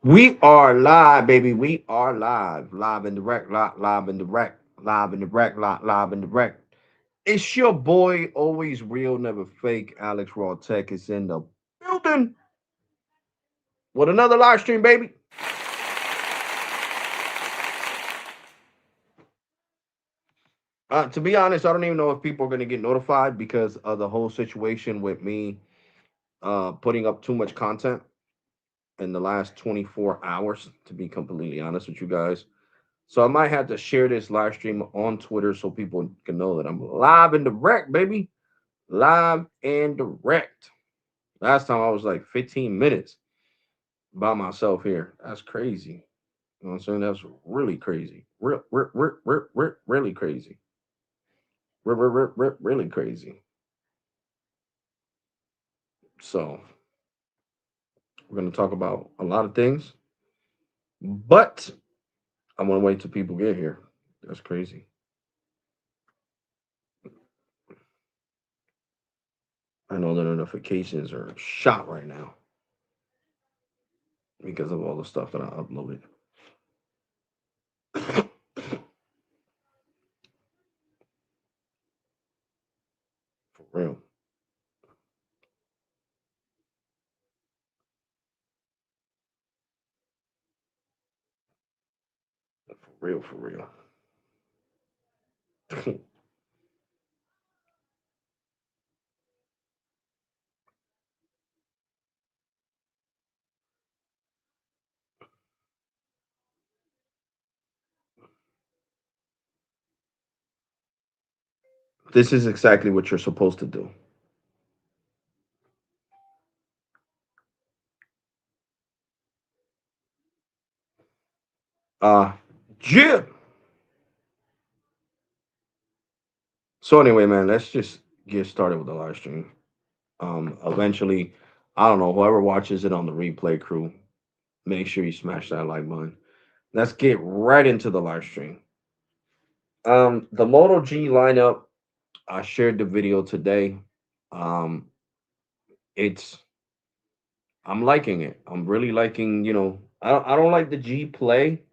We are live, baby. We are live. Live and direct, live and direct, live and direct, live and direct. It's your boy, always real, never fake. Alex Rawtalk is in the building with another live stream, baby. To be honest, I don't even know if people are going to get notified because of the whole situation with me putting up too much content in the last 24 hours, to be completely honest with you guys. So I might have to share this live stream on Twitter so people can know that I'm live and direct, baby. Live and direct. Last time I was like 15 minutes by myself here. That's crazy. You know what I'm saying? That's really crazy. Really crazy. Really crazy. So we're going to talk about a lot of things, but I want to wait till people get here. That's crazy. I know the notifications are shot right now because of all the stuff that I uploaded. For real. For real, for real. This is exactly what you're supposed to do. Uh yeah. So anyway, man, let's just get started with the live stream. Eventually, I don't know, whoever watches it on the replay crew, make sure you smash that like button. Let's get right into the live stream. The Moto G lineup, I shared the video today. Um, it's I'm liking it. I'm really liking, I don't like the G play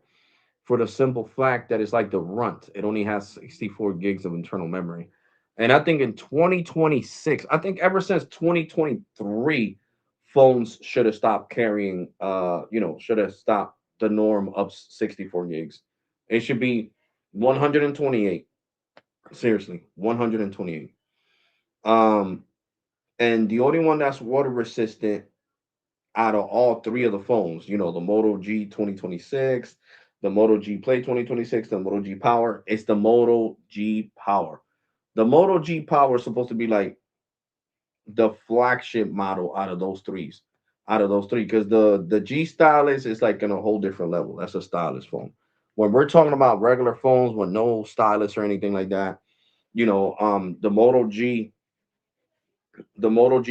for the simple fact that it's like the runt. It only has 64 gigs of internal memory. And I think in 2026, I think ever since 2023, phones should have stopped carrying, should have stopped the norm of 64 gigs. It should be 128. Seriously, 128. Um, and the only one that's water resistant out of all three of the phones, the Moto G 2026, the Moto G Play 2026, the Moto G Power, it's the Moto G Power. The Moto G Power is supposed to be like the flagship model out of those three, because the G Stylus is like in a whole different level. That's a stylus phone. When we're talking about regular phones with no stylus or anything like that, the Moto G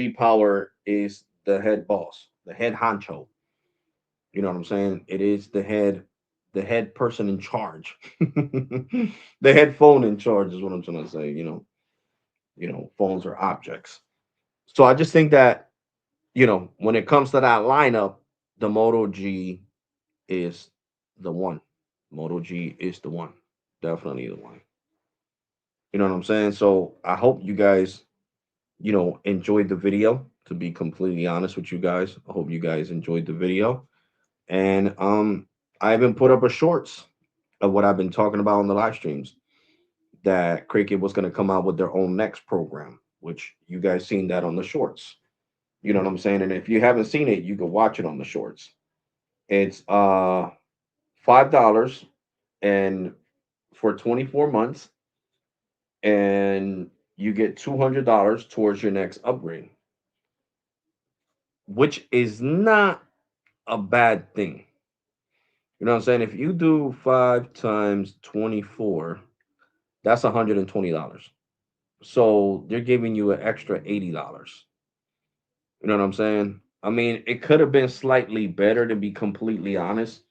Power is the head boss, the head honcho. You know what I'm saying? It is the head person in charge. The head phone in charge is what I'm trying to say. Phones are objects. So I just think that, when it comes to that lineup, the Moto G is the one. Moto G is the one. Definitely the one. You know what I'm saying? So I hope you guys, enjoyed the video. To be completely honest with you guys, I hope you guys enjoyed the video. And I even put up a shorts of what I've been talking about on the live streams, that Cricket was going to come out with their own next program, which you guys seen that on the shorts. You know what I'm saying? And if you haven't seen it, you can watch it on the shorts. It's $5 and for 24 months, and you get $200 towards your next upgrade, which is not a bad thing. You know what I'm saying? If you do 5 times 24, that's $120. So they're giving you an extra $80. You know what I'm saying? I mean, it could have been slightly better, to be completely honest.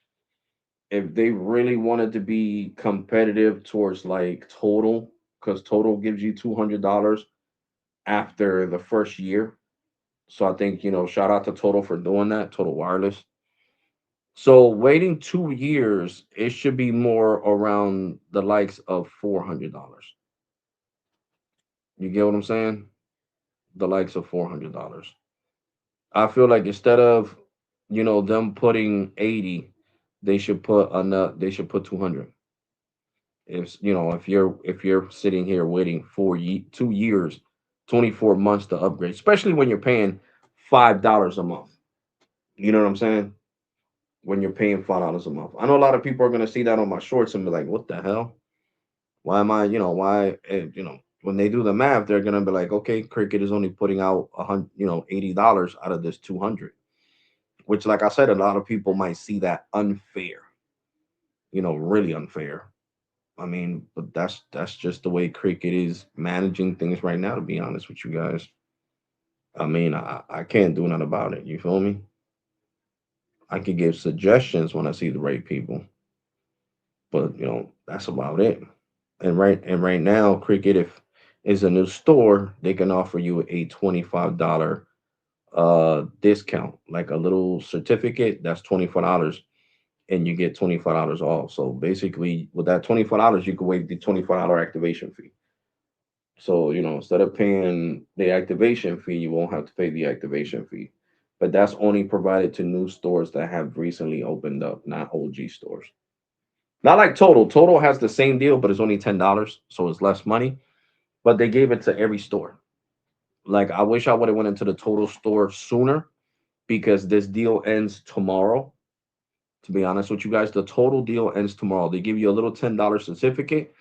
If they really wanted to be competitive towards like Total, because Total gives you $200 after the first year. So I think, shout out to Total for doing that, Total Wireless. So waiting 2 years, it should be more around the likes of $400. You get what I'm saying? The likes of $400. I feel like instead of them putting 80, they should put 200. If you're sitting here waiting 2 years, 24 months to upgrade, especially when you're paying $5 a month. You know what I'm saying? When you're paying $5 a month. I know a lot of people are gonna see that on my shorts and be like, "What the hell? Why am I? Why? When they do the math, they're gonna be like, okay, Cricket is only putting out $80 out of this 200, which, like I said, a lot of people might see that unfair. Really unfair. I mean, but that's just the way Cricket is managing things right now. To be honest with you guys, I mean, I can't do nothing about it. You feel me? I can give suggestions when I see the right people, but that's about it. And right now, Cricket, if is a new store, they can offer you a $25 discount, like a little certificate. That's $24, and you get $25 off. So basically, with that $24, you can waive the $25 activation fee. So, instead of paying the activation fee, you won't have to pay the activation fee. But that's only provided to new stores that have recently opened up, not OG stores. Not like Total. Total has the same deal, but it's only $10, so it's less money. But they gave it to every store. Like, I wish I would have went into the Total store sooner because this deal ends tomorrow. To be honest with you guys, the Total deal ends tomorrow. They give you a little $10 certificate,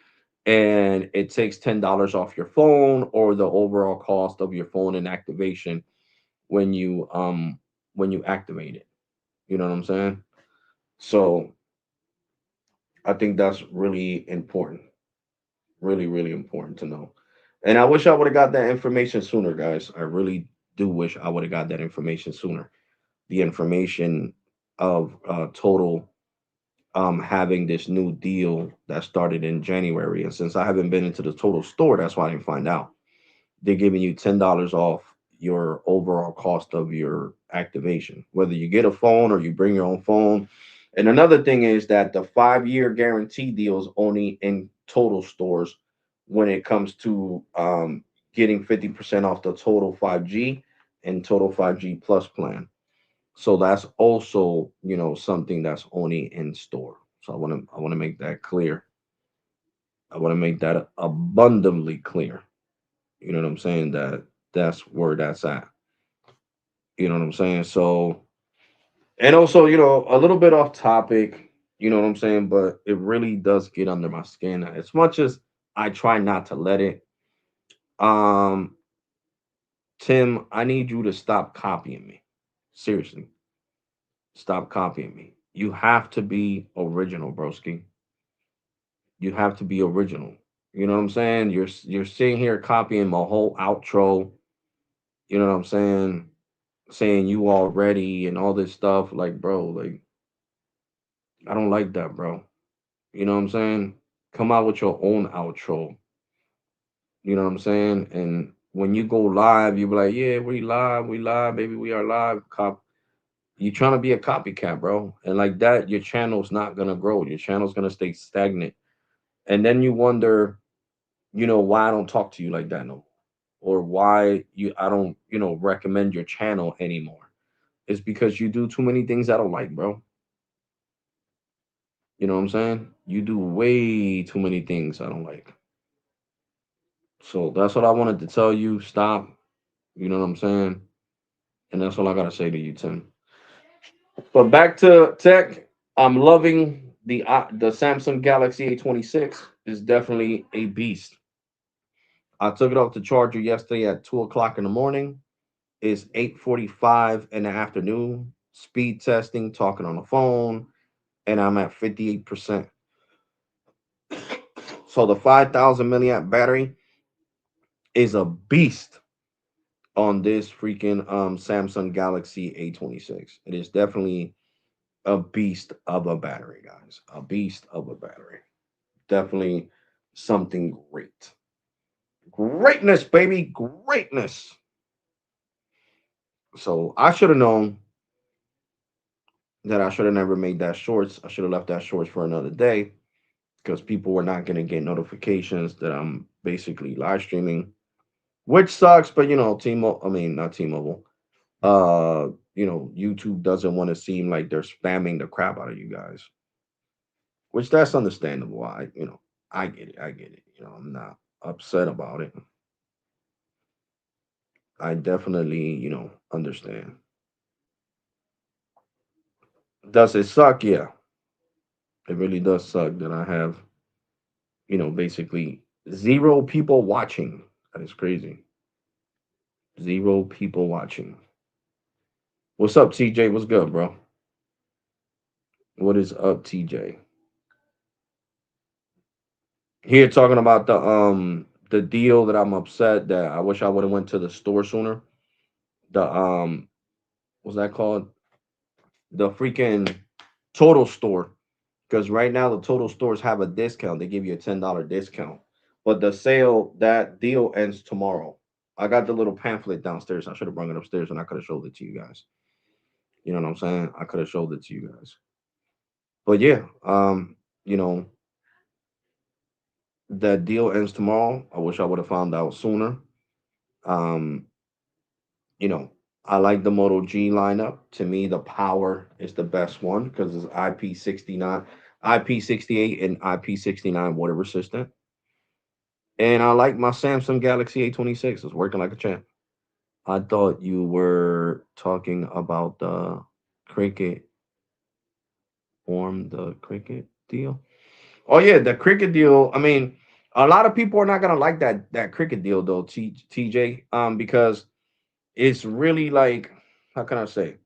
and it takes $10 off your phone or the overall cost of your phone and activation when you activate it. You know what I'm saying? So I think that's really important. Really, really important to know. And I wish I would have got that information sooner, guys. I really do wish I would have got that information sooner. The information of Total having this new deal that started in January. And since I haven't been into the Total store, that's why I didn't find out. They're giving you $10 off your overall cost of your activation, whether you get a phone or you bring your own phone. And another thing is that the 5-year guarantee deal is only in Total stores when it comes to getting 50% off the Total 5G and Total 5G Plus plan. So that's also, something that's only in store. So I want to make that clear. I want to make that abundantly clear. You know what I'm saying? That's where that's at. You know what I'm saying? So, and also, a little bit off topic, you know what I'm saying? But it really does get under my skin. As much as I try not to let it. Um, Tim, I need you to stop copying me. Seriously, stop copying me. You have to be original, broski. You have to be original. You know what I'm saying? You're sitting here copying my whole outro. You know what I'm saying you already and all this stuff. Like, bro, like, I don't like that, bro. You know what I'm saying? Come out with your own outro. You know what I'm saying? And when you go live, you be like, yeah, we live, baby, we are live. You trying to be a copycat, bro. And like that, your channel's not gonna grow. Your channel's gonna stay stagnant. And then you wonder, why I don't talk to you like that no more. Or why I don't, recommend your channel anymore. It's because you do too many things I don't like, bro. You know what I'm saying? You do way too many things I don't like. So that's what I wanted to tell you. Stop. You know what I'm saying? And that's all I gotta say to you, Tim. But back to tech. I'm loving the Samsung Galaxy A26. Is definitely a beast. I took it off the charger yesterday at 2 o'clock in the morning. It's 8:45 in the afternoon. Speed testing, talking on the phone, and I'm at 58%. So the 5,000 milliamp battery is a beast on this freaking Samsung Galaxy A26. It is definitely a beast of a battery, guys. A beast of a battery. Definitely something great. Greatness, baby, greatness. So I should have known that I should have never made that shorts. I should have left that shorts for another day because people were not going to get notifications that I'm basically live streaming, which sucks. But T-Mobile, I mean, not T-Mobile. YouTube doesn't want to seem like they're spamming the crap out of you guys, which that's understandable. I get it. I get it. I'm not upset about it. I definitely, understand. Does it suck? Yeah, it really does suck that I have, basically zero people watching. That is crazy. Zero people watching. What's up, TJ? What's good, bro? What is up, TJ? Here talking about the deal that I'm upset that I wish I would have went to the store sooner. The what's that called? The freaking total store. Because right now the total stores have a discount. They give you a $10 discount. But the sale, that deal ends tomorrow. I got the little pamphlet downstairs. I should have brought it upstairs and I could have showed it to you guys. You know what I'm saying? I could have showed it to you guys. But yeah, you know, that deal ends tomorrow. I wish I would have found out sooner. Um, you know, I like the Moto G lineup. To me, the Power is the best one because it's IP69, IP68, and IP69 water resistant. And I like my Samsung Galaxy A26. It's working like a champ. I thought you were talking about the Cricket the Cricket deal. Oh yeah, the Cricket deal. I mean, a lot of people are not gonna like that Cricket deal though, TJ. Because it's really like, how can I say?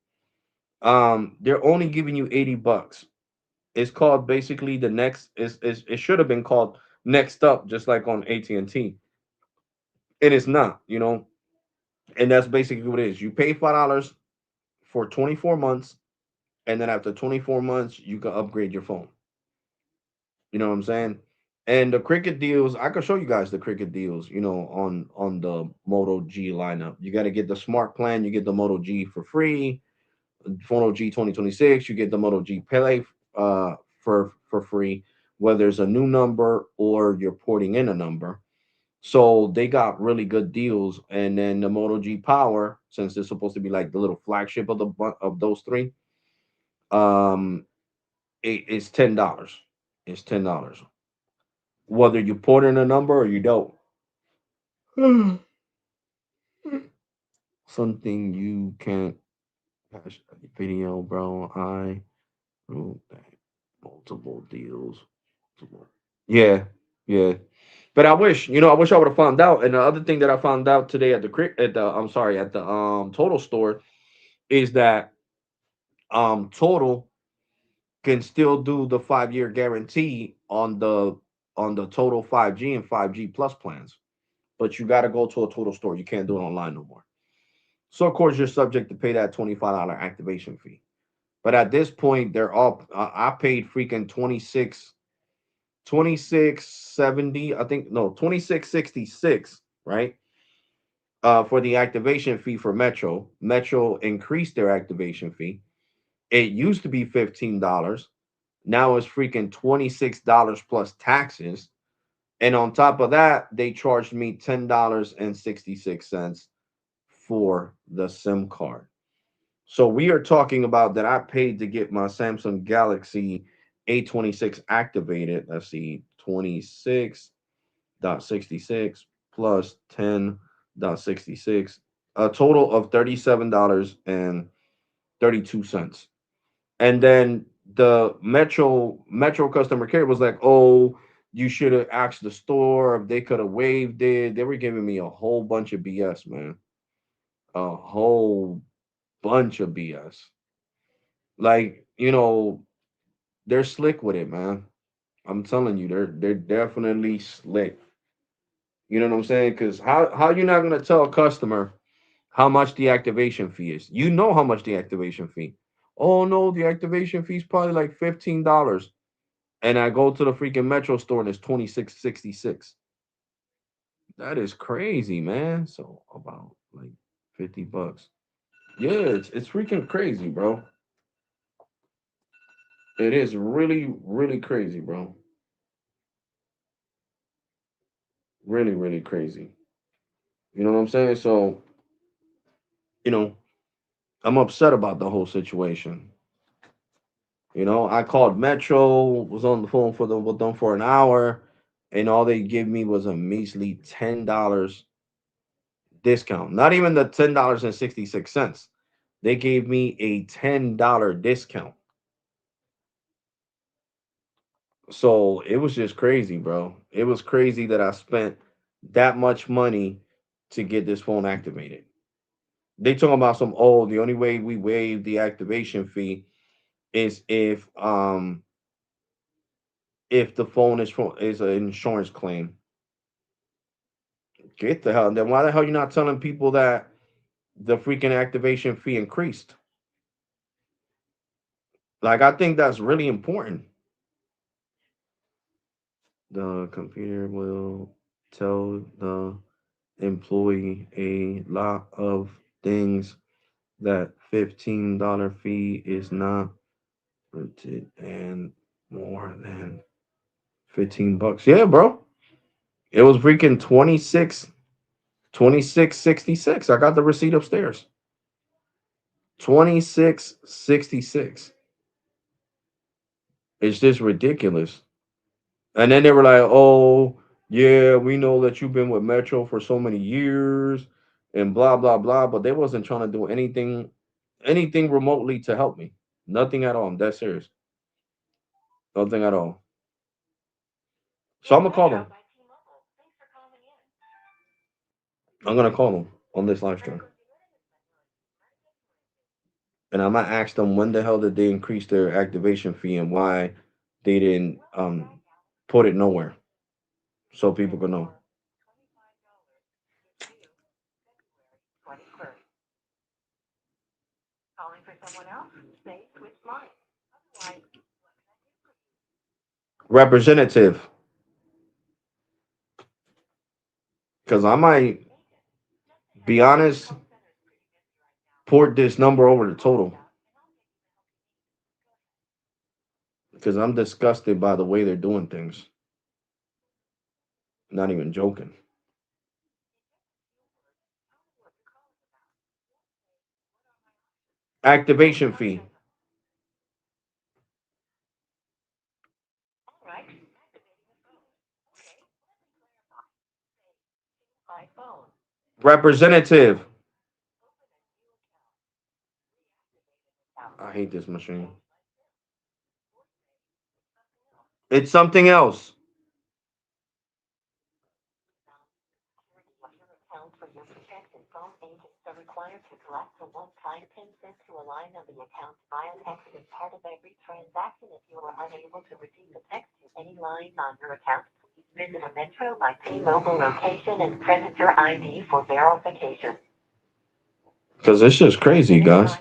They're only giving you $80. It's called basically the next. It should have been called Next Up, just like on AT&T. It is not, and that's basically what it is. You pay $5 for 24 months, and then after 24 months, you can upgrade your phone. You know what I'm saying? And the cricket deals, I can show you guys the cricket deals, on the Moto G lineup. You got to get the smart plan. You get the Moto G for free. Moto G 2026, you get the Moto G Pele for free, whether it's a new number or you're porting in a number. So they got really good deals. And then the Moto G Power, since it's supposed to be like the little flagship of of those three, um, it's $10. It's $10, whether you port in a number or you don't. Something you can't catch a video, bro. I wrote that multiple deals. Yeah, yeah. But I wish I would have found out. And the other thing that I found out today at the I'm sorry, at the Total store is that Total can still do the 5-year guarantee on the Total 5G and 5G plus plans. But you got to go to a Total store. You can't do it online no more. So of course you're subject to pay that $25 activation fee. But at this point, they're all I paid freaking 2670, I think, no, 2666, right? For the activation fee for Metro. Metro increased their activation fee. It used to be $15. Now it's freaking $26 plus taxes. And on top of that, they charged me $10.66 for the SIM card. So we are talking about that I paid to get my Samsung Galaxy A26 activated. Let's see, 26.66 plus 10.66, a total of $37.32. And then the Metro customer care was like, "Oh, you should have asked the store if they could have waived it." They were giving me a whole bunch of BS, man. A whole bunch of BS. Like, they're slick with it, man. I'm telling you, they're definitely slick. You know what I'm saying? Because how you not gonna tell a customer how much the activation fee is? You know how much the activation fee. Oh no, the activation fee is probably like $15. And I go to the freaking Metro store and it's 26.66. That is crazy, man. So about like $50. Yeah, it's freaking crazy, bro. It is really, really crazy, bro. Really, really crazy. You know what I'm saying? So, you know, I'm upset about the whole situation. I called Metro, was on the phone with them for an hour, and all they give me was a measly $10 discount. Not even the $10.66. They gave me a $10 discount. So it was just crazy, bro. It was crazy that I spent that much money to get this phone activated. They talking about the only way we waive the activation fee is if the phone is an insurance claim. Get the hell. Then why the hell you not telling people that the freaking activation fee increased? Like I think that's really important. The computer will tell the employee a lot of things. That $15 fee is not printed and more than 15 bucks. Yeah, bro. It was freaking 26.66. I got the receipt upstairs. 26.66. It's just ridiculous. And then they were like, "Oh, yeah, we know that you've been with Metro for so many years and blah blah blah," but they wasn't trying to do anything remotely to help me. Nothing at all. I'm that serious. Nothing at all. So I'm gonna call them. I'm gonna call them on this live stream, and I'm gonna ask them when the hell did they increase their activation fee and why they didn't put it nowhere so people can know. Representative, because I might be honest, port this number over to total because I'm disgusted by the way they're doing things. Not even joking. Activation fee. Representative. I hate this machine. It's something else. Because it's just crazy, guys.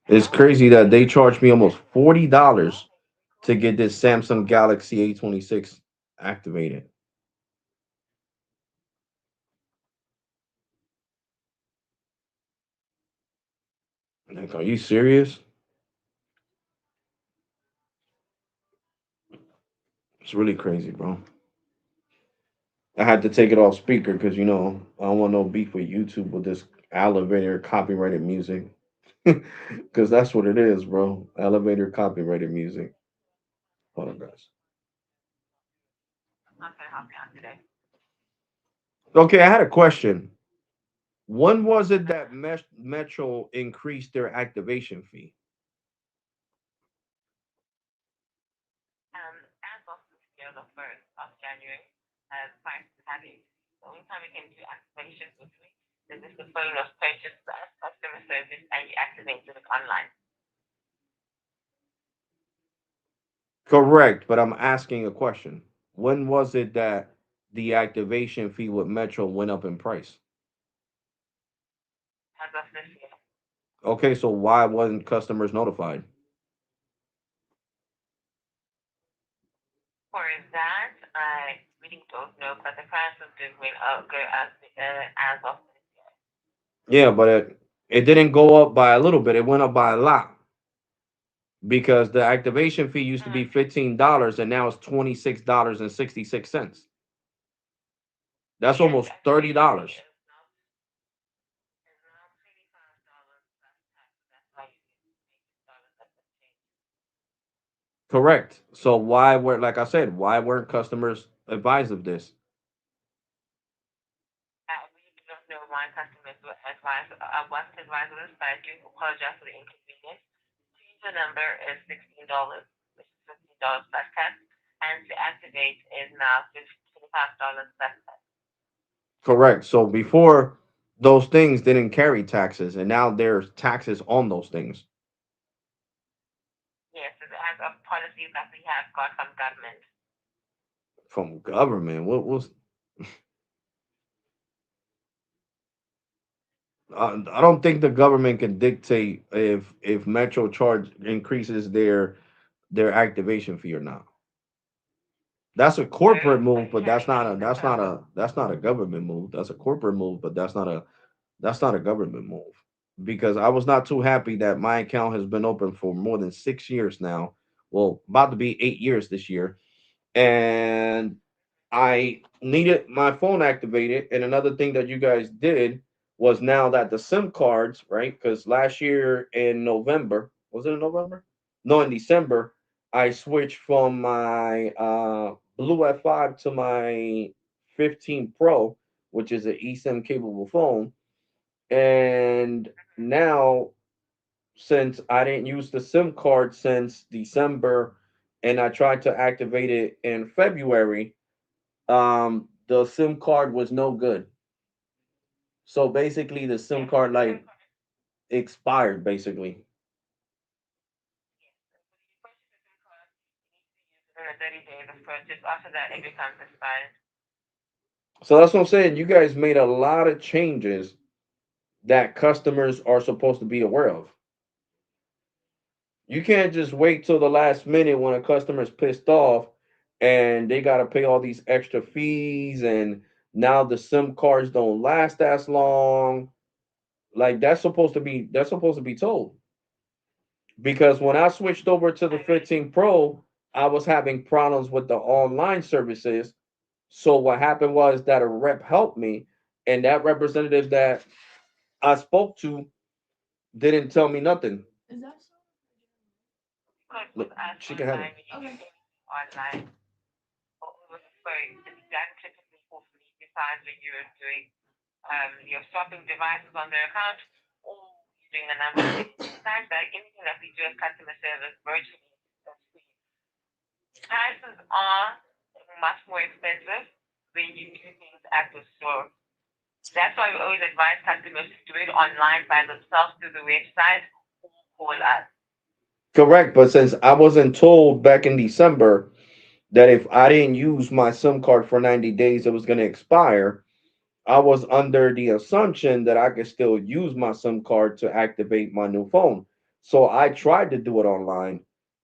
It's crazy that they charged me almost $40 to get this Samsung Galaxy A26 activated. Like, are you serious? It's really crazy, bro. I had to take it off speaker because I don't want no beef with YouTube with this elevator copyrighted music. Because that's what it is, bro. Elevator copyrighted music. Hold on, guys. Okay, I had a question. When was it that Metro increased their activation fee? Correct, but I'm asking a question. When was it that the activation fee with Metro went up in price? Okay, so why wasn't customers notified? Yeah, but it didn't go up by a little bit. It went up by a lot. because the activation fee used to be $15 and now it's $26.66. That's Yes, almost activation fee $30. is now $25 plus tax. That's why you see $18 that's a change. Correct. So why were, like I said, why weren't customers advised of this? We do not know why customers were advised. I wasn't advised of this, but I do apologize for the inconvenience. To use the number is $16, which is $15 plus tax, and to activate is now $25 plus tax. Correct. So before, those things didn't carry taxes, and now there's taxes on those things. Yes, it's as of policies that we have got from government. From government. What was? I don't think the government can dictate if Metro charge increases their activation fee or not. That's a No, corporate but move, it but can increase the price. that's not a government move. That's a corporate move, but that's not a government move. Because I was not too happy that my account has been open for more than 6 years now. Well, about to be 8 years this year, and I needed my phone activated. And another thing that you guys did was, now that the SIM cards, right? Because last year in November, was it in November? No, in December, I switched from my Blue F5 to my 15 Pro, which is an eSIM capable phone. And now, since I didn't use the SIM card since December, and I tried to activate it in February, the SIM card was no good. So basically the SIM Yes, so card the SIM like card, expired basically. yes. So when you purchase a SIM card, you need to use it within 30 days of purchase. After that, it becomes expired. So that's what I'm saying. You guys made a lot of changes that customers are supposed to be aware of. You can't just wait till the last minute when a customer's pissed off and they got to pay all these extra fees, and now the SIM cards don't last as long. Like, that's supposed to be told. Because when I switched over to I the really, 15 Pro, I was having problems with the online services. So what happened was that a rep helped me, and that representative that I spoke to didn't tell me nothing. because with Look, us she can have it. online, when you do anything online, or over the phone, it's done typically for free besides when you're doing your swapping devices on their account or you're doing a number of things. Besides that, anything that we do as customer service virtually is free. Prices are much more expensive when you do things at the store. That's why we always advise customers to do it online by themselves through the website or call us. Correct, but since I wasn't told back in December that if I didn't use my SIM card for 90 days, it was going to expire, I was under the assumption that I could still use my SIM card to activate my new phone. So I tried to do it online,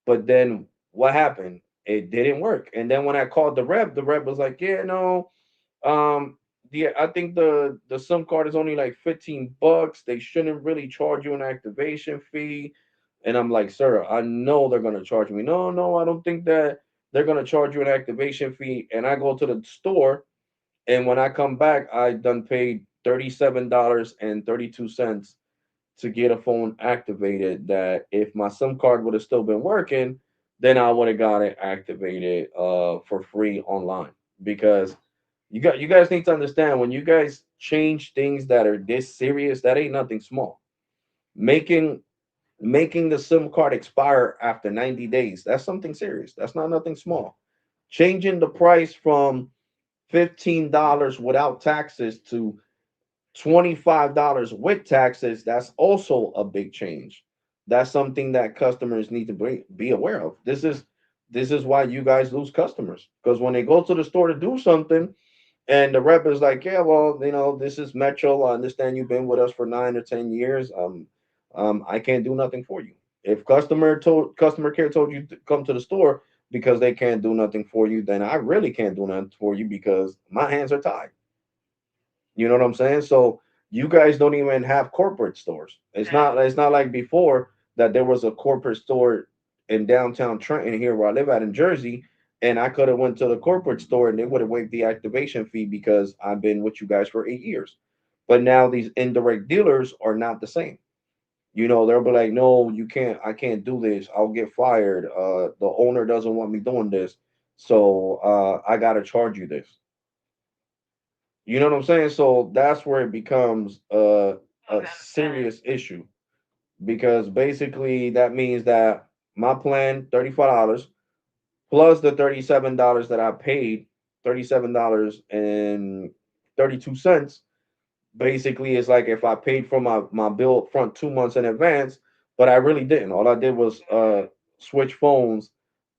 but then what happened? It didn't work. And then when I called the rep was like, "Yeah, no, I think the SIM card is only like $15. They shouldn't really charge you an activation fee." And I'm like, "Sir, I know they're gonna charge me." "No, no, I don't think that they're gonna charge you an activation fee." And I go to the store, and when I come back, I done paid $37.32 to get a phone activated. That if my SIM card would have still been working, then I would have got it activated for free online. Because you guys need to understand, when you guys change things that are this serious, that ain't nothing small. Making making the SIM card expire after 90 days, that's something serious. That's not nothing small. Changing the price from $15 without taxes to $25 with taxes, that's also a big change. That's something that customers need to be aware of. This is why you guys lose customers, because when they go to the store to do something, and the rep is like, "Yeah, well, this is Metro. I understand you've been with us for 9 or 10 years. I can't do nothing for you." If customer care told you to come to the store because they can't do nothing for you, then I really can't do nothing for you because my hands are tied. You know what I'm saying? So you guys don't even have corporate stores. It's not Exactly. it's not like before that there was a corporate store in downtown Trenton here where I live at in Jersey, and I could have went to the corporate store and they would have waived the activation fee because I've been with you guys for 8 years. But now these indirect dealers are not the same. They'll be like, no, you can't, I can't do this. I'll get fired. The owner doesn't want me doing this. So I gotta charge you this. You know what I'm saying? So that's where it becomes a Totally understand. serious issue because basically that means that my plan, $35 plus the $37 that I paid, $37.32. Basically, it's like if I paid for my bill up front 2 months in advance, but I really didn't. All I did was switch phones,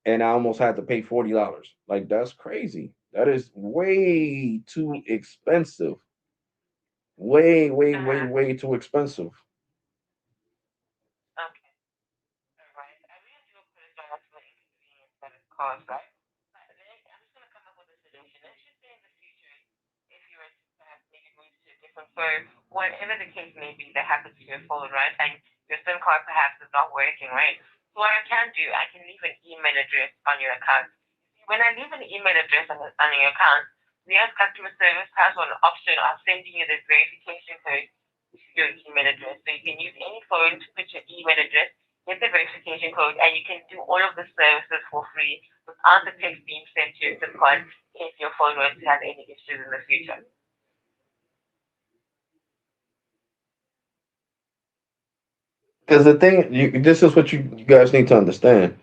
and I almost had to pay $40. Like that's crazy. That is way too expensive. Way, way, way, Uh-huh. way too expensive. Okay. All right. I really do apologize for the inconvenience that it caused, right? But I'm just gonna come up with a solution. Let's just say in the future, if you were to perhaps maybe move to a different phone, whatever the case may be that happens to your phone, right? And your SIM card perhaps is not working, right? So what I can do, I can leave an email address on your account. See, when I leave an email address on your account, we as customer service has one option of sending you the verification code to your email address. So you can use any phone to put your email address, get the verification code, and you can do all of the services for free without the text being sent to your SIM card if your phone were to have any issues in the future. Because the thing, this is what you guys need to understand.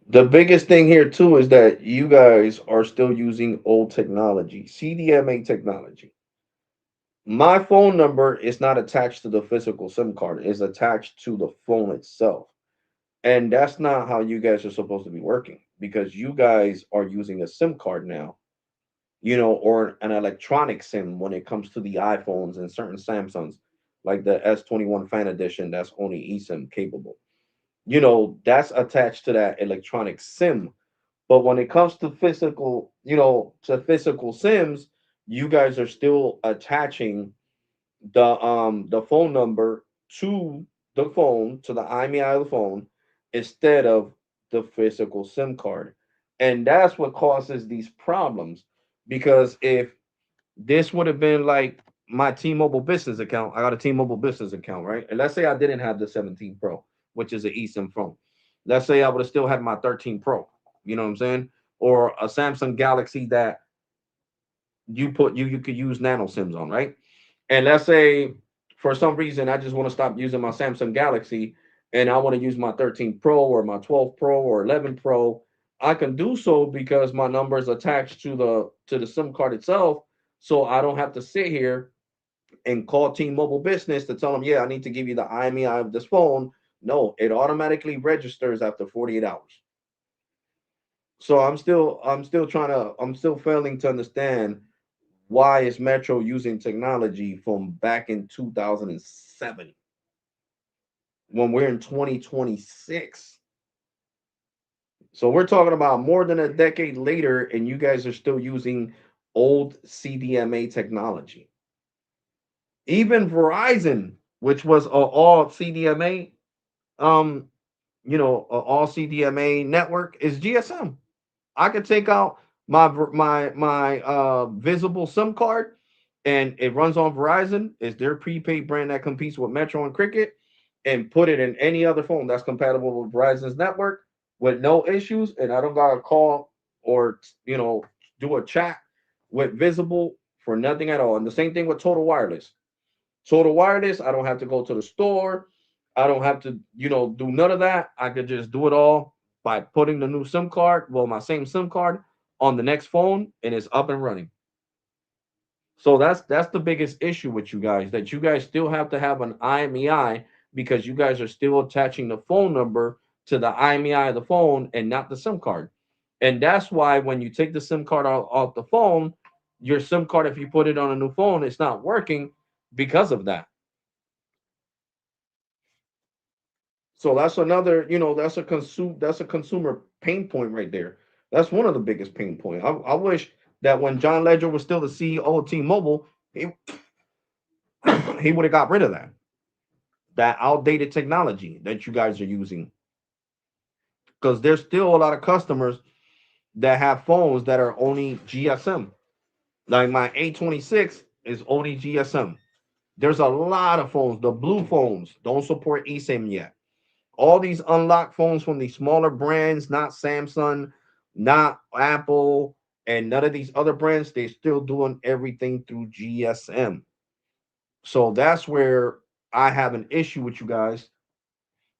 The biggest thing here too is that you guys are still using old technology, CDMA technology. My phone number is not attached to the physical SIM card; it's attached to the phone itself, and that's not how you guys are supposed to be working because you guys are using a SIM card now, or an electronic SIM when it comes to the iPhones and certain Samsungs, like the S21 Fan Edition, that's only eSIM capable. That's attached to that electronic SIM. But when it comes to physical SIMs, you guys are still attaching the phone number to the phone, to the IMEI of the phone, instead of the physical SIM card. And that's what causes these problems. Because if this would have been like my T-Mobile business account, I got a T-Mobile business account, right? And let's say I didn't have the 17 Pro, which is an eSIM phone. Let's say I would have still had my 13 Pro, you know what I'm saying? Or a Samsung Galaxy that you could use nano SIMs on, right? And let's say for some reason I just want to stop using my Samsung Galaxy and I want to use my 13 Pro or my 12 Pro or 11 Pro, I can do so because my number is attached to the SIM card itself. So I don't have to sit here and call T-Mobile Business to tell them, yeah, I need to give you the IMEI of this phone. No, it automatically registers after 48 hours. So I'm still failing to understand why is Metro using technology from back in 2007 when we're in 2026? So we're talking about more than a decade later, and you guys are still using old CDMA technology. Even Verizon, which was a all CDMA, um, all CDMA network, is GSM. I could take out my visible SIM card, and it runs on Verizon. It's their prepaid brand that competes with Metro and Cricket, and put it in any other phone that's compatible with Verizon's network with no issues, and I don't gotta call or do a chat with Visible for nothing at all. And the same thing with Total Wireless. Total Wireless, I don't have to go to the store. I don't have to, do none of that. I could just do it all by putting the new SIM card, well, my same SIM card on the next phone, and it's up and running. So that's the biggest issue with you guys, that you guys still have to have an IMEI because you guys are still attaching the phone number to the IMEI of the phone and not the SIM card. And that's why when you take the SIM card out off the phone, your SIM card, if you put it on a new phone, it's not working because of that. So that's another, that's a consumer pain point right there. That's one of the biggest pain point. I wish that when John Ledger was still the CEO of T-Mobile, he he would have got rid of that outdated technology that you guys are using. because there's still a lot of customers that have phones that are only GSM. Like my A26 is only GSM. There's a lot of phones. The blue phones don't support eSIM yet. All these unlocked phones from these smaller brands, not Samsung, not Apple, and none of these other brands, they're still doing everything through GSM. So that's where I have an issue with you guys.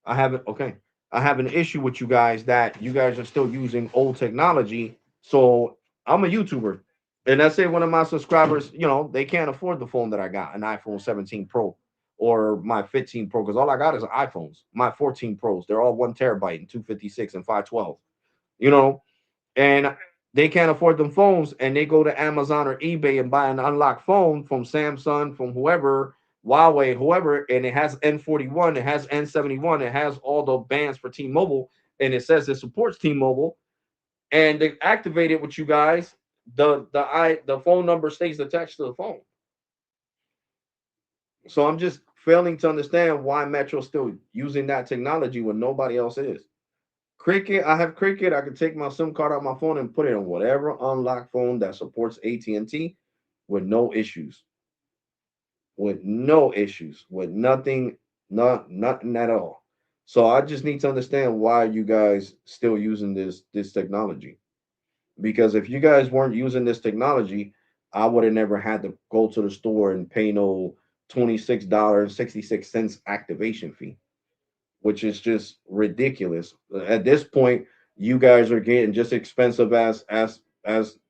I have it. Okay. I have an issue with you guys that you guys are still using old technology. So I'm a YouTuber. And let's say one of my subscribers, they can't afford the phone that I got, an iPhone 17 Pro or my 15 Pro, because all I got is iPhones. My 14 Pros, they're all 1 TB and 256 and 512. You know, and they can't afford them phones, and they go to Amazon or eBay and buy an unlocked phone from Samsung, from whoever, Huawei, whoever, and it has N41, it has N71, it has all the bands for T-Mobile, and it says it supports T-Mobile, and they activate it with you guys. The phone number stays attached to the phone. So I'm just failing to understand why Metro's still using that technology when nobody else is. Cricket, I have Cricket. I can take my SIM card out my phone and put it on whatever unlocked phone that supports AT&T with no issues. With no issues. With nothing, nothing at all. So I just need to understand why you guys still using this technology. Because if you guys weren't using this technology, I would have never had to go to the store and pay no $26.66 activation fee, which is just ridiculous. At this point, you guys are getting just expensive as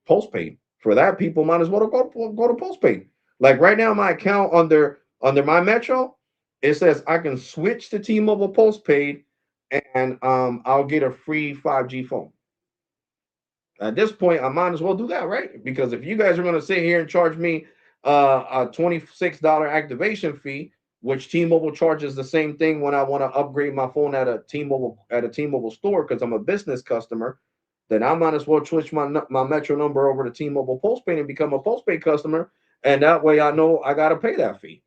postpaid. For that, people might as well go to postpaid. Like right now, my account under my Metro, it says I can switch to T-Mobile postpaid, and I'll get a free 5G phone. At this point, I might as well do that, right? Because if you guys are going to sit here and charge me a $26 activation fee, which T-Mobile charges the same thing when I want to upgrade my phone at a T-Mobile store because I'm a business customer, then I might as well switch my Metro number over to T-Mobile postpaid and become a postpaid customer, and that way I know I got to pay that fee.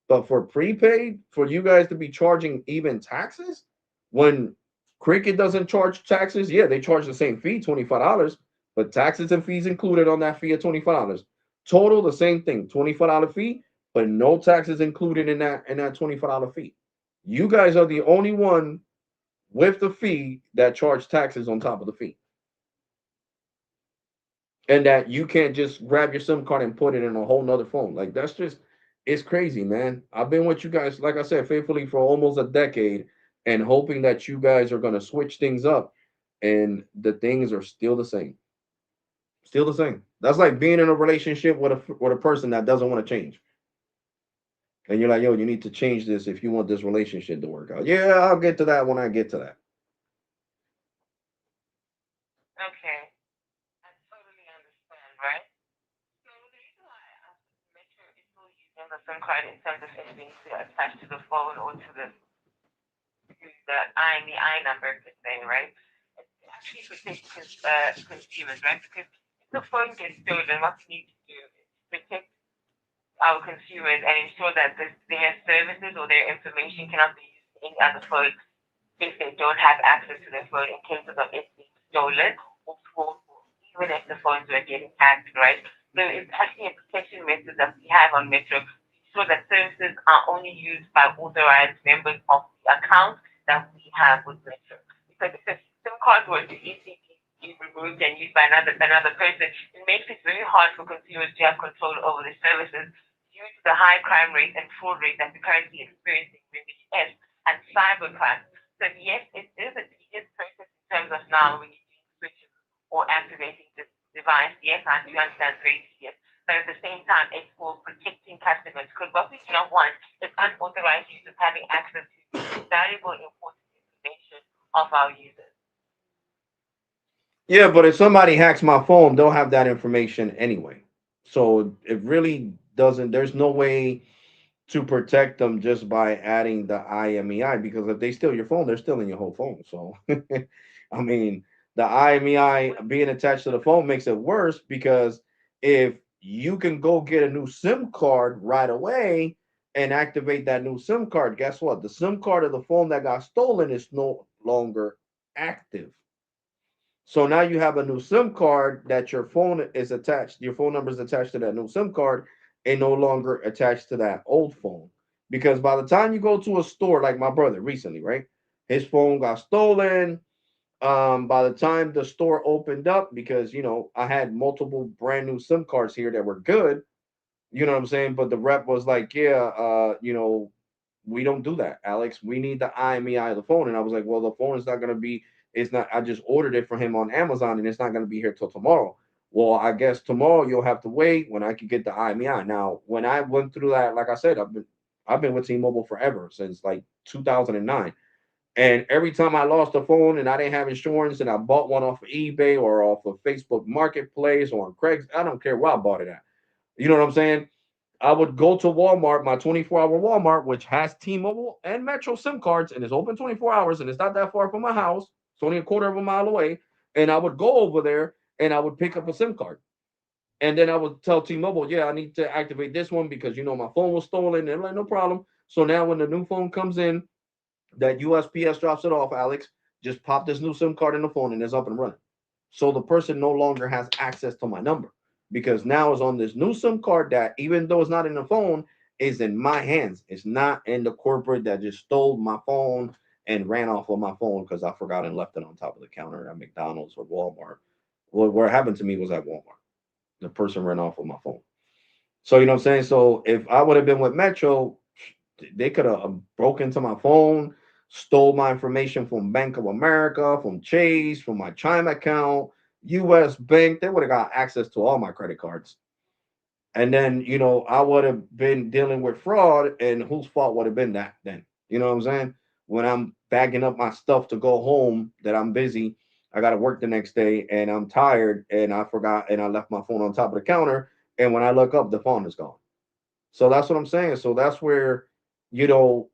But for prepaid, for you guys to be charging even taxes when Cricket doesn't charge taxes, yeah, they charge the same fee, $25, but taxes and fees included on that fee of $25. Total the same thing, $25 fee, but no taxes included in that $25 fee. You guys are the only one with the fee that charge taxes on top of the fee. And that you can't just grab your SIM card and put it in a whole nother phone. Like that's just it's crazy, man. I've been with you guys, like I said, faithfully for almost a decade, and hoping that you guys are gonna switch things up, and the things are still the same. Still the same. That's like being in a relationship with a person that doesn't want to change. And you're like, yo, you need to change this if you want this relationship to work out. Yeah, I'll get to that when I get to that. Okay, I totally understand, right? So the reason why I asked Metro is still using the SIM card in terms of it being attached to the phone or to the IMEI number per se, right? It actually protects consumers, right? Because if the phone gets stolen, what we need to do is protect our consumers and ensure that their services or their information cannot be used in any other phone if they don't have access to their phone in cases of it being stolen or fraud, or even if the phones were getting hacked, right? So it's actually a protection method that we have on Metro to ensure that services are only used by authorized members of the account that we have with Metro. Because if the SIM card were to easily be removed and used by another person, it makes it very hard for consumers to have control over the services due to the high crime rate and fraud rate that we're currently experiencing in the US and cybercrime. So yes, it is a tedious process in terms of now when you're doing switches or activating the device. Yes, I do understand it's very tedious. But at the same time, it's for protecting customers because what we do not want is unauthorized users having access to valuable, important information of our users. Yeah, but if somebody hacks my phone, they'll have that information anyway. So it really doesn't. There's no way to protect them just by adding the IMEI, because if they steal your phone, they're stealing your whole phone. So, I mean, the IMEI being attached to the phone makes it worse because if you can go get a new SIM card right away and activate that new SIM card, guess what? The SIM card of the phone that got stolen is no longer active. So now you have a new SIM card that your phone is attached, your phone number is attached to that new SIM card and no longer attached to that old phone. Because by the time you go to a store, like my brother recently, right? His phone got stolen. By the time the store opened up, because I had multiple brand new SIM cards here that were good, you know what I'm saying? But the rep was like, yeah, we don't do that, Alex. We need the IMEI of the phone. And I was like, well, the phone is not going to be, it's not, I just ordered it for him on Amazon and it's not going to be here till tomorrow. Well, I guess tomorrow you'll have to wait when I can get the IMEI. Now, when I went through that, like I said, I've been with T-Mobile forever since like 2009. And every time I lost a phone and I didn't have insurance and I bought one off of eBay or off of Facebook Marketplace or on Craig's, I don't care where I bought it at. You know what I'm saying? I would go to Walmart, my 24-hour Walmart, which has T-Mobile and Metro SIM cards, and it's open 24 hours, and it's not that far from my house. It's only a quarter of a mile away. And I would go over there and I would pick up a SIM card. And then I would tell T-Mobile, yeah, I need to activate this one because my phone was stolen. And they're like, no problem. So now when the new phone comes in, that USPS drops it off, Alex, just pop this new SIM card in the phone and it's up and running. So the person no longer has access to my number because now it's on this new SIM card that, even though it's not in the phone, is in my hands. It's not in the corporate that just stole my phone and ran off with my phone because I forgot and left it on top of the counter at McDonald's or Walmart. Well, what happened to me was at Walmart. The person ran off with my phone. So you know what I'm saying? So if I would have been with Metro, they could have broken into my phone, stole my information from Bank of America, from Chase, from my Chime account, US Bank. They would have got access to all my credit cards. And then, I would have been dealing with fraud, and whose fault would have been that then? You know what I'm saying? When I'm bagging up my stuff to go home, that I'm busy, I got to work the next day, and I'm tired, and I forgot, and I left my phone on top of the counter. And when I look up, the phone is gone. So that's what I'm saying. So that's where, you know,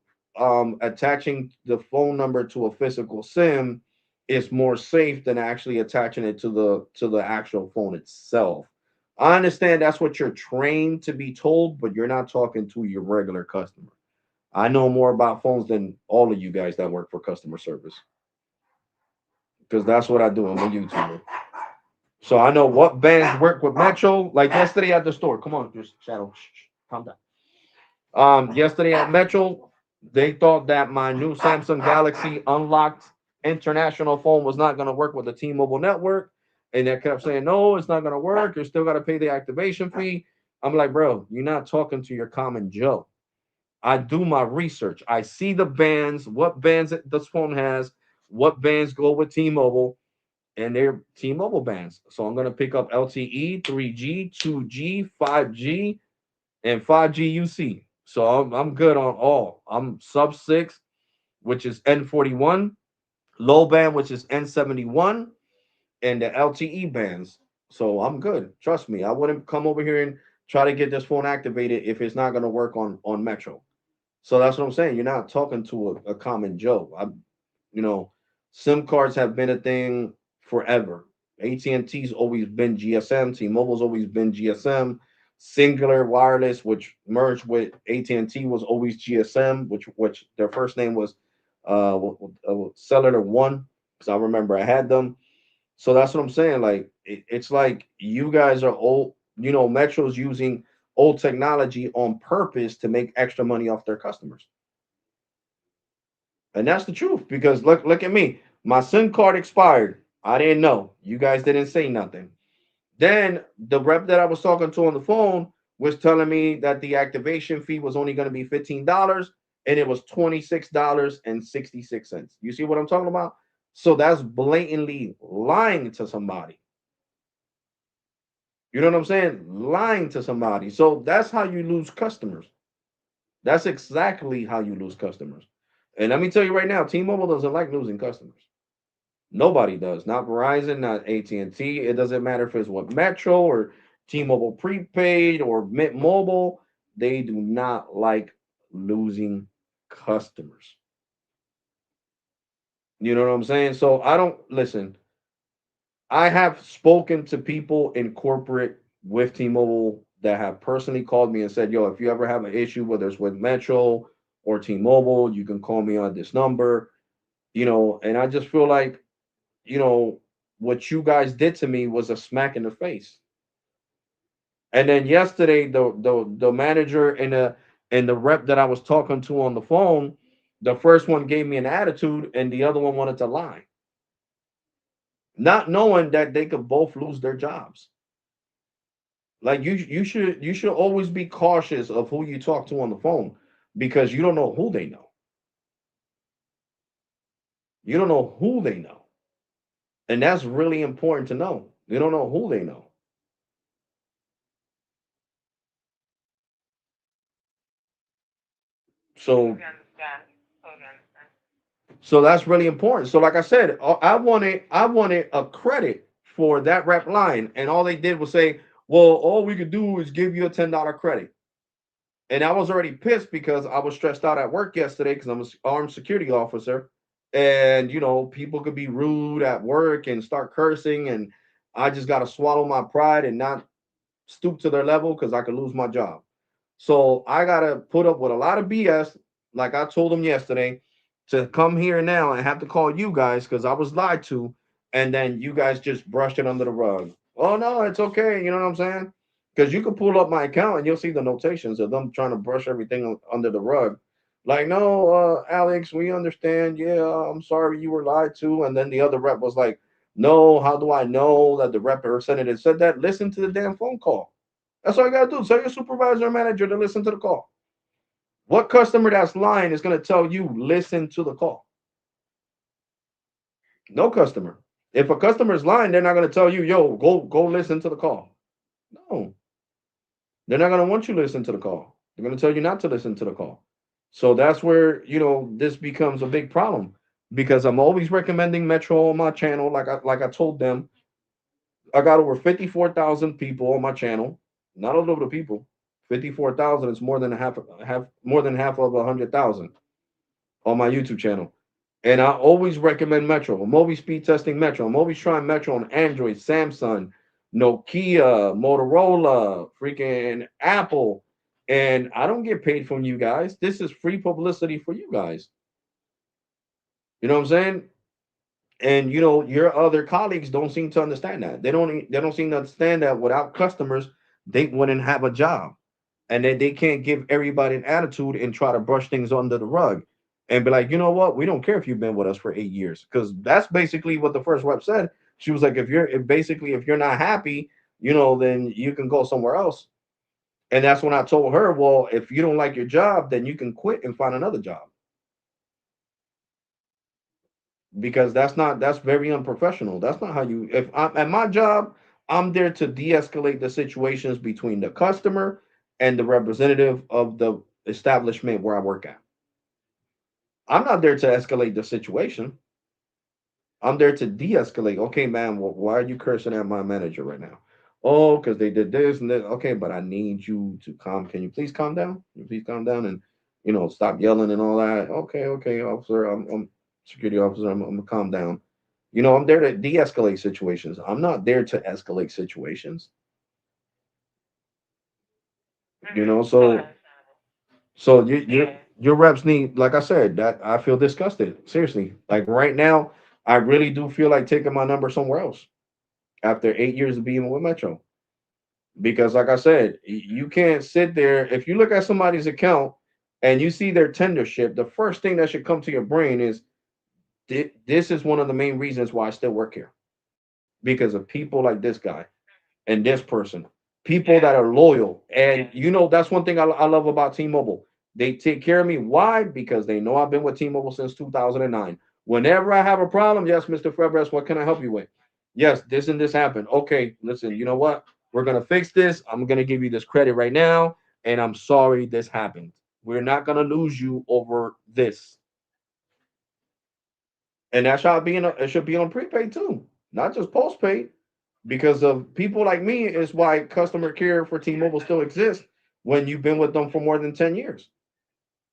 attaching the phone number to a physical SIM is more safe than actually attaching it to the actual phone itself. I understand that's what you're trained to be told, but you're not talking to your regular customer. I know more about phones than all of you guys that work for customer service because that's what I do. I'm a YouTuber. So I know what bands work with Metro. Like yesterday at the store. Come on, just Shadow. Shh, calm down. Yesterday at Metro, they thought that my new Samsung Galaxy unlocked international phone was not going to work with the T-Mobile network, and they kept saying, "No, it's not going to work. You're still got to pay the activation fee." I'm like, "Bro, you're not talking to your common Joe. I do my research. I see the bands, what bands this phone has, what bands go with T-Mobile, and they're T-Mobile bands. So I'm going to pick up LTE, 3G, 2G, 5G, and 5G UC. So I'm good on all. I'm sub 6, which is N41, low band, which is N71, and the LTE bands. So I'm good. Trust me. I wouldn't come over here and try to get this phone activated if it's not going to work on Metro. So that's what I'm saying. You're not talking to a common Joe. You know, SIM cards have been a thing forever. AT&T's always been GSM. T-Mobile's always been GSM. Singular Wireless, which merged with AT&T, was always GSM. Which their first name was Cellular One, because I remember I had them. So that's what I'm saying. Like it's like you guys are old. Metro's using old technology on purpose to make extra money off their customers. And that's the truth because look at me. My SIM card expired. I didn't know. You guys didn't say nothing. Then the rep that I was talking to on the phone was telling me that the activation fee was only going to be $15 and it was $26.66. You see what I'm talking about? So that's blatantly lying to somebody. You know what I'm saying? Lying to somebody. So that's how you lose customers. That's exactly how you lose customers. And let me tell you right now, T-Mobile doesn't like losing customers. Nobody does. Not Verizon, not AT&T. It doesn't matter if it's with Metro or T-Mobile prepaid or Mint Mobile. They do not like losing customers. You know what I'm saying? So I don't listen. I have spoken to people in corporate with T-Mobile that have personally called me and said, "Yo, if you ever have an issue, whether it's with Metro or T-Mobile, you can call me on this number." And I just feel like you know, what you guys did to me was a smack in the face. And then yesterday, the manager and the rep that I was talking to on the phone, the first one gave me an attitude, and the other one wanted to lie, not knowing that they could both lose their jobs. Like you should always be cautious of who you talk to on the phone because you don't know who they know. You don't know who they know, and that's really important to know. You don't know who they know. So Totally understand. Totally understand. so that's really important. So like I said, I wanted a credit for that rep line, and all they did was say, "Well, all we could do is give you a $10 credit." And I was already pissed because I was stressed out at work yesterday because I'm an armed security officer, and people could be rude at work and start cursing, and I just got to swallow my pride and not stoop to their level because I could lose my job. So I gotta put up with a lot of BS, like I told them yesterday, to come here now and have to call you guys because I was lied to, and then you guys just brushed it under the rug. Oh no, it's okay. You know what I'm saying? Because you can pull up my account and you'll see the notations of them trying to brush everything under the rug. Like, no, Alex, we understand. Yeah, I'm sorry you were lied to. And then the other rep was like, no, how do I know that the representative said that? Listen to the damn phone call. That's all you gotta do. Tell your supervisor or manager to listen to the call. What customer that's lying is gonna tell you listen to the call? No customer. If a customer is lying, they're not gonna tell you, yo, go listen to the call. No, they're not gonna want you to listen to the call. They're gonna tell you not to listen to the call. So that's where this becomes a big problem because I'm always recommending Metro on my channel. Like I told them, I got over 54,000 people on my channel. Not a little people. 54,000 is more than half of 100,000 on my YouTube channel. And I always recommend Metro. I'm always speed testing Metro. I'm always trying Metro on Android, Samsung, Nokia, Motorola, freaking Apple. And I don't get paid from you guys. This is free publicity for you guys. You know what I'm saying? And your other colleagues don't seem to understand that. They don't seem to understand that without customers, they wouldn't have a job. And then they can't give everybody an attitude and try to brush things under the rug and be like, you know what, we don't care if you've been with us for 8 years. Because that's basically what the first rep said. She was like, if you're not happy, then you can go somewhere else. And that's when I told her, well, if you don't like your job, then you can quit and find another job. Because that's very unprofessional. That's not how you. If I'm at my job, I'm there to de-escalate the situations between the customer and the representative of the establishment where I work at. I'm not there to escalate the situation. I'm there to de-escalate. Okay, man, why are you cursing at my manager right now? Oh, because they did this and that. Okay, but I need you to calm. Can you please calm down? Can you please calm down and stop yelling and all that. Okay, okay, officer. I'm security officer. I'm gonna calm down. I'm there to de-escalate situations. I'm not there to escalate situations. You Mm-hmm. know, Totally so understandable. so Yeah. your reps need, like I said, that I feel disgusted. Seriously, like right now, I really do feel like taking my number somewhere else after 8 years of being with Metro. Because, like I said, you can't sit there. If you look at somebody's account and you see their tendership, the first thing that should come to your brain is this is one of the main reasons why I still work here because of people like this guy and this person, people Yeah. that are loyal. Yeah. And that's one thing I love about T-Mobile. They take care of me. Why? Because they know I've been with T-Mobile since 2009. Whenever I have a problem, yes, Mr. Febres, what can I help you with? Yes, this and this happened. Okay, listen, you know what? We're gonna fix this. I'm gonna give you this credit right now, and I'm sorry this happened. We're not gonna lose you over this. And that should be it should be on prepaid too, not just postpaid. Because of people like me is why customer care for T-Mobile still exists when you've been with them for more than 10 years.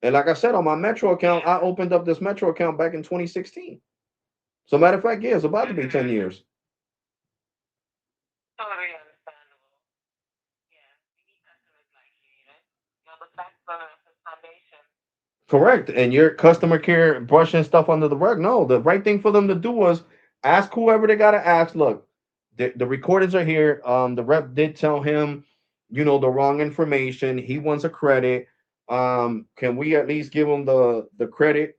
And like I said, on my Metro account, Yeah. I opened up this Metro account back in 2016. So matter of fact, yeah, it's about to be 10 Mm-hmm. years. Totally understandable. Yeah. We need customers like you. You're the backbone of the foundation. Correct. And your customer care brushing stuff under the rug. No, the right thing for them to do was Ask whoever they gotta ask. Look, the recordings are here. The rep did tell him, the wrong information. He wants a credit. Can we at least give him the credit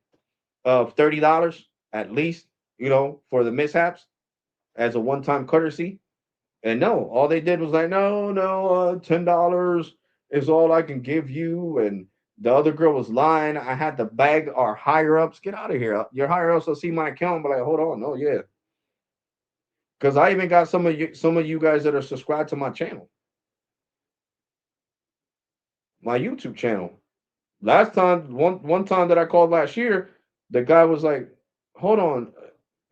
of $30 at least, for the mishaps as a one time courtesy? And no, all they did was like, no, no, $10 is all I can give you. And the other girl was lying. I had to beg our higher ups, get out of here. Your higher ups will see my account, but like, hold on, no, yeah, because I even got some of you guys that are subscribed to my channel, my YouTube channel. Last time, one time that I called last year, the guy was like, hold on,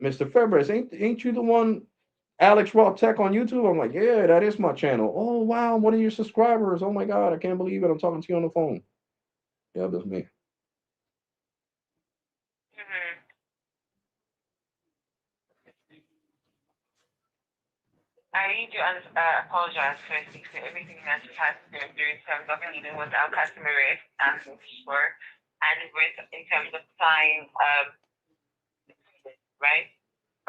Mr. Febres, ain't you the one Alex Rawtalk on YouTube? I'm like, yeah, that is my channel. Oh wow, I'm one of your subscribers. Oh my god, I can't believe it. I'm talking to you on the phone. Yeah, that's me. Mm-hmm. I need to apologize firstly for everything that you had to go through in terms of dealing with our customer risk and for and with in terms of applying right?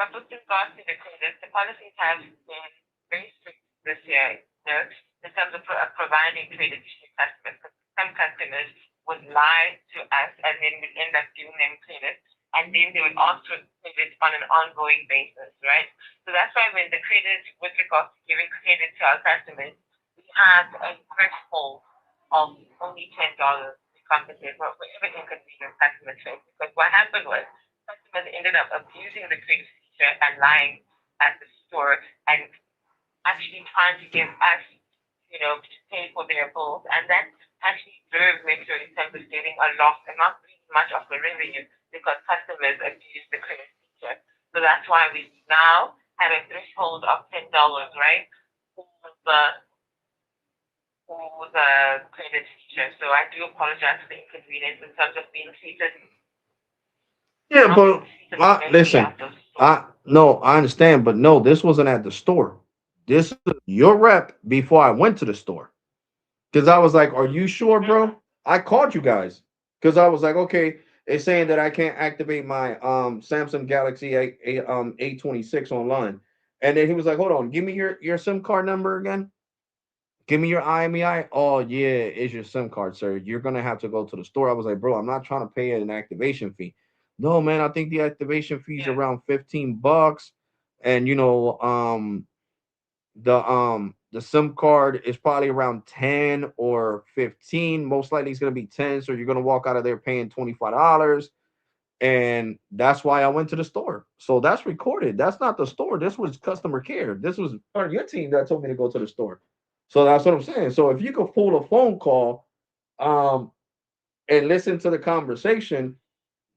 But with regards to the credit, the policies have been very strict this year, in terms of providing credit to your customers. 'Cause some customers would lie to us and then we end up giving them credit, and then they would ask for credit on an ongoing basis, right? So that's why when the credit, with regards to giving credit to our customers, we have a threshold of only $10 to compensate for whatever inconvenience customers face. Because what happened was customers ended up abusing the credit feature and lying at the store and actually trying to give us, to pay for their bills. And that actually drove Metro in terms of getting a loss and not really much of the revenue because customers abuse the credit feature. So that's why we now have a threshold of $10, right? For the for the credit feature. So I do apologize for the inconvenience in terms of being treated Yeah, not being but treated correctly listen, at the store. I no, I understand, but no, this wasn't at the store. This is your rep before I went to the store. Because I was like, "Are you sure, bro?" I called you guys because I was like, "Okay, it's saying that I can't activate my Samsung Galaxy A26 online." And then he was like, "Hold on, give me your SIM card number again. Give me your IMEI." Oh yeah, it's your SIM card, sir. You're gonna have to go to the store. I was like, "Bro, I'm not trying to pay an activation fee." No, man, I think the activation fee is Yeah. around $15, and the SIM card is probably around 10 or 15. Most likely it's gonna be 10. So you're gonna walk out of there paying $25. And that's why I went to the store. So that's recorded. That's not the store. This was customer care. This was part of your team that told me to go to the store. So that's what I'm saying. So if you could pull a phone call um and listen to the conversation,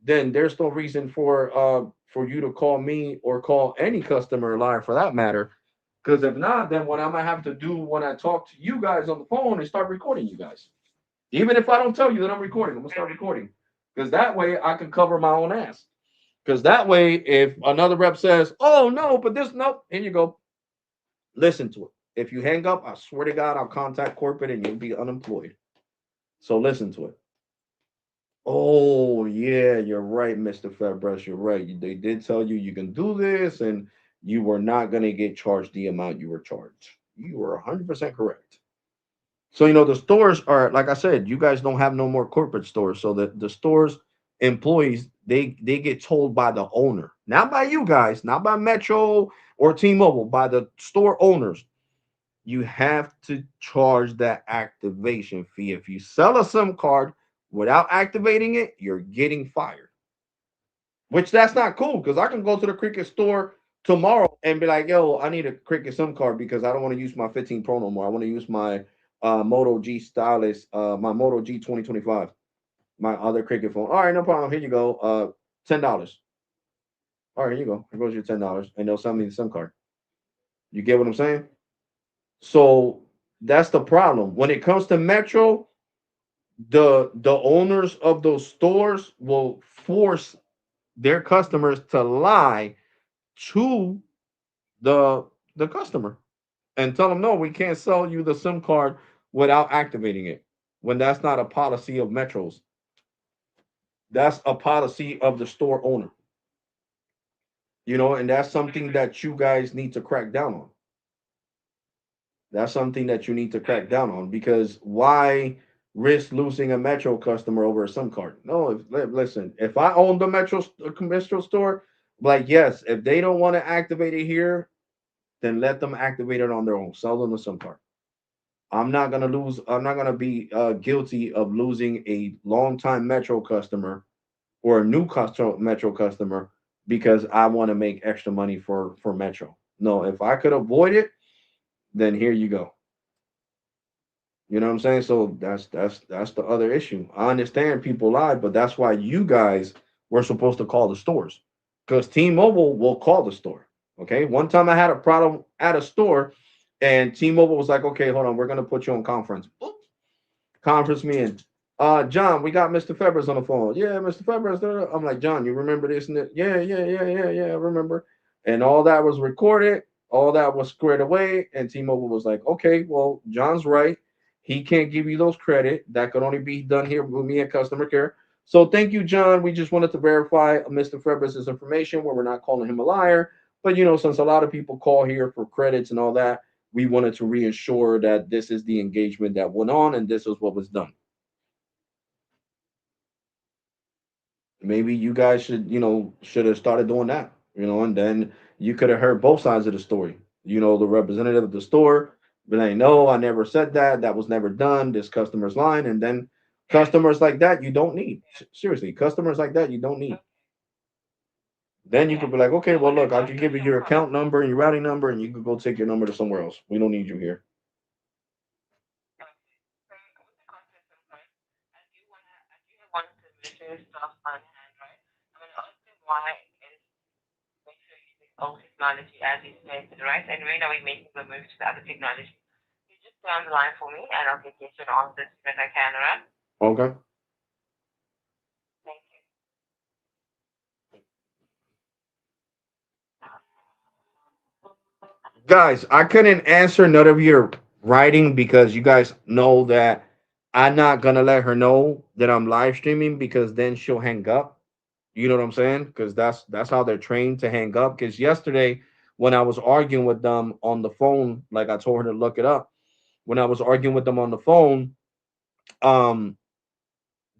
then there's no reason for you to call me or call any customer line for that matter. Because if not, then what I'm gonna have to do when I talk to you guys on the phone is start recording you guys. Even if I don't tell you that I'm recording, I'm gonna start recording. Because that way I can cover my own ass. Because that way, if another rep says, "Oh no, but this nope," here you go. Listen to it. If you hang up, I swear to God, I'll contact corporate and you'll be unemployed. So listen to it. Oh yeah, you're right, Mr. Fabregas. You're right. They did tell you you can do this, and you were not going to get charged the amount you were charged. You were 100% correct. So the stores are like I said. You guys don't have no more corporate stores, so the stores employees they get told by the owner, not by you guys, not by Metro or T-Mobile, by the store owners. You have to charge that activation fee. If you sell a SIM card without activating it, you're getting fired. Which that's not cool because I can go to the Cricket store tomorrow and be like, "Yo, I need a Cricket SIM card because I don't want to use my 15 Pro no more. I want to use my Moto G Stylus, my Moto G 2025, my other Cricket phone." All right, no problem. Here you go. $10. All right, here you go. Here goes your $10, and they'll send me the SIM card. You get what I'm saying? So that's the problem. When it comes to Metro, the owners of those stores will force their customers to lie to the customer and tell them, no, we can't sell you the SIM card without activating it. When that's not a policy of Metros, that's a policy of the store owner. And that's something that you guys need to crack down on. That's something that you need to crack down on, because why risk losing a Metro customer over a SIM card? No, listen, if I own the Metro store, like, yes, if they don't want to activate it here, then let them activate it on their own. Sell them a SIM card. I'm not gonna be guilty of losing a longtime Metro customer or a new Metro customer because I want to make extra money for Metro. No, if I could avoid it, then here you go. You know what I'm saying? So that's the other issue. I understand people lie, but that's why you guys were supposed to call the stores, because T-Mobile will call the store. Okay. One time I had a problem at a store, and T-Mobile was like, "Okay, hold on, we're gonna put you on conference." Boop. Conference me in. John, we got Mr. Febres on the phone. Yeah, Mr. Febres. I'm like, John, you remember this and that? Yeah, yeah, yeah, yeah, yeah. I remember. And all that was recorded. All that was squared away. And T-Mobile was like, okay, well, John's right. He can't give you those credit. That could only be done here with me at customer care. So thank you, John. We just wanted to verify Mr. Febres' information where we're not calling him a liar. But since a lot of people call here for credits and all that, we wanted to reassure that this is the engagement that went on and this is what was done. Maybe you guys should have started doing that, and then you could have heard both sides of the story. The representative of the store be like, no, I never said that. That was never done. This customer's line. And then customers like that you don't need. Seriously, customers like that you don't need. Then you Yeah. could be like, okay, So well, what look, I can exactly give is you your your problem? account number and your routing number, and you could go take your number to somewhere else. We don't need you here. Okay. So with the content of right, I do have one submission stuff on hand, right? I'm gonna ask you why is make sure you use old technology as you stated, right? And when are we making the move to the other technology? You just stay on the line for me and I'll get you an answer as soon as I can, alright? Okay. Thank you. Guys, I couldn't answer none of your writing because you guys know that I'm not gonna let her know that I'm live streaming, because then she'll hang up. You know what I'm saying? Because that's how they're trained to hang up. Because yesterday, when I was arguing with them on the phone, like I told her to look it up, when I was arguing with them on the phone, um,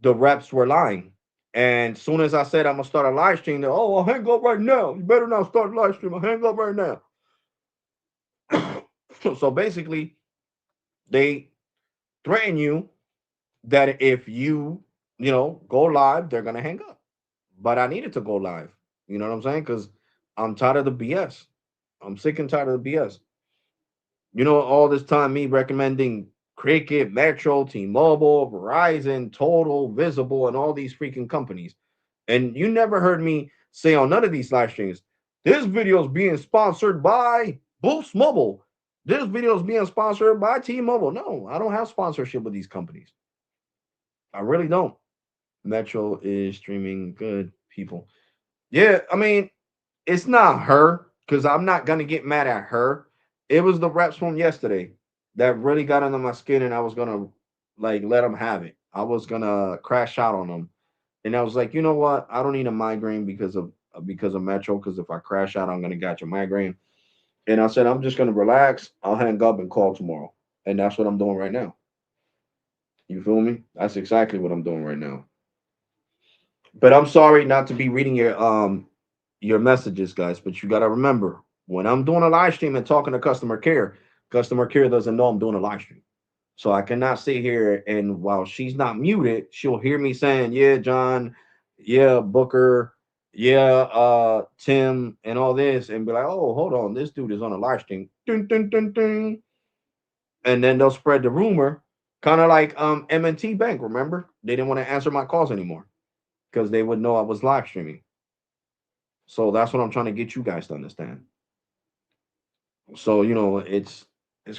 the reps were lying. And soon as I said I'm gonna start a live stream, they're, oh, I'll hang up right now. You better not start a live stream. I'll hang up right now. So basically, they threaten you that if go live, they're gonna hang up. But I needed to go live. You know what I'm saying? Because I'm tired of the BS. I'm sick and tired of the BS. All this time me recommending Cricket, Metro, T-Mobile, Verizon, Total, Visible, and all these freaking companies. And you never heard me say on none of these live streams, this video is being sponsored by Boost Mobile. This video is being sponsored by T-Mobile. No, I don't have sponsorship with these companies. I really don't. Metro is streaming good, people. Yeah, I mean, it's not her, because I'm not gonna get mad at her. It was the reps from yesterday that really got under my skin, and I was gonna like let them have it. I was gonna crash out on them, and I was like, you know what? I don't need a migraine because of Metro. Because if I crash out, I'm gonna get a migraine. And I said, I'm just gonna relax. I'll hang up and call tomorrow, and that's what I'm doing right now. You feel me? That's exactly what I'm doing right now. But I'm sorry not to be reading your messages, guys. But you gotta remember, when I'm doing a live stream and talking to customer care doesn't know I'm doing a live stream. So I cannot sit here and while she's not muted, she'll hear me saying, yeah, John, yeah, Booker, yeah, Tim, and all this, and be like, oh, hold on, this dude is on a live stream. Dun, dun, dun, dun. And then they'll spread the rumor, kind of like M&T Bank, remember? They didn't want to answer my calls anymore because they would know I was live streaming. So that's what I'm trying to get you guys to understand. So it's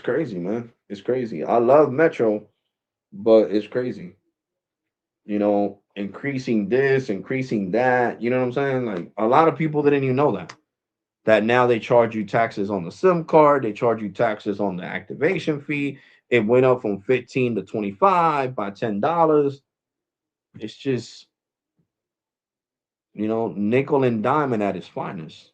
crazy, man. It's crazy. I love Metro, but it's crazy. Increasing this, increasing that. You know what I'm saying? Like a lot of people didn't even know that. That now they charge you taxes on the SIM card. They charge you taxes on the activation fee. It went up from 15 to 25 by $10. It's just nickel and diamond at its finest.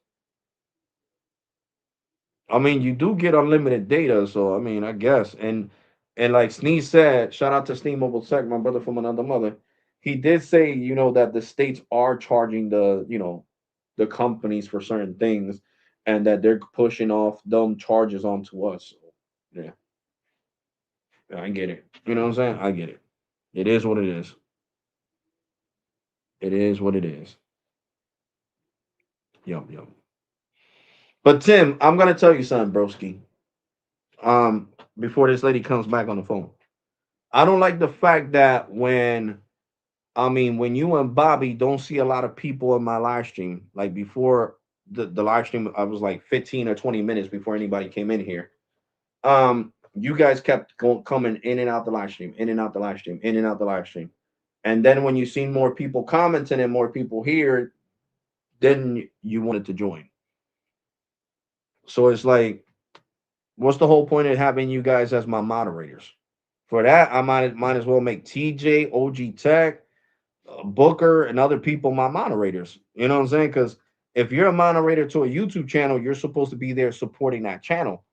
I mean, you do get unlimited data, so I mean, I guess. And like Sneeze said, shout out to Sneeze Mobile Tech, my brother from another mother. He did say, that the states are charging the companies for certain things, and that they're pushing off them charges onto us. So, yeah, yeah, I get it. You know what I'm saying? I get it. It is what it is. It is what it is. Yup, yup. But Tim, I'm gonna tell you something, broski. Before this lady comes back on the phone, I don't like the fact that when you and Bobby don't see a lot of people in my live stream, like before the live stream, I was like 15 or 20 minutes before anybody came in here. You guys kept coming in and out the live stream, in and out the live stream, in and out the live stream. And then when you seen more people commenting and more people here, then you wanted to join. So it's like, what's the whole point of having you guys as my moderators? For that, I might as well make TJ, OG Tech, Booker, and other people my moderators. You know what I'm saying? Because if you're a moderator to a YouTube channel, you're supposed to be there supporting that channel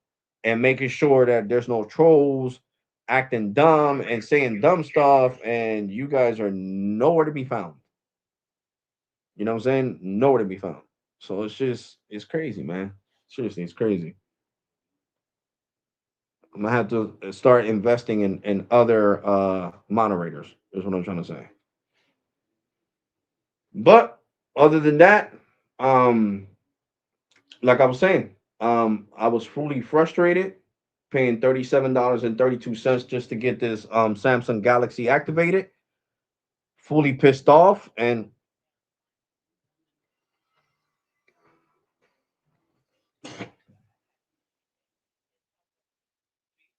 and making sure that there's no trolls acting dumb and saying dumb stuff, and you guys are nowhere to be found. You know what I'm saying? Nowhere to be found. So it's crazy, man. Seriously, it's crazy. I'm gonna have to start investing in other moderators. Is what I'm trying to say. But other than that, um, like I was saying, I was fully frustrated paying $37.32 just to get this Samsung Galaxy activated. Fully pissed off, and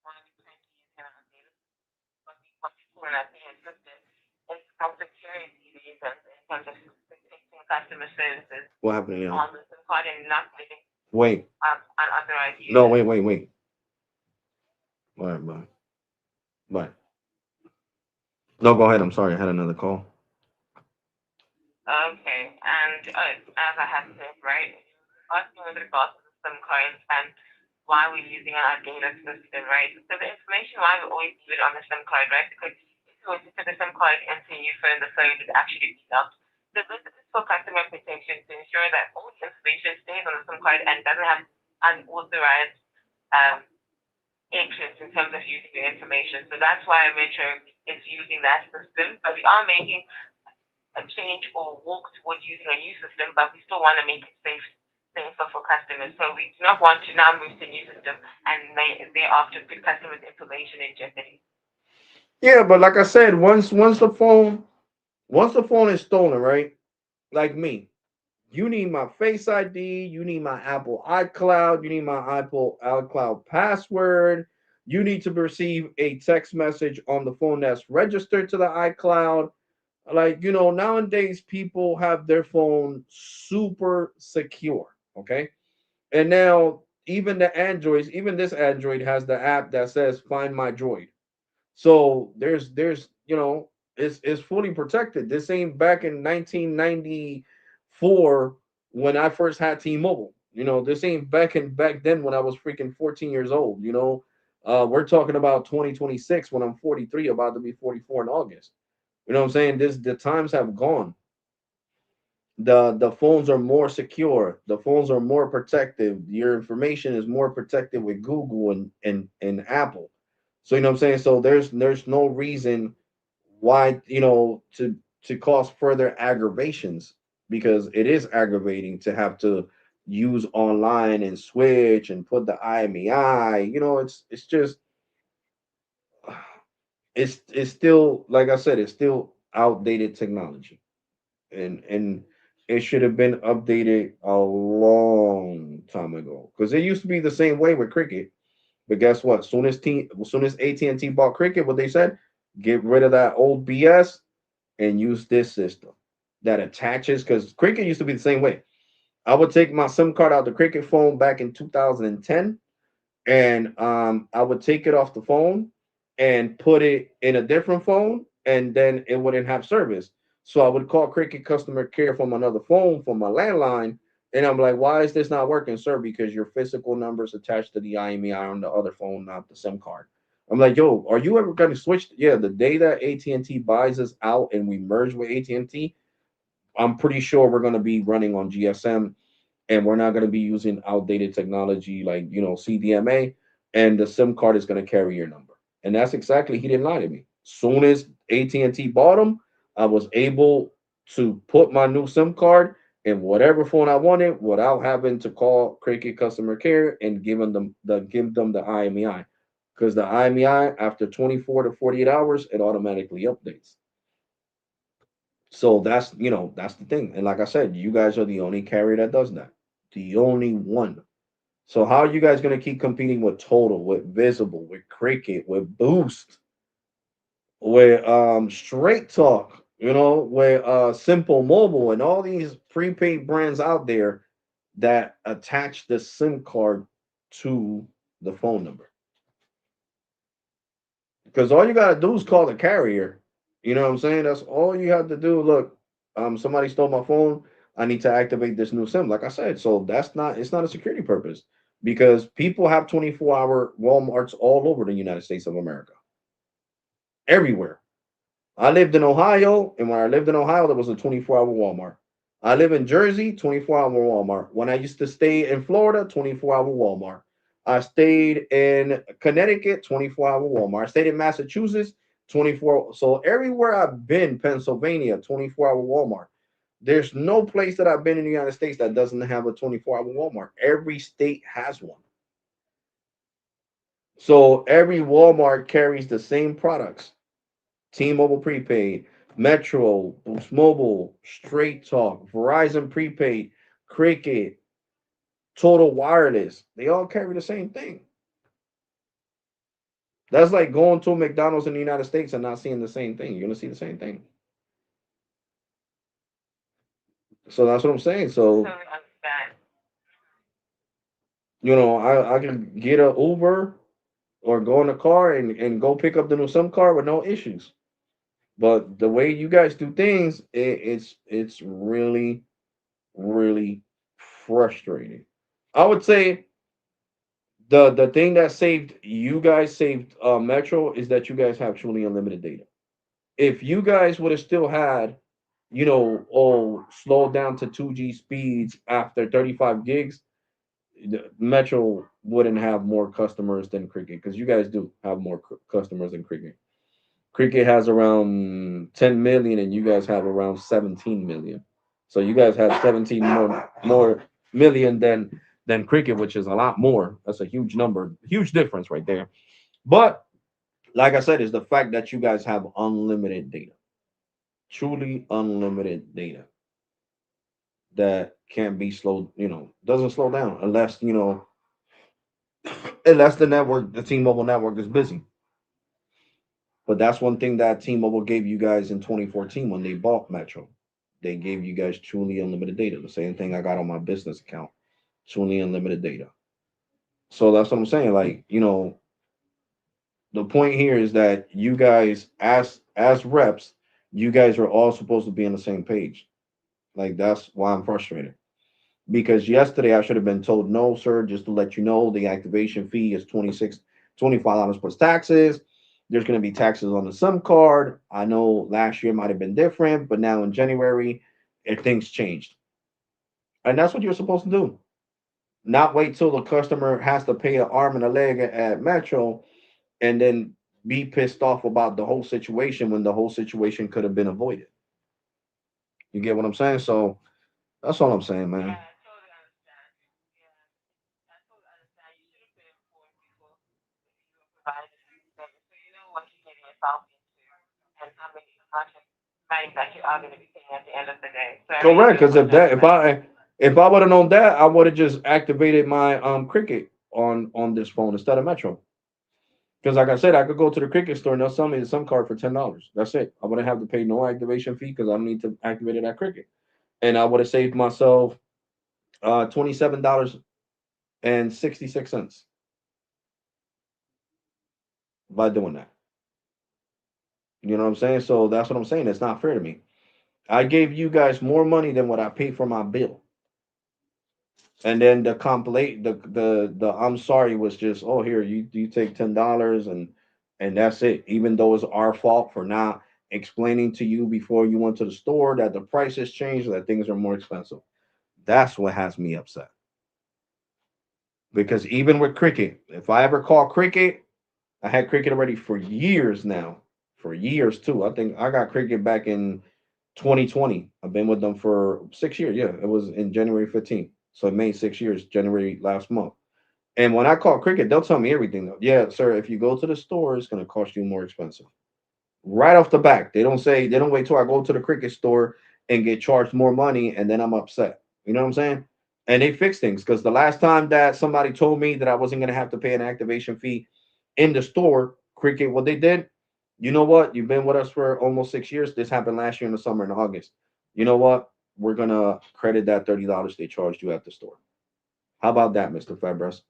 One of the things using on data, but what people are not being interested in how secure it is in terms of protecting customer services what happened? on the SIM card and not letting Wait, unauthorized no, users. wait. All right, bye, bye. No, go ahead. I'm sorry, I had another call. Okay, and as I have said, right, asking with regards to the SIM cards and why we're using our data system, right? So the information why we always leave it on the SIM card, right? Because if you were to put the SIM card into your phone, the phone would actually be locked. So this is for customer protection to ensure that all the information stays on the SIM card and doesn't have unauthorized um, interest in terms of using the information. So that's why Metro is using that system. But we are making a change or walk towards using a new system, but we still want to make it safer for customers. So we do not want to now move to a new system and thereafter put customers' information in jeopardy. Yeah, but like I said, once the phone is stolen, right? Like me, you need my Face ID, you need my Apple iCloud, you need my Apple iCloud password. You need to receive a text message on the phone that's registered to the iCloud. Like, nowadays people have their phone super secure. Okay. And now even the Androids, even this Android has the app that says Find My Droid. So there's it's fully protected. This ain't back in 1994 when I first had T-Mobile. This ain't back then when I was freaking 14 years old. We're talking about 2026 when I'm 43, about to be 44 in August. You know what I'm saying? The times have gone. The phones are more secure. The phones are more protective. Your information is more protected with Google and Apple. So you know what I'm saying? So there's no reason why to cause further aggravations, because it is aggravating to have to use online and switch and put the IMEI. It's just it's still, like I said, it's still outdated technology, and it should have been updated a long time ago, because it used to be the same way with cricket. But guess what? Soon as AT&T bought cricket, what they said, get rid of that old BS and use this system that attaches, because cricket used to be the same way. I would take my SIM card out the cricket phone back in 2010, and I would take it off the phone and put it in a different phone, and then it wouldn't have service. So I would call Cricket customer care from another phone, from my landline, And I'm like, why is this not working, sir? Because your physical number's attached to the IMEI on the other phone, not the SIM card. I'm like, yo, are you ever going to switch? Yeah, the day that AT&T buys us out and we merge with AT&T, I'm pretty sure we're going to be running on GSM, and we're not going to be using outdated technology like CDMA, and the SIM card is going to carry your number. And that's exactly, he didn't lie to me. Soon as AT&T bought them, I was able to put my new SIM card in whatever phone I wanted without having to call Cricket customer care and give them the IMEI, because the IMEI after 24 to 48 hours it automatically updates. So that's the thing. And like I said, you guys are the only carrier that does that. The only one. So how are you guys gonna keep competing with Total, with Visible, with Cricket, with Boost, with Straight Talk, with Simple Mobile and all these prepaid brands out there that attach the SIM card to the phone number? Because all you gotta do is call the carrier. You know what I'm saying? That's all you have to do. Look, somebody stole my phone. I need to activate this new SIM. Like I said, so it's not a security purpose, because people have 24-hour Walmarts all over the United States of America, everywhere. I lived in Ohio, and when I lived in Ohio, there was a 24-hour Walmart. I live in Jersey, 24-hour Walmart. When I used to stay in Florida, 24-hour Walmart. I stayed in Connecticut, 24-hour Walmart. I stayed in Massachusetts, 24. So everywhere I've been, Pennsylvania, 24-hour Walmart. There's no place that I've been in the United States that doesn't have a 24-hour Walmart. Every state has one. So every Walmart carries the same products. T-Mobile prepaid, Metro, Boost Mobile, Straight Talk, Verizon prepaid, Cricket, Total Wireless. They all carry the same thing. That's like going to a McDonald's in the United States and not seeing the same thing. You're gonna see the same thing. So that's what I'm saying. So Totally understand. I can get a Uber or go in a car and go pick up the new SIM card with no issues. But the way you guys do things, it's really, really frustrating. I would say the thing that saved Metro is that you guys have truly unlimited data. If you guys would have still had, slowed down to 2G speeds after 35 gigs, Metro wouldn't have more customers than Cricket, because you guys do have more customers than Cricket. Cricket has around 10 million, and you guys have around 17 million. So you guys have 17 more million than Cricket, which is a lot more. That's a huge number, huge difference right there. But like I said, is the fact that you guys have unlimited data, truly unlimited data that can't be slowed. Doesn't slow down unless the T-Mobile network is busy. But that's one thing that T-Mobile gave you guys in 2014 when they bought Metro. They gave you guys truly unlimited data. The same thing I got on my business account, truly unlimited data. So that's what I'm saying. Like, the point here is that you guys, as reps, you guys are all supposed to be on the same page. Like, that's why I'm frustrated. Because yesterday I should have been told, no, sir, just to let you know, the activation fee is $25 plus taxes. There's going to be taxes on the SIM card. I know last year might have been different, but now in January, things changed. And that's what you're supposed to do. Not wait till the customer has to pay an arm and a leg at Metro and then be pissed off about the whole situation when the whole situation could have been avoided. You get what I'm saying? So that's all I'm saying, man. Yeah, I totally understand. Yeah, I totally understand. You should have been informed before you were providing the service, so you know what you're getting yourself into and how much money that you are going to be paying at the end of the day. So I really Correct, do because apologize for that. if I would have known that, I would have just activated my Cricket on this phone instead of Metro. Because like I said, I could go to the Cricket store and they'll sell me the SIM card for $10. That's it. I wouldn't have to pay no activation fee because I don't need to activate it at Cricket, and I would have saved myself $27.66 by doing that. You know what I'm saying? So that's what I'm saying. It's not fair to me. I gave you guys more money than what I paid for my bill. And then the complete the I'm sorry was just, oh, here, you take $10 and that's it. Even though it's our fault for not explaining to you before you went to the store that the price has changed, that things are more expensive. That's what has me upset. Because even with Cricket, if I ever call Cricket, I had Cricket already for years now. For years too. I think I got Cricket back in 2020. I've been with them for 6 years. Yeah, it was in January 15th. So it made 6 years, January last month. And when I call Cricket, they'll tell me everything though. Yeah, sir, if you go to the store, it's gonna cost you more expensive. Right off the back. They don't wait till I go to the Cricket store and get charged more money and then I'm upset. You know what I'm saying? And they fix things because the last time that somebody told me that I wasn't gonna have to pay an activation fee in the store, Cricket, what they did, you know what? You've been with us for almost 6 years. This happened last year in the summer in August. You know what? We're gonna credit that $30 they charged you at the store. How about that, Mr. Fabres?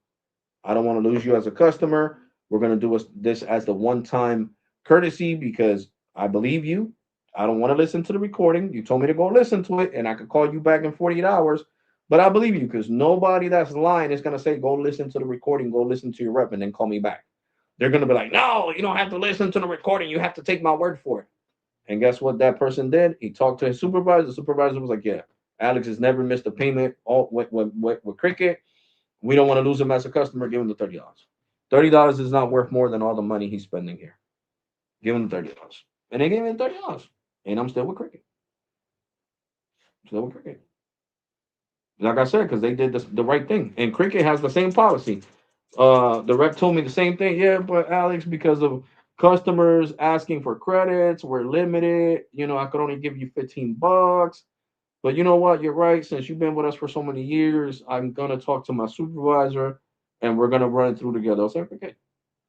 I don't want to lose you as a customer. We're going to do this as the one time courtesy because I believe you. I don't want to listen to the recording. You told me to go listen to it, and I could call you back in 48 hours. But I believe you because nobody that's lying is going to say, go listen to the recording, go listen to your rep, and then call me back. They're going to be like, no, you don't have to listen to the recording. You have to take my word for it. And guess what that person did? He talked to his supervisor. The supervisor was like, yeah, Alex has never missed a payment all with Cricket. We don't want to lose him as a customer. Give him the $30. $30 is not worth more than all the money he's spending here. Give him the $30, and they gave me the $30, and I'm still with Cricket. Still with Cricket. Like I said, because they did the right thing, and Cricket has the same policy. The rep told me the same thing. Yeah, but Alex, because of customers asking for credits, we're limited. I could only give you $15. But you know what? You're right. Since you've been with us for so many years, I'm gonna talk to my supervisor, and we're gonna run it through together. I was like, okay,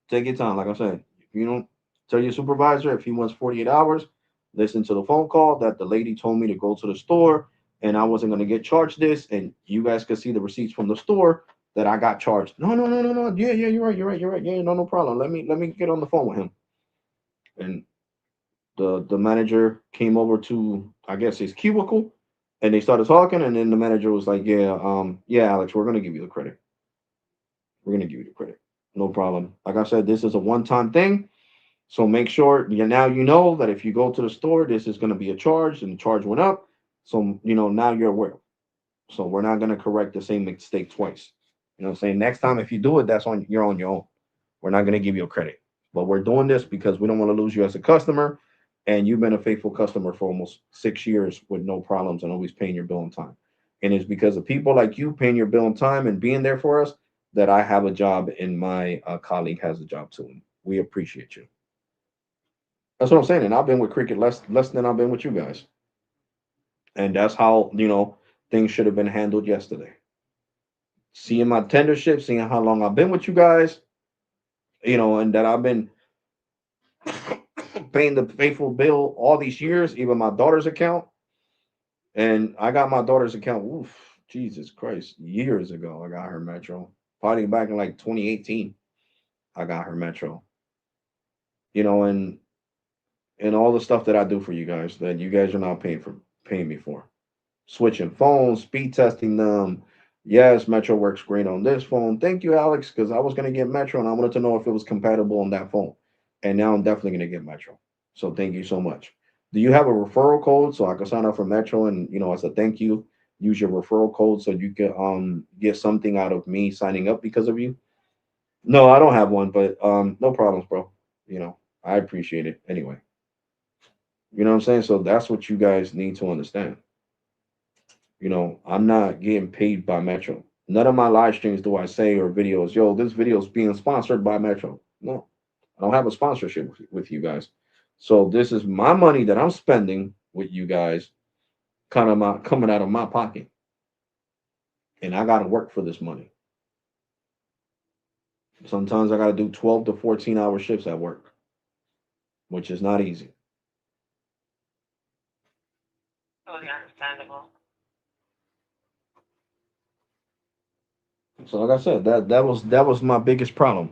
take your time. Like I said, if you don't tell your supervisor if he wants 48 hours, listen to the phone call that the lady told me to go to the store, and I wasn't gonna get charged this, and you guys could see the receipts from the store that I got charged. No, no, no, no, no. Yeah, yeah, you're right. You're right. You're right. Yeah, no, no problem. Let me get on the phone with him. And the manager came over to, I guess, his cubicle, and they started talking, and then the manager was like, yeah, yeah, Alex, we're gonna give you the credit. We're gonna give you the credit. No problem. Like I said, this is a one-time thing. So make sure now you know that if you go to the store, this is gonna be a charge, and the charge went up. So now you're aware. So we're not gonna correct the same mistake twice. You know what I'm saying? Next time if you do it, that's on your own. We're not gonna give you a credit. But we're doing this because we don't want to lose you as a customer. And you've been a faithful customer for almost 6 years with no problems and always paying your bill on time. And it's because of people like you paying your bill on time and being there for us that I have a job and my colleague has a job too. And we appreciate you. That's what I'm saying. And I've been with Cricket less than I've been with you guys. And that's how, things should have been handled yesterday. Seeing my tendership, seeing how long I've been with you guys, and that I've been paying the faithful bill all these years, even my daughter's account. And I got my daughter's account, oof, Jesus Christ, years ago. I got her Metro. Probably back in like 2018, I got her Metro. And all the stuff that I do for you guys that you guys are not paying me for. Switching phones, speed testing them. Yes, Metro works great on this phone. Thank you, Alex, because I was gonna get Metro and I wanted to know if it was compatible on that phone. And now I'm definitely gonna get Metro. So thank you so much. Do you have a referral code so I can sign up for Metro and as a thank you, use your referral code so you can get something out of me signing up because of you? No, I don't have one, but no problems, bro. I appreciate it anyway. You know what I'm saying? So that's what you guys need to understand. I'm not getting paid by Metro. None of my live streams do I say or videos, yo, this video is being sponsored by Metro. No, I don't have a sponsorship with you guys. So this is my money that I'm spending with you guys, kind of coming out of my pocket, and I got to work for this money. Sometimes I got to do 12 to 14-hour shifts at work, which is not easy. Totally understandable. So like I said, that was my biggest problem.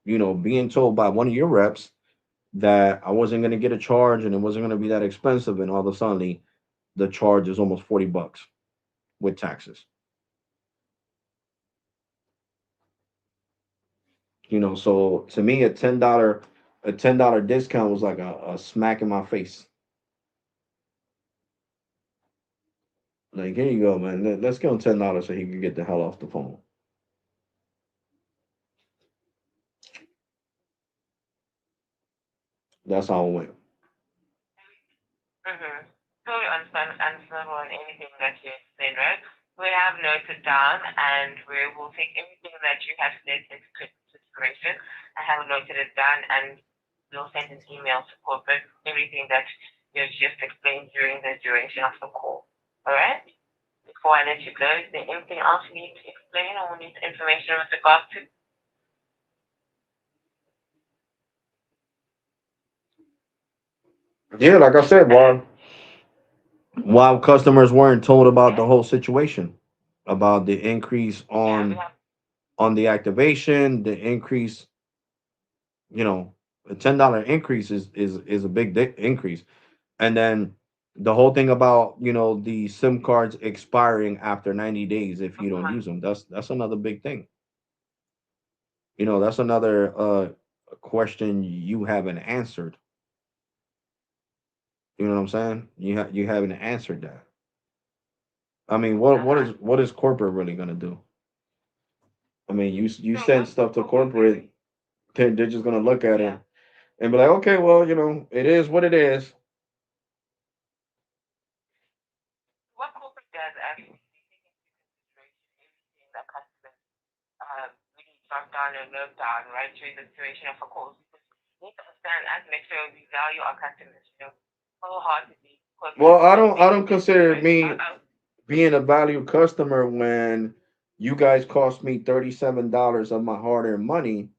Being told by one of your reps that I wasn't going to get a charge and it wasn't going to be that expensive, and all of a sudden the charge is almost $40 with taxes. So to me, a $10 discount was like a smack in my face. Like, here you go, man. Let's give him $10 so he can get the hell off the phone. That's how it went. Mm-hmm. Totally understandable on anything that you explained, right? We have noted down and we will take everything that you have said into consideration. I have noted it down and we'll send an email to corporate everything that you've just explained during the duration of the call. All right? Before I let you go, is there anything else you need to explain or need information with regards to? Yeah, like I said, while customers weren't told about the whole situation, about the increase Yeah, we have. on the activation, the increase, a $10 increase is a big increase. And then the whole thing about, the SIM cards expiring after 90 days if you don't use them. That's another big thing. That's another question you haven't answered. You know what I'm saying? You haven't answered that. I mean, what is corporate really gonna do? I mean, you So send what stuff to corporate really, corporate, they're just gonna look at it yeah, and be like, okay, well, it is what it is. what corporate does actually take into consideration everything that customers really jot down and note down, right, during the duration of a call. Because we need to understand as Metro, we value our customers, wholeheartedly. Because Well, I let's don't I face don't it, consider right? me being a value customer when you guys cost me $37 of my hard-earned money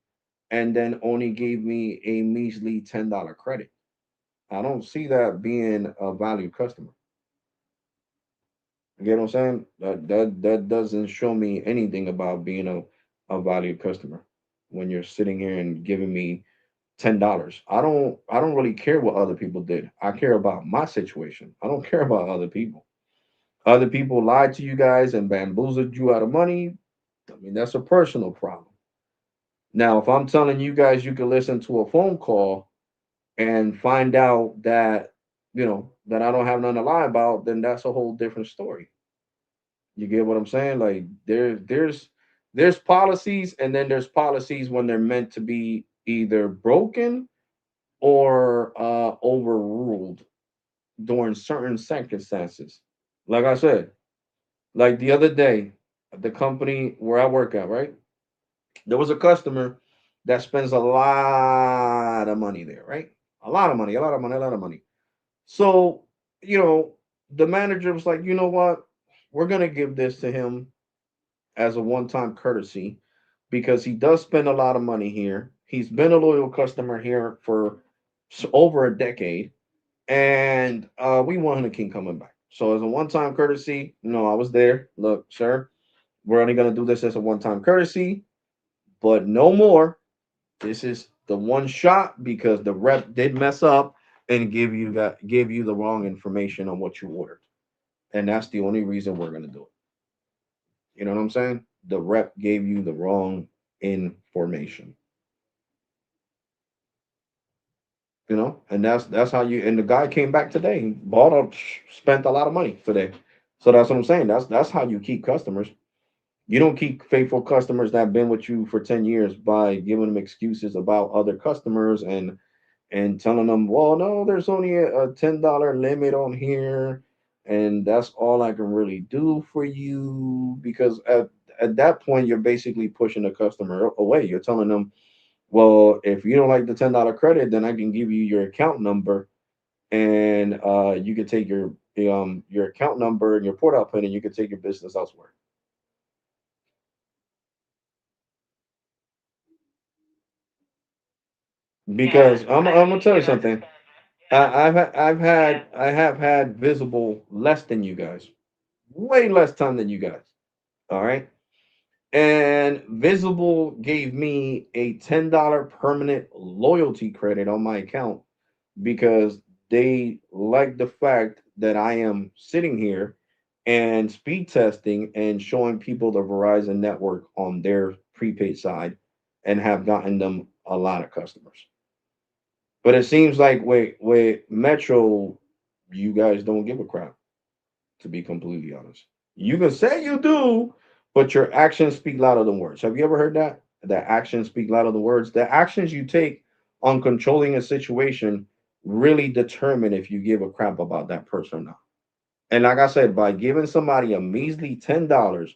and then only gave me a measly $10 credit. I don't see that being a value customer. You get what I'm saying? That doesn't show me anything about being a value customer when you're sitting here and giving me $10. I don't really care what other people did. I care about my situation. I don't care about other people. Other people lied to you guys and bamboozled you out of money. I mean, that's a personal problem. Now, if I'm telling you guys you can listen to a phone call and find out that I don't have nothing to lie about, then that's a whole different story. You get what I'm saying? Like there's policies, and then there's policies when they're meant to be either broken or overruled during certain circumstances. Like I said, like the other day, the company where I work at, right? There was a customer that spends a lot of money there, right? A lot of money, a lot of money, a lot of money. So, you know, the manager was like, you know what? We're gonna give this to him as a one-time courtesy because he does spend a lot of money here. He's been a loyal customer here for over a decade, and we want him to keep coming back. So, as a one-time courtesy, no, I was there. Look, sir, we're only gonna do this as a one-time courtesy, but no more. This is the one shot because the rep did mess up and give you the wrong information on what you ordered, and that's the only reason we're gonna do it. You know what I'm saying? The rep gave you the wrong information. And that's how you. And the guy came back today. He bought up, spent a lot of money today. So that's what I'm saying. That's how you keep customers. You don't keep faithful customers that have been with you for 10 years by giving them excuses about other customers and telling them, well, no, there's only a $10 limit on here, and that's all I can really do for you. Because at that point, you're basically pushing the customer away. You're telling them, well, if you don't like the $10 credit, then I can give you your account number, and you can take your account number and your port out pin, and you can take your business elsewhere. Yeah, Because I I'm gonna really tell do you something. understand. Yeah, yeah. I have had visible less than you guys, way less time than you guys. All right. And Visible gave me a $10 permanent loyalty credit on my account because they like the fact that I am sitting here and speed testing and showing people the Verizon network on their prepaid side. and have gotten them a lot of customers. But it seems like with Metro, you guys don't give a crap, to be completely honest. You can say you do, but your actions speak louder than words. Have you ever heard that? That actions speak louder than words. The actions you take on controlling a situation really determine if you give a crap about that person or not. And like I said, by giving somebody a measly $10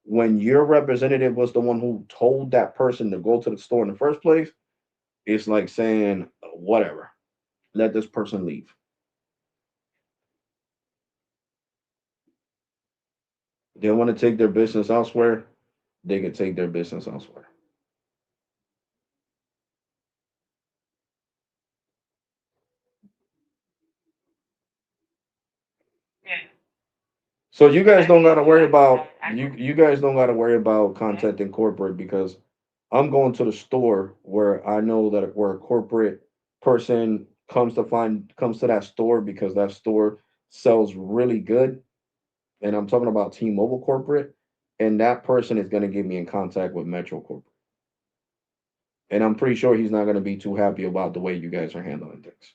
when your representative was the one who told that person to go to the store in the first place, it's like saying, whatever, let this person leave. They want to take their business elsewhere, they can take their business elsewhere. Yeah. So you guys I don't hear gotta you. worry I about I you guys don't gotta worry about yeah. content in corporate because I'm going to the store where I know that where a corporate person comes to that store because that store sells really good. And I'm talking about T-Mobile corporate, and that person is gonna get me in contact with Metro corporate. And I'm pretty sure he's not gonna be too happy about the way you guys are handling things.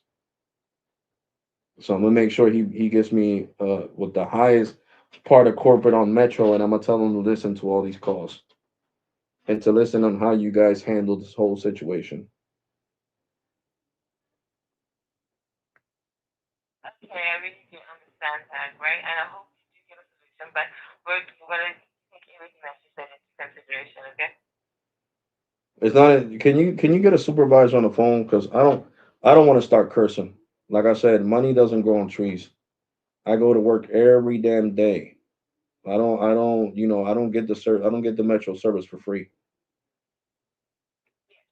So I'm gonna make sure he gets me with the highest part of corporate on Metro, and I'm gonna tell him to listen to all these calls and to listen on how you guys handle this whole situation. Okay, I really do understand that, right? And I hope you do get a solution, but we're gonna take everything that you said into consideration, okay? It's not. Can you get a supervisor on the phone? Because I don't want to start cursing. Like I said, money doesn't grow on trees. I go to work every damn day. I don't get the Metro service for free. Yes.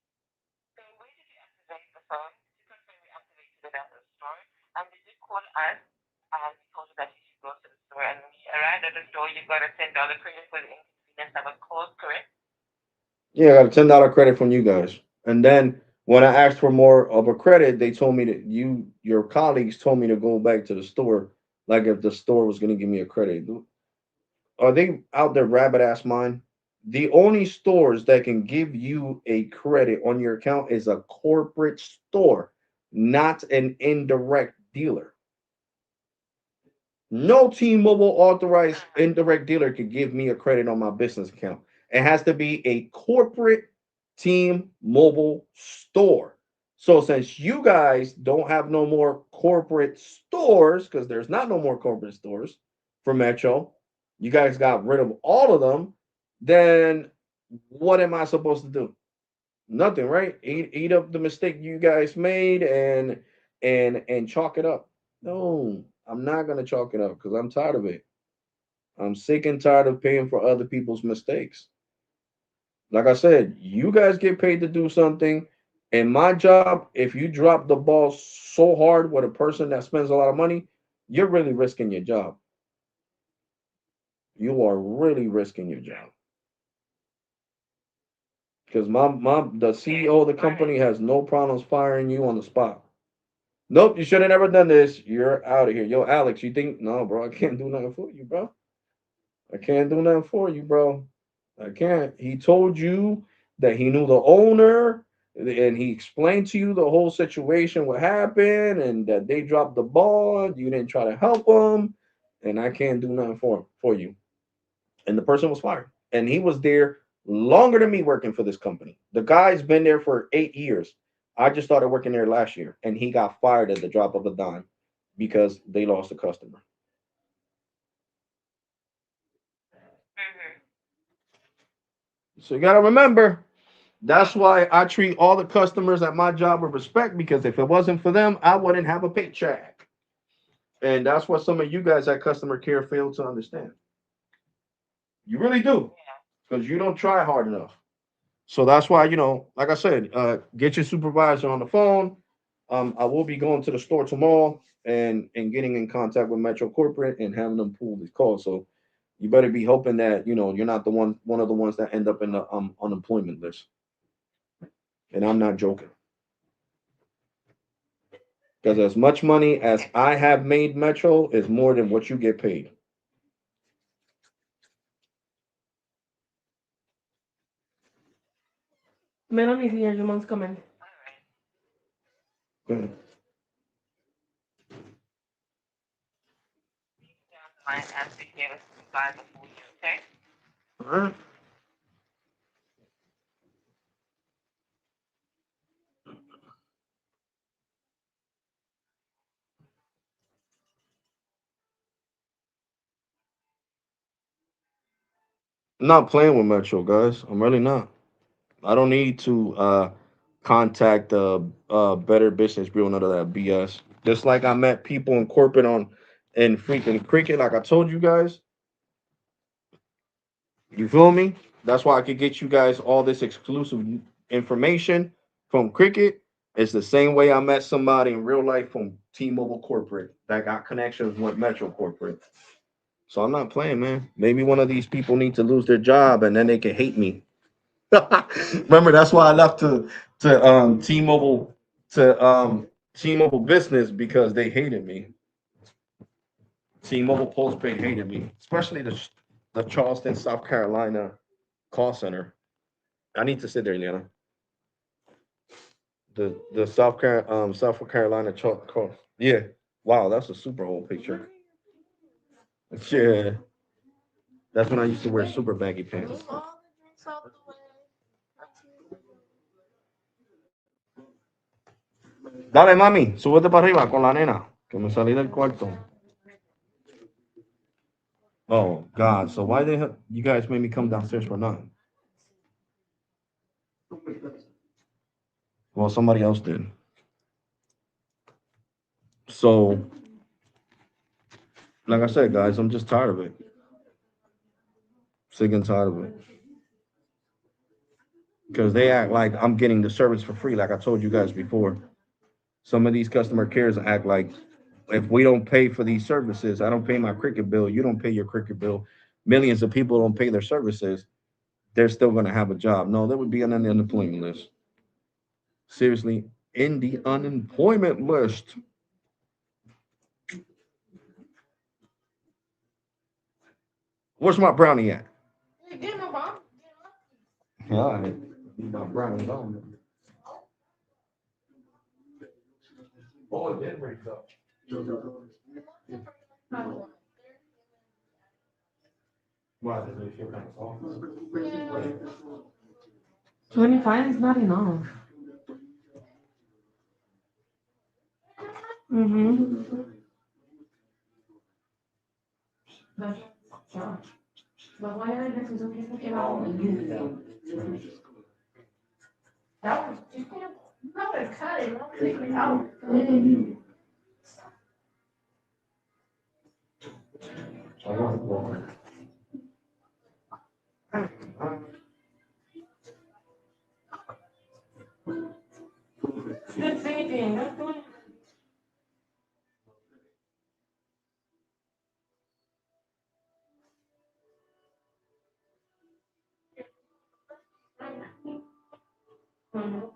So where did you activate the phone? To confirm you activated it at the store. And did you call us and we told you that you should go to the store and when you arrived at the store you got a $10 credit for the inconvenience of a code, correct? Yeah, I got a $10 credit from you guys. And then when I asked for more of a credit, they told me that your colleagues told me to go back to the store, like if the store was going to give me a credit. Are they out there rabbit ass mine? The only stores that can give you a credit on your account is a corporate store, not an indirect dealer. No T-Mobile authorized Uh-huh. indirect dealer could give me a credit on my business account. It has to be a corporate T-Mobile store. So since you guys don't have no more corporate stores, because there's not no more corporate stores for Metro, you guys got rid of all of them, then what am I supposed to do? Nothing, right? Eat up the mistake you guys made and chalk it up. No, I'm not gonna chalk it up because I'm tired of it. I'm sick and tired of paying for other people's mistakes. Like I said, you guys get paid to do something. In my job, if you drop the ball so hard with a person that spends a lot of money, you're really risking your job. You are really risking your job. Because my the Okay. CEO of the All right. company has no problems firing you on the spot. Nope, you should have never done this. You're out of here. Yo, Alex, you think no, bro, I can't do nothing for you, bro. I can't do nothing for you, bro. I can't. He told you that he knew the owner and he explained to you the whole situation, what happened, and that they dropped the ball. You didn't try to help them, and I can't do nothing for you. And the person was fired. And he was there longer than me working for this company. The guy's been there for 8 years. I just started working there last year, and he got fired at the drop of a dime because they lost a customer. Mm-hmm. So you gotta remember, that's why I treat all the customers at my job with respect because if it wasn't for them, I wouldn't have a paycheck. And that's what some of you guys at customer care fail to understand. You really do Yeah. because you don't try hard enough. So that's why, like I said, get your supervisor on the phone. I will be going to the store tomorrow and getting in contact with Metro Corporate and having them pull these calls. So you better be hoping that you're not the one of the ones that end up in the unemployment list. And I'm not joking because as much money as Okay. I have made Metro is more than what you get paid. Melanie's here. Your mom's coming. All right. Good. Down the line as we give us to buy the full year, okay? All right. I'm not playing with Metro, guys. I'm really not. I don't need to contact Better Business Bureau, none of that BS. Just like I met people in corporate on in freaking cricket, like I told you guys. You feel me? That's why I could get you guys all this exclusive information from cricket. It's the same way I met somebody in real life from T-Mobile corporate that got connections with Metro corporate. So I'm not playing, man. Maybe one of these people need to lose their job and then they can hate me. Remember, that's why I left to T-Mobile business because they hated me. T-Mobile postpaid hated me, especially the Charleston, South Carolina call center. I need to sit there, Liana. The South Carolina call. Yeah. Wow, that's a super old picture. Yeah, that's when I used to wear super baggy pants. Dale, mami, súbete para arriba con la nena, que me salí del cuarto. Oh God! So why the hell you guys made me come downstairs for nothing? Well, somebody else did. So, like I said, guys, I'm just tired of it. Sick and tired of it. Because they act like I'm getting the service for free, like I told you guys before. Some of these customer cares act like if we don't pay for these services, I don't pay my cricket bill, you don't pay your cricket bill. Millions of people don't pay their services, they're still going to have a job. No, they would be on the unemployment list. Seriously, in the unemployment list. Where's my brownie at? Yeah, I need my brownie on. Oh, it did break up. 25 is not enough. Mm-hmm. But why are they so people out? That was you can't not to cut it, not take it out. Good thinking. That's good. Mhm.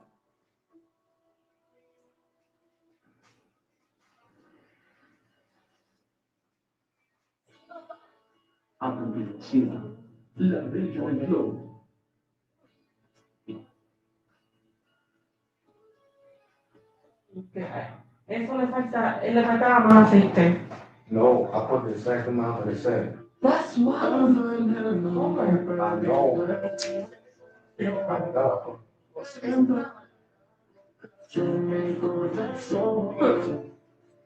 Eso le faltaba más aceite. No, I put the exact amount that it said. That's what I'm doing. I know. I know.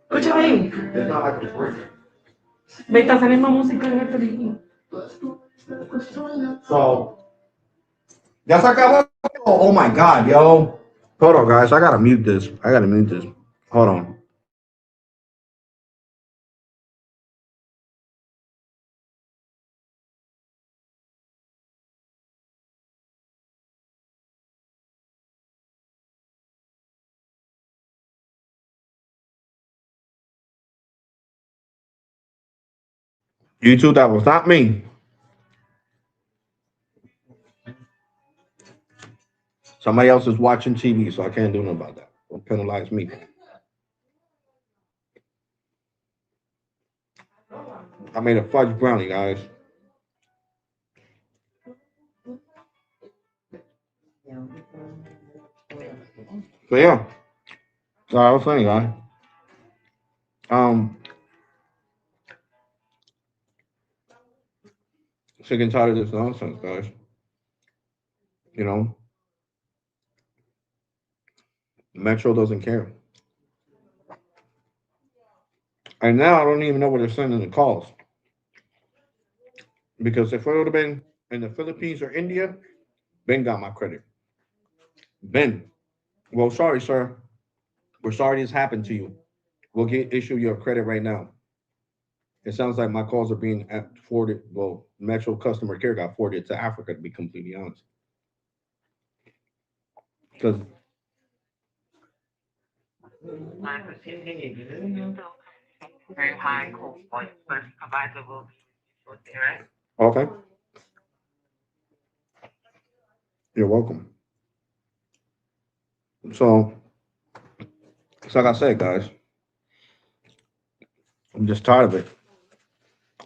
Escucha bien. It's not like a brick. Me está saliendo música en el teléfono. So, ya se acabó. Oh my God, yo. Hold on, guys. I gotta mute this. I gotta mute this. Hold on. You two, that was not me. Somebody else is watching TV, so I can't do nothing about that. Don't penalize me. I made a fudge brownie, guys. So yeah, so I was saying, guys. Um, sick and tired of this nonsense, guys. You know, Metro doesn't care, and now I don't even know where they're sending the calls because if it would have been in the Philippines or India, Ben got my credit. Ben, well, sorry, sir. We're sorry this happened to you. We'll get issue your credit right now. It sounds like my calls are being forwarded. Well, Metro customer care got forwarded to Africa, to be completely honest. Because And still very high call points, but provider will be short there, right? okay, you're welcome. So, it's like I said, guys, I'm just tired of it.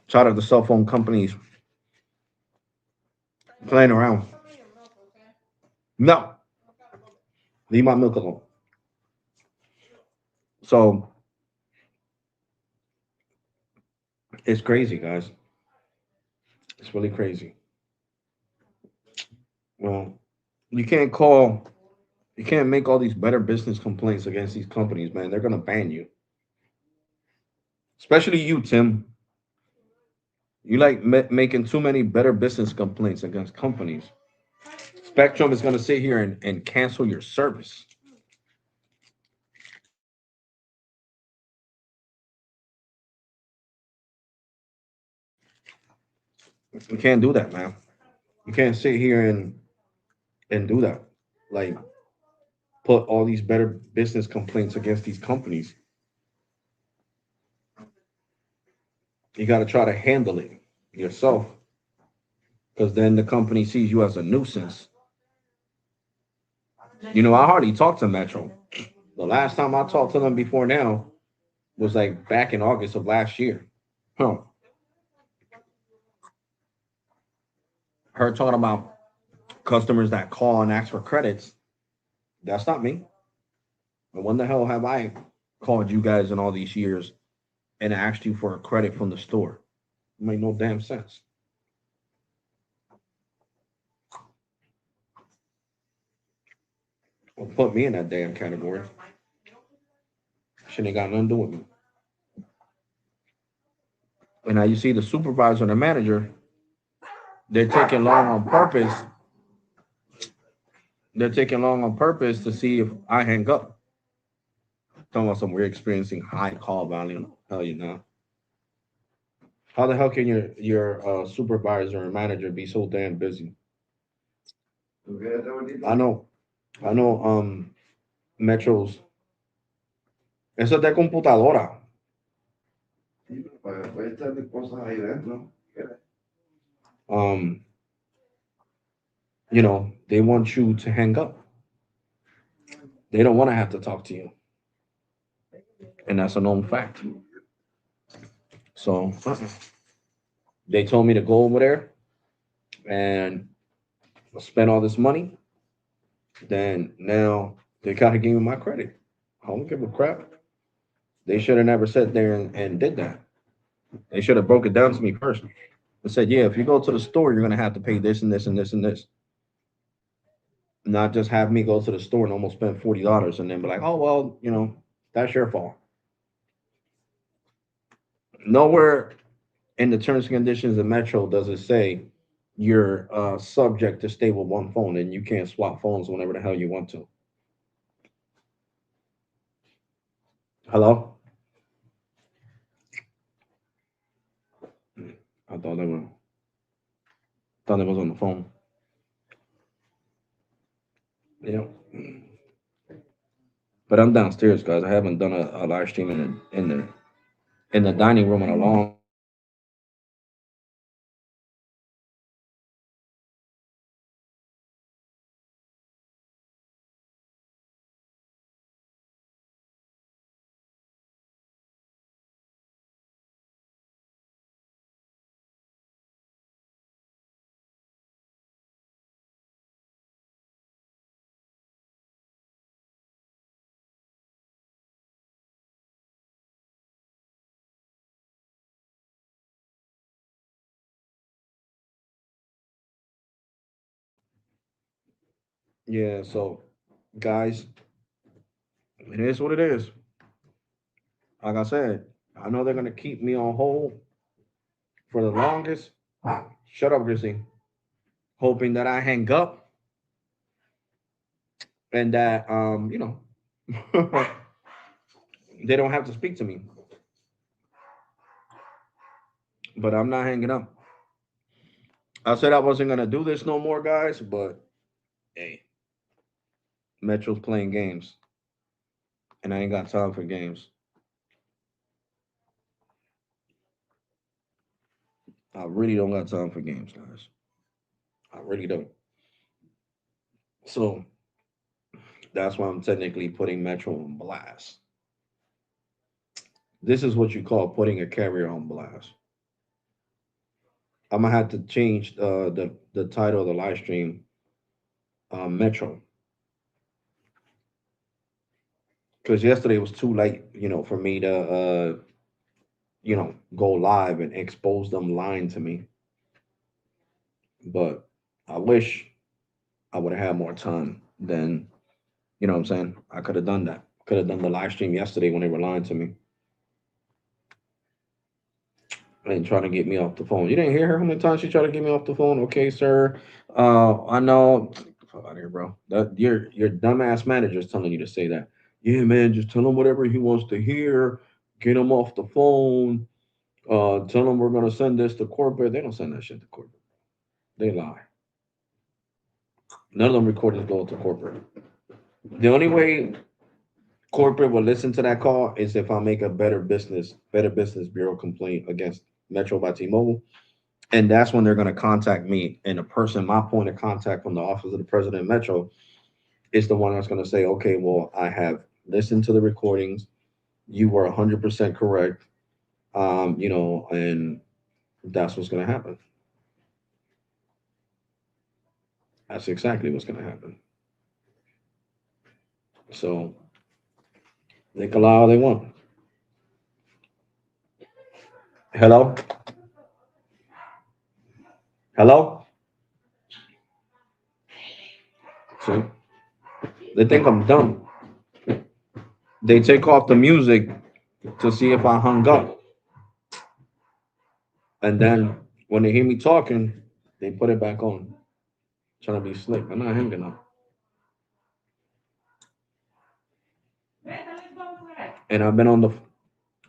Tired of the cell phone companies playing around. No, leave my milk alone. So it's crazy, guys. It's really crazy. Well, you can't call, you can't make all these better business complaints against these companies, man. They're gonna ban you, especially you, Tim. You like making too many better business complaints against companies. Spectrum is gonna sit here and cancel your service. You can't do that, man. You can't sit here and do that. Like put all these better business complaints against these companies. You got to try to handle it yourself because then the company sees you as a nuisance. You know, I hardly talk to Metro. The last time I talked to them before now was like back in August of last year. Huh. Her talking about customers that call and ask for credits. That's not me. And when the hell have I called you guys in all these years and asked you for a credit from the store? It made no damn sense. Well, put me in that damn category. Shit ain't got nothing to do with me. And now you see the supervisor and the manager, they're taking long on purpose. They're taking long on purpose to see if I hang up. Talking about some we're experiencing high call volume. Hell, you know. How the hell can your supervisor and manager be so damn busy? I know, I know. Metros. Eso es de computadora. Um, they want you to hang up. They don't want to have to talk to you, and that's a known fact. So they told me to go over there and spend all this money. Then now they gotta give me my credit. I don't give a crap. They should have never sat there and did that. They should have broke it down to me first and said, yeah, if you go to the store, you're gonna have to pay this and this and this and this. Not just have me go to the store and almost spend $40 and then be like, oh well, that's your fault. Nowhere in the terms and conditions of Metro does it say you're subject to stay with one phone and you can't swap phones whenever the hell you want to. Hello? I thought they was on the phone. Yeah. But I'm downstairs, guys. I haven't done a live stream in the dining room in a long Yeah, so guys, it is what it is. Like I said, I know they're gonna keep me on hold for the longest. Shut up, Chrissy. Hoping that I hang up and that they don't have to speak to me. But I'm not hanging up. I said I wasn't gonna do this no more, guys, but hey, Metro's playing games, and I ain't got time for games. I really don't got time for games, guys. I really don't. So that's why I'm technically putting Metro on blast. This is what you call putting a carrier on blast. I'm gonna have to change the title of the live stream, Metro, because yesterday was too late, for me to go live and expose them lying to me. But I wish I would have had more time than, what I'm saying. I could have done that. Could have done the live stream yesterday when they were lying to me and trying to get me off the phone. You didn't hear her how many times she tried to get me off the phone. Okay, sir. I know. Fuck out of here, bro. That your dumbass manager is telling you to say that. Yeah, man, just tell him whatever he wants to hear. Get him off the phone. Tell him we're gonna send this to corporate. They don't send that shit to corporate. They lie. None of them recordings go to corporate. The only way corporate will listen to that call is if I make a better business bureau complaint against Metro by T-Mobile, and that's when they're going to contact me. And the person, my point of contact from the office of the president of Metro, is the one that's going to say, okay, well, I have listened to the recordings. You were 100% correct. And that's what's going to happen. That's exactly what's going to happen. So they can lie all they want. Hello, hello. See, they think I'm dumb. They take off the music to see if I hung up. And then when they hear me talking, they put it back on, trying to be slick. I'm not hanging up. And I've been on the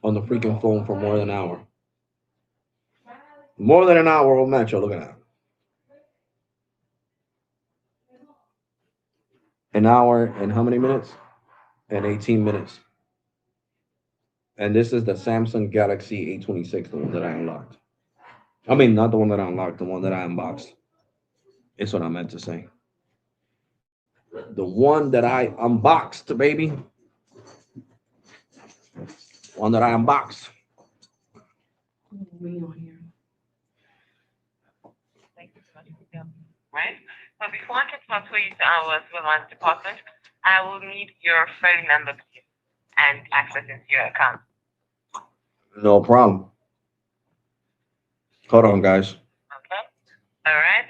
freaking phone for more than an hour. More than an hour on Metro. Look at that. An hour and how many minutes? And 18 minutes. And this is the Samsung Galaxy A26, the one that I unlocked. I mean, not the one that I unlocked, the one that I unboxed. It's what I meant to say. The one that I unboxed, baby. One that I unboxed. Thank you so much for your right. So before I can transfer you to our Women's department, I will need your phone number, please, and access into your account. No problem. Hold on, guys. Okay. All right.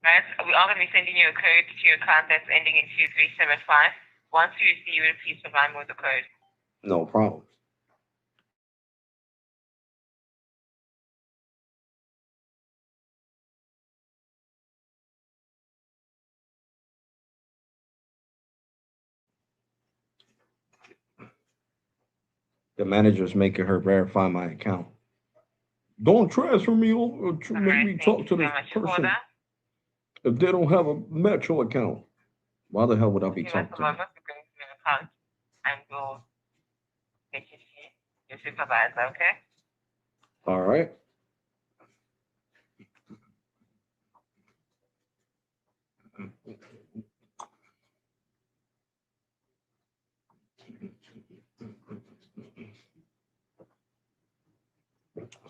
Right. We are going to be sending you a code to your account that's ending in 2375. Once you receive it, please provide me with the code. No problem. The manager's making her verify my account. Don't transfer me over to All make right, me thank talk you to so this much for person that. if they don't have a Metro account. Why the hell would I be Give us talking a to them? moment to go into your account and we'll get you to your supervisor, okay? All right.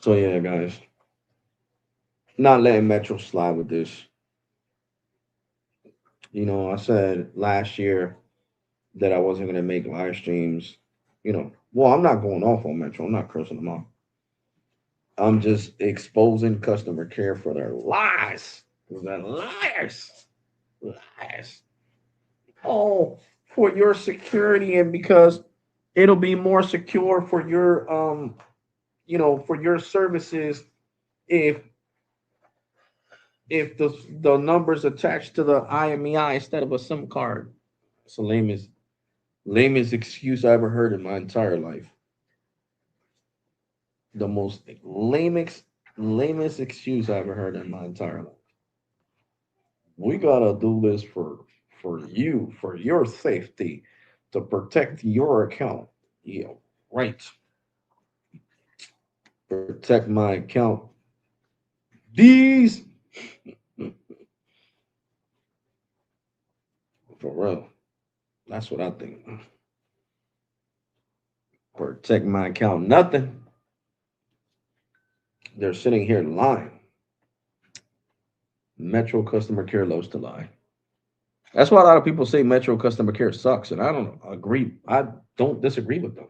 So yeah, guys, not letting Metro slide with this. I said last year that I wasn't gonna make live streams. Well, I'm not going off on Metro. I'm not cursing them off. I'm just exposing customer care for their lies. They're liars. Liars. Oh, for your security and because it'll be more secure for your for your services if the numbers attached to the IMEI instead of a SIM card. It's the lamest excuse I ever heard in my entire life. The most lamest excuse I ever heard in my entire life. We gotta do this for you, for your safety, to protect your account. Yeah, right. Protect my account. These for real. That's what I think. Protect my account. Nothing. They're sitting here lying. Metro customer care loves to lie. That's why a lot of people say Metro customer care sucks, and I don't agree. I don't disagree with them.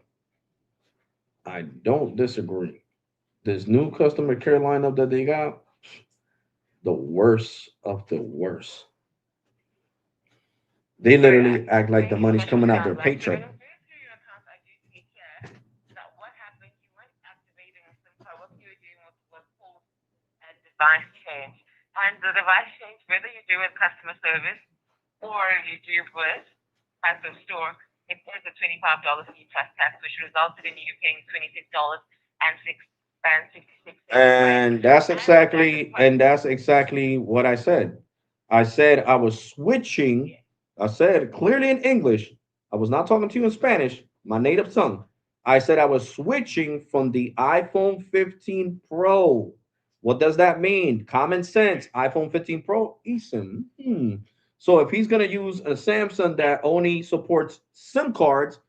I don't disagree. This new customer care lineup that they got, the worst of the worst. They All right, literally act like the thank you so money's much for coming out their sharing that. So when paycheck. I'm going through your account, I do see here that what happened, you weren't activating a SIM card. What you were doing was called a device change. And the device change, whether you do with customer service or you do with type of store, it is a $25 fee plus tax, which resulted in you paying $26 and 66 cents, right? And that's exactly what I said. I said I was switching. Yeah. I said clearly in English. I was not talking to you in Spanish, my native tongue. I said I was switching from the iPhone 15 Pro. What does that mean? Common sense. iPhone 15 Pro eSIM. So if he's gonna use a Samsung that only supports SIM cards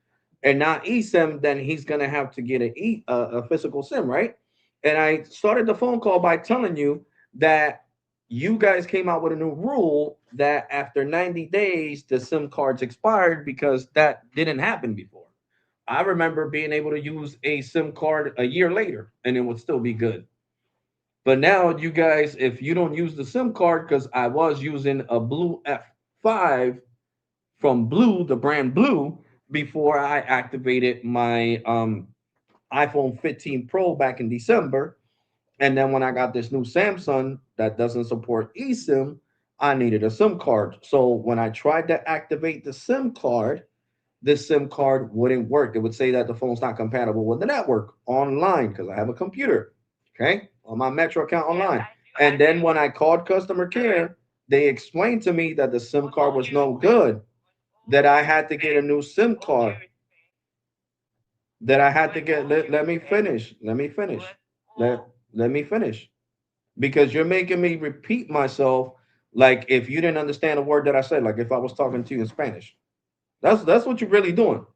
and not eSIM, then he's gonna have to get a physical SIM, right? And I started the phone call by telling you that you guys came out with a new rule that after 90 days the SIM cards expired because that didn't happen before. I remember being able to use a SIM card a year later and it would still be good. But now you guys, if you don't use the SIM card, because I was using a Blue F5 from Blue, the brand Blue, before I activated my iPhone 15 Pro back in December. And then when I got this new Samsung that doesn't support eSIM, I needed a SIM card. So when I tried to activate the SIM card, this SIM card wouldn't work. It would say that the phone's not compatible with the network online because I have a computer, okay, on my Metro account Yes, online. I do And then agree. when I called customer All right. care, they explained to me that the SIM With card all was due no respect, good, with that all I due had to get a respect, new with SIM all due card, respect, that I had to with get. all due Let me respect, finish. Let me finish. with Let all let me finish because you're making me repeat myself like if you didn't understand a word that I said, like if I was talking to you in Spanish. That's what you're really doing.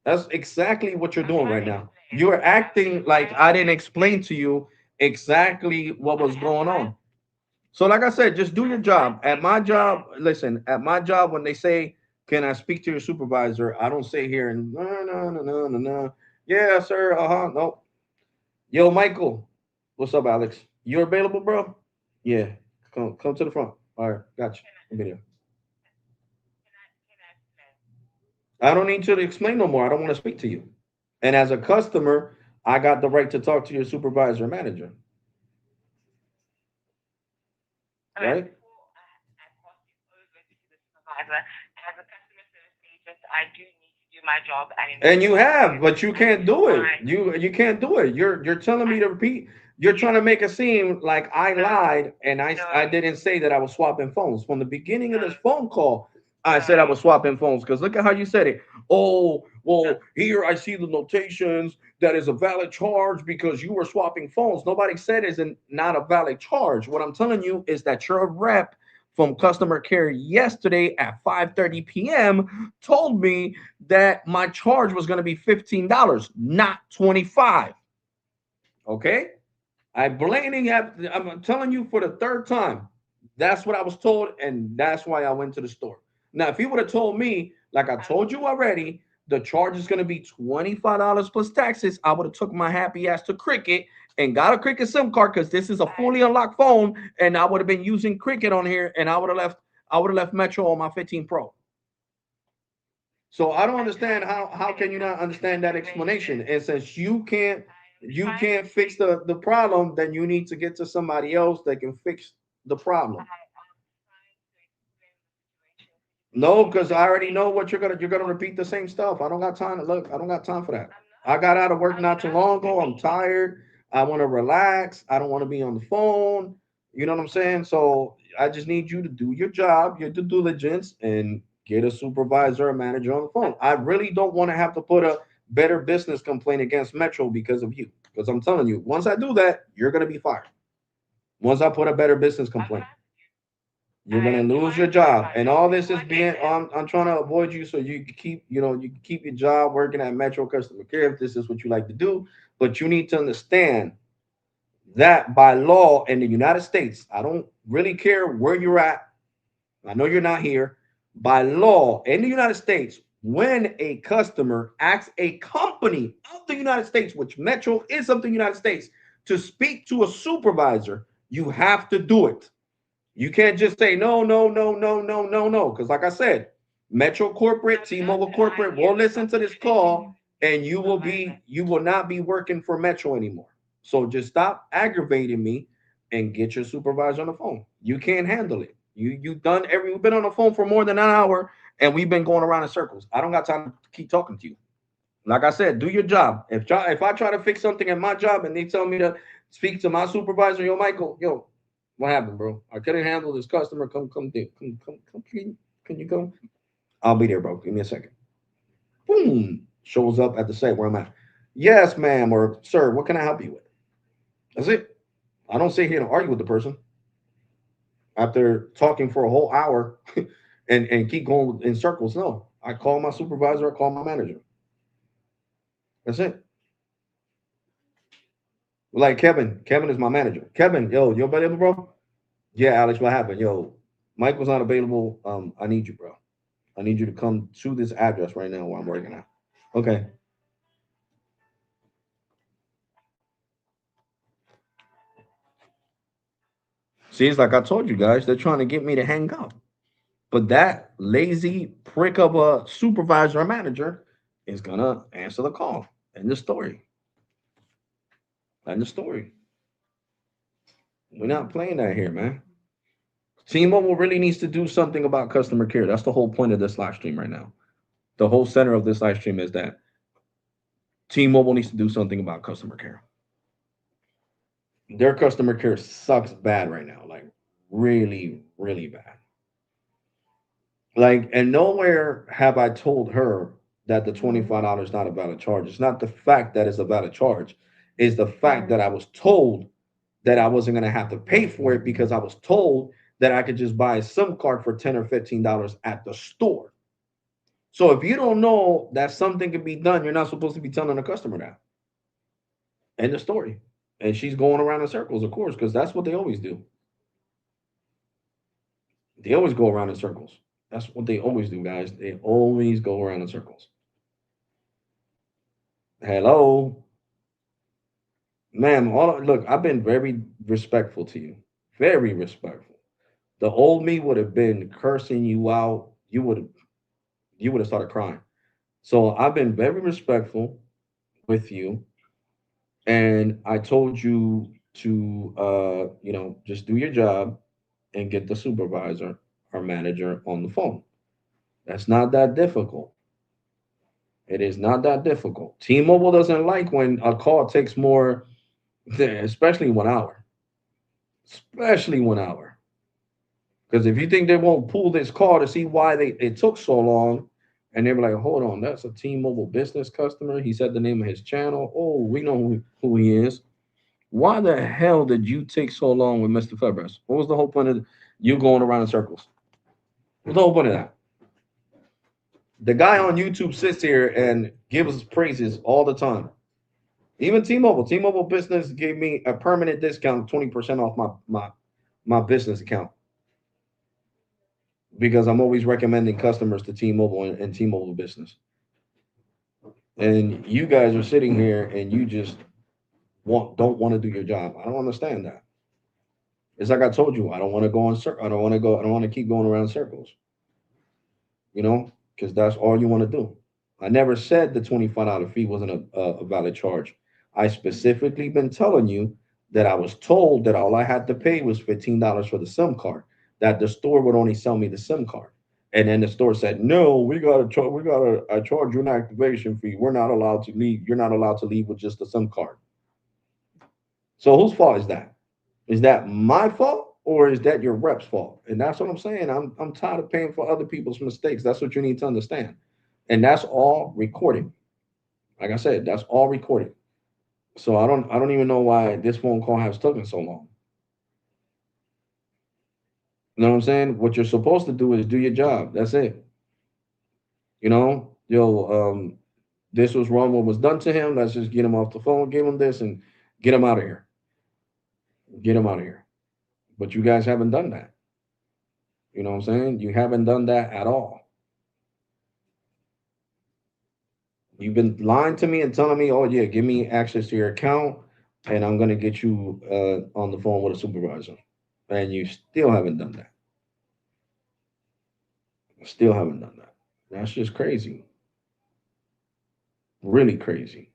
That's exactly what you're I'm doing trying right to now. explain. You're I'm acting like trying I to didn't explain explain. to you exactly what I was am going trying. on. So, like I said, just do your I'm trying job. to At my explain. job, listen, at my job, when they say, "Can I speak to your supervisor?" I don't say here and no, no, no, no, no, no. Yeah, sir. Uh huh. No. Yo, Michael. What's up, Alex? You available, bro? Yeah. Come to the front. All right. Gotcha. Can I, I'll be there. can I explain? I don't need you to explain no more. I don't want to speak to you. And as a customer, I got the right to talk to your supervisor or manager, All right. right? Before I pass you over to the supervisor, as a customer service agent, I do need to do my job and And you invested have, in it. but you And can't this is do it. why, You can't do it. You're telling me and to repeat. You're trying to make it seem like I no, lied and no, I didn't say that I was swapping phones. From the beginning of no, this phone call, I no, said I was swapping phones because look at how you said it. Oh, no. well, here I see the notations that is a valid charge because you were swapping phones. Nobody said it's not a valid charge. What I'm telling you is that your rep from customer care yesterday at 5:30 p.m. told me that my charge was going to be $15, not 25. Okay? I'm telling you for the third time. That's what I was told, and that's why I went to the store. Now, if he would have told me, like I told you already, the charge is going to be $25 plus taxes, I would have took my happy ass to Cricket and got a Cricket SIM card because this is a fully unlocked phone, and I would have been using Cricket on here, and I would have left Metro on my 15 Pro. So I don't understand how can you not understand that explanation? And since you can't fix the problem, then you need to get to somebody else that can fix the problem. No, because I already know what you're gonna repeat the same stuff. I don't got time to look. I don't got time for that. I got out of work not too long ago. I'm tired. I want to relax. I don't want to be on the phone. You know what I'm saying? So I just need you to do your job, your due diligence, and get a supervisor or manager on the phone. I really don't want to have to put a better business complaint against Metro because of you. Because I'm telling you, once I do that, you're gonna be fired. Once I put a better business complaint. You're gonna lose your job, and all this is being. I'm trying to avoid you so you can keep, you can keep your job working at Metro Customer Care if this is what you like to do. But you need to understand that by law in the United States, I don't really care where you're at. I know you're not here. By law in the United States, when a customer asks a company of the United States, which Metro is of the United States, to speak to a supervisor, you have to do it. You can't just say no, no, no, no, no, no, no. Because like I said, Metro Corporate, T-Mobile Corporate will listen to this call, and you will not be working for Metro anymore. So just stop aggravating me and get your supervisor on the phone. You can't handle it. We've been on the phone for more than an hour and we've been going around in circles. I don't got time to keep talking to you. Like I said, do your job. If I try to fix something at my job and they tell me to speak to my supervisor, yo, Michael, yo, what happened, bro? I couldn't handle this customer. Come. Can you come? I'll be there, bro. Give me a second. Boom. Shows up at the site where I'm at. Yes, ma'am, or sir, what can I help you with? That's it. I don't sit here to argue with the person after talking for a whole hour and keep going in circles. No, I call my supervisor. I call my manager. That's it. Like Kevin. Kevin is my manager. Kevin, yo, you available, bro? Yeah, Alex, what happened? Yo, Mike was not available. I need you, bro. I need you to come to this address right now where I'm working at. Okay. See, it's like I told you guys, they're trying to get me to hang up. But that lazy prick of a supervisor or manager is gonna answer the call. End the story. End the story. We're not playing that here, man. T-Mobile really needs to do something about customer care. That's the whole point of this live stream right now. The whole center of this live stream is that T-Mobile needs to do something about customer care. Their customer care sucks bad right now, like really, really bad. Like, and nowhere have I told her that the $25 is not a valid charge. It's not the fact that it's a valid charge, it's the fact that I was told that I wasn't going to have to pay for it because I was told that I could just buy a SIM card for $10 or $15 at the store. So if you don't know that something can be done, you're not supposed to be telling a customer that. End the story. And she's going around in circles, of course, because that's what they always do. They always go around in circles. That's what they always do, guys. They always go around in circles. Hello, ma'am. Look, I've been very respectful to you. Very respectful. The old me would have been cursing you out. You would have started crying. So I've been very respectful with you, and I told you to just do your job and get the supervisor or manager on the phone. That's not that difficult. It is not that difficult. T-Mobile doesn't like when a call takes more, especially 1 hour, especially 1 hour. Because if you think they won't pull this call to see why it took so long, and they were like, hold on, that's a T-Mobile business customer. He said the name of his channel. Oh, we know who he is. Why the hell did you take so long with Mr. Febres? What was the whole point of you going around in circles? What's the whole point of that? The guy on YouTube sits here and gives us praises all the time. Even T-Mobile Business gave me a permanent discount, 20% off my business account because I'm always recommending customers to T-Mobile and T-Mobile Business. And you guys are sitting here and you just don't want to do your job. I don't understand that. It's like I told you, I don't want to go on I don't want to go. I don't want to keep going around circles. You know, because that's all you want to do. I never said the $25 fee wasn't a valid charge. I specifically been telling you that I was told that all I had to pay was $15 for the SIM card. That the store would only sell me the SIM card, and then the store said, "No, we got to charge you an activation fee. We're not allowed to leave. You're not allowed to leave with just the SIM card." So whose fault is that? Is that my fault or is that your rep's fault? And that's what I'm saying. I'm tired of paying for other people's mistakes. That's what you need to understand. And that's all recording. Like I said, that's all recorded. So I don't even know why this phone call has taken so long. You know what I'm saying? What you're supposed to do is do your job. That's it. This was wrong. What was done to him? Let's just get him off the phone, give him this, and get him out of here. Get him out of here. But you guys haven't done that. You know what I'm saying? You haven't done that at all. You've been lying to me and telling me, "Oh yeah, give me access to your account, and I'm gonna get you on the phone with a supervisor," and you still haven't done that. Still haven't done that. That's just crazy. Really crazy.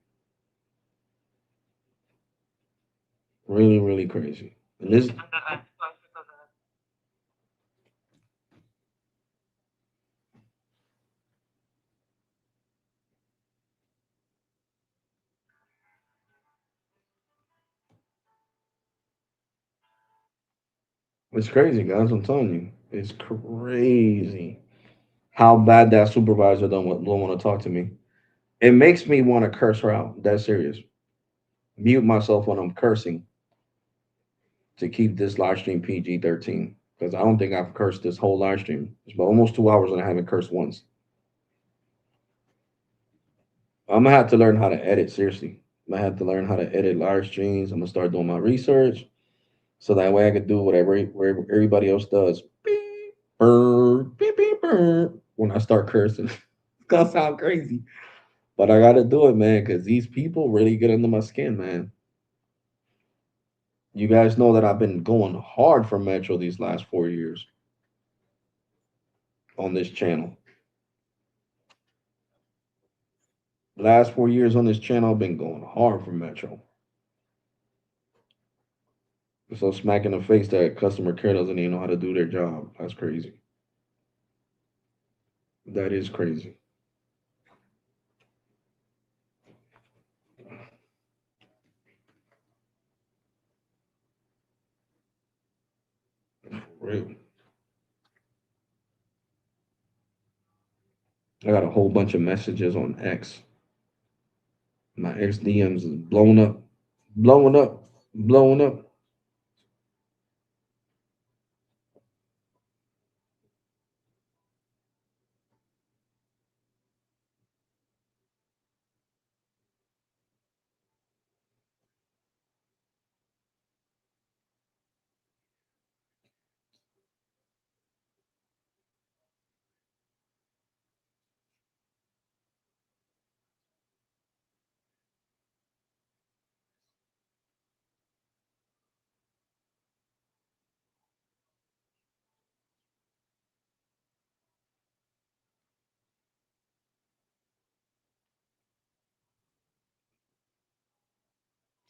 Really, really crazy. And this, And that I'm supposed to go to it's crazy, guys. I'm telling you, it's crazy how bad that supervisor don't want to talk to me. It makes me want to curse her out. That's serious. Mute myself when I'm cursing to keep this live stream PG-13 because I don't think I've cursed this whole live stream. It's been almost 2 hours and I haven't cursed once. I'm gonna have to learn how to edit. Seriously, I'm gonna have to learn how to edit live streams. I'm gonna start doing my research so that way I can do whatever everybody else does. Beep, burr, beep, beep, burr. When I start cursing, it's gonna sound crazy, but I gotta do it, man, because these people really get under my skin, man. You guys know that I've been going hard for Metro these last 4 years on this channel. Last 4 years on this channel, I've been going hard for Metro. So smack in the face that customer care doesn't even know how to do their job. That's crazy. That is crazy. Real. I got a whole bunch of messages on X. My X DMs is blowing up, blowing up, blowing up.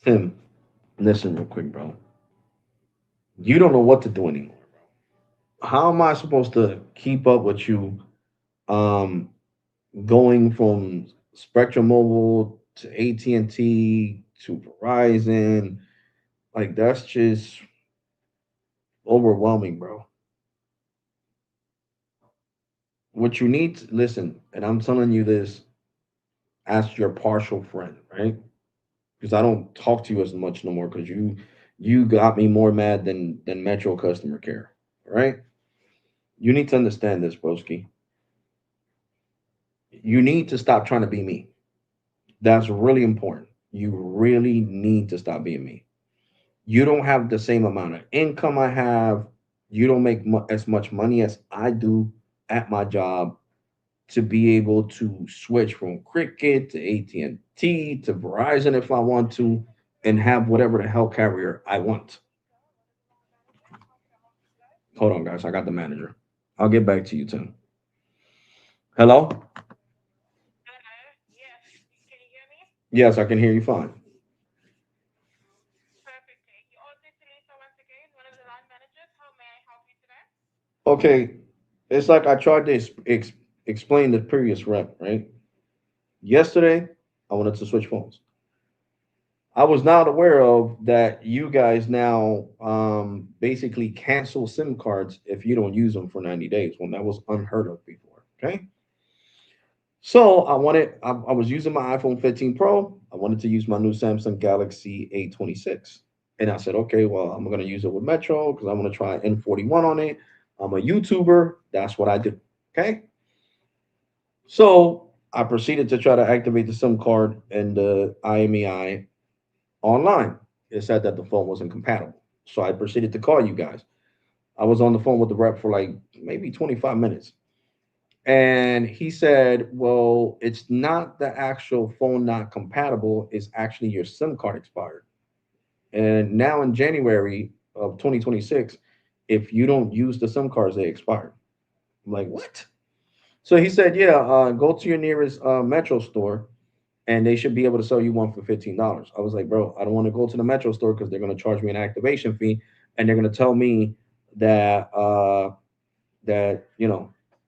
Tim, listen real quick, bro. You don't know what to do anymore. How am I supposed to keep up with you? Um, Going from Spectrum Mobile to AT&T to Verizon. Like that's just overwhelming, bro. What you need to listen, and I'm telling you this as your partial friend, right? Because I don't talk to you as much no more because you got me more mad than Metro customer care. Right? You need to understand this, broski. You need to stop trying to be me. That's really important. You really need to stop being me. You don't have the same amount of income I have. You don't make as much money as I do at my job to be able to switch from Cricket to AT&T to Verizon if I want to and have whatever the hell carrier I want. Hold on, guys. I got the manager. I'll get back to you, Tim. Hello? Hello? Yes. Can you hear me? Yes, I can hear you fine. Perfectly. You are through to Lisa once again, one of the line managers. How may I help you today? Okay. It's like I tried to explain the previous rep, right? Yesterday, I wanted to switch phones. I was not aware of that you guys now basically cancel SIM cards if you don't use them for 90 days when that was unheard of before. Okay. So I was using my iPhone 15 Pro. I wanted to use my new Samsung Galaxy A26. And I said, okay, well, I'm going to use it with Metro because I want to try N41 on it. I'm a YouTuber. That's what I do. Okay. So I proceeded to try to activate the SIM card and the IMEI online. It said that the phone wasn't compatible. So I proceeded to call you guys. I was on the phone with the rep for like maybe 25 minutes. And he said, well, it's not the actual phone not compatible, it's actually your SIM card expired. And now in January of 2026, if you don't use the SIM cards, they expire. I'm like, what? So he said, yeah, go to your nearest Metro store and they should be able to sell you one for $15. I was like, bro, I don't want to go to the Metro store because they're going to charge me an activation fee and they're going to tell me that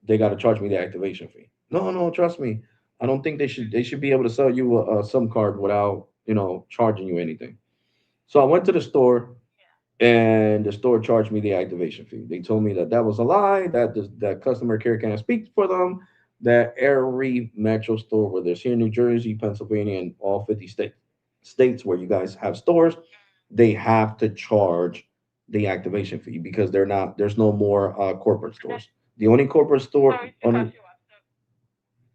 they got to charge me the activation fee. No, no, trust me. I don't think they should be able to sell you a SIM card without charging you anything. So I went to the store Yeah. and the store charged me the activation fee. They told me that that was a lie, that customer care can't speak for them, that every Metro store, whether it's here in New Jersey, Pennsylvania, and all 50 states where you guys have stores, they have to charge the activation fee because there's no more corporate And then, stores. The only corporate store, sorry to cut only, you off. So,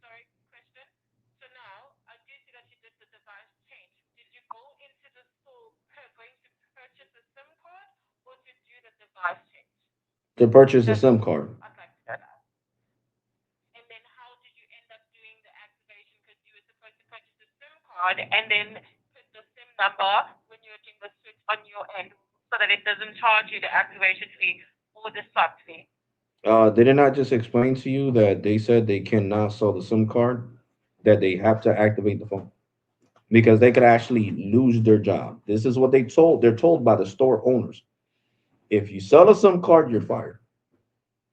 sorry, question. So now, I do see that you did the device change. Did you go into the store going to purchase a SIM card or to do the device change? to purchase the That's SIM card. I'd like to know that. And then how did you end up doing the activation? Because you were supposed to purchase a SIM card and then put the SIM number when you're doing the switch on your end so that it doesn't charge you the activation fee or the swap fee. Did I not just explain to you that they said they cannot sell the SIM card, that they have to activate the phone because they could actually lose their job. This is what they're told by the store owners. If you sell a SIM card, you're fired.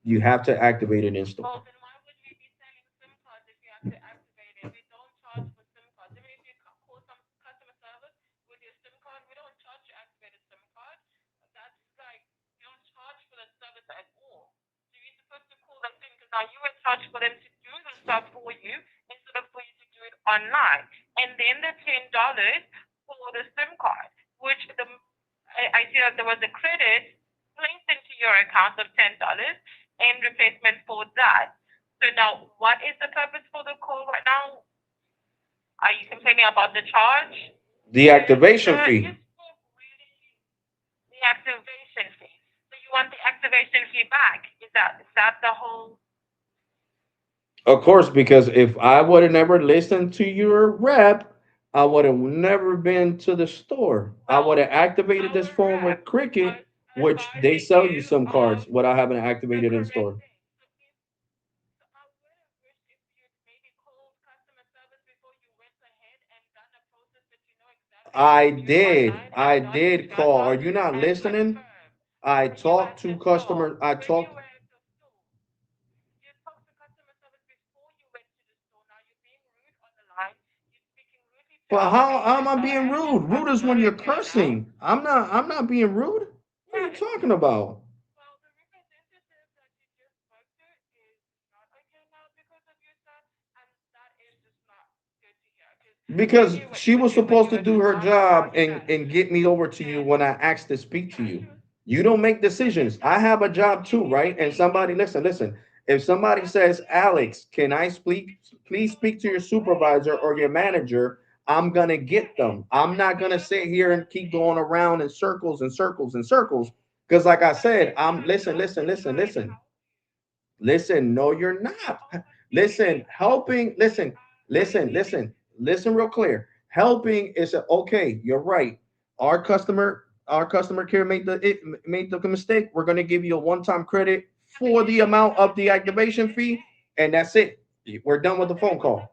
You have to activate it in store. Well, then why would we be selling SIM cards if you have to activate it? We don't charge for SIM cards. Even if you call some customer service with your SIM card, we don't charge you activated SIM card. That's like, you don't charge for the service at all. So you're supposed to call them in because now you were charged for them to do the stuff for you instead of for you to do it online. And then the $10 for the SIM card, which I see that there was a credit linked into your account of $10 in replacement for that. So now, what is the purpose for the call right now? Are you complaining about the charge? The activation Sir, you fee. spoke really the activation fee. So you want the activation fee back? Is that the whole? Of course, because if I would have never listened to your rep, I would have never been to the store. I would Well, have activated this our phone with rep Cricket, was which they advising sell you you SIM of cards without having to the activate it in correct store. thing. So I would have wished if you'd maybe called customer service before you went ahead and done a process that you know exactly how to I do did. online I and got the did call. Are data you not and listening? confirm. I When you were talked at to the store, customers. I when you talked. were at the store, you talked to customer service before you went to the store. Now you're being rude on the line But how am I So being actually, rude? Rude is when you're cursing. I'm not being rude. What are yeah, you talking about? well, the representative that you just spoke to is not okay now because of your son, and that is just not good to hear. Because I Because knew what you she were was doing when supposed you to were do her not job about and that. get me over to you And when I asked to speak to yeah, you. You don't make decisions. I have a job too, right? And somebody, listen. If somebody says, Alex, can I speak? Please speak to your supervisor or your manager. I'm gonna get them. I'm not gonna sit here and keep going around in circles and circles and circles. Because, like I said, I'm listen. No, you're not. Listen, helping. Listen, real clear. Helping is okay. You're right. Our customer care made the mistake. We're gonna give you a one-time credit for the amount of the activation fee, and that's it. We're done with the phone call.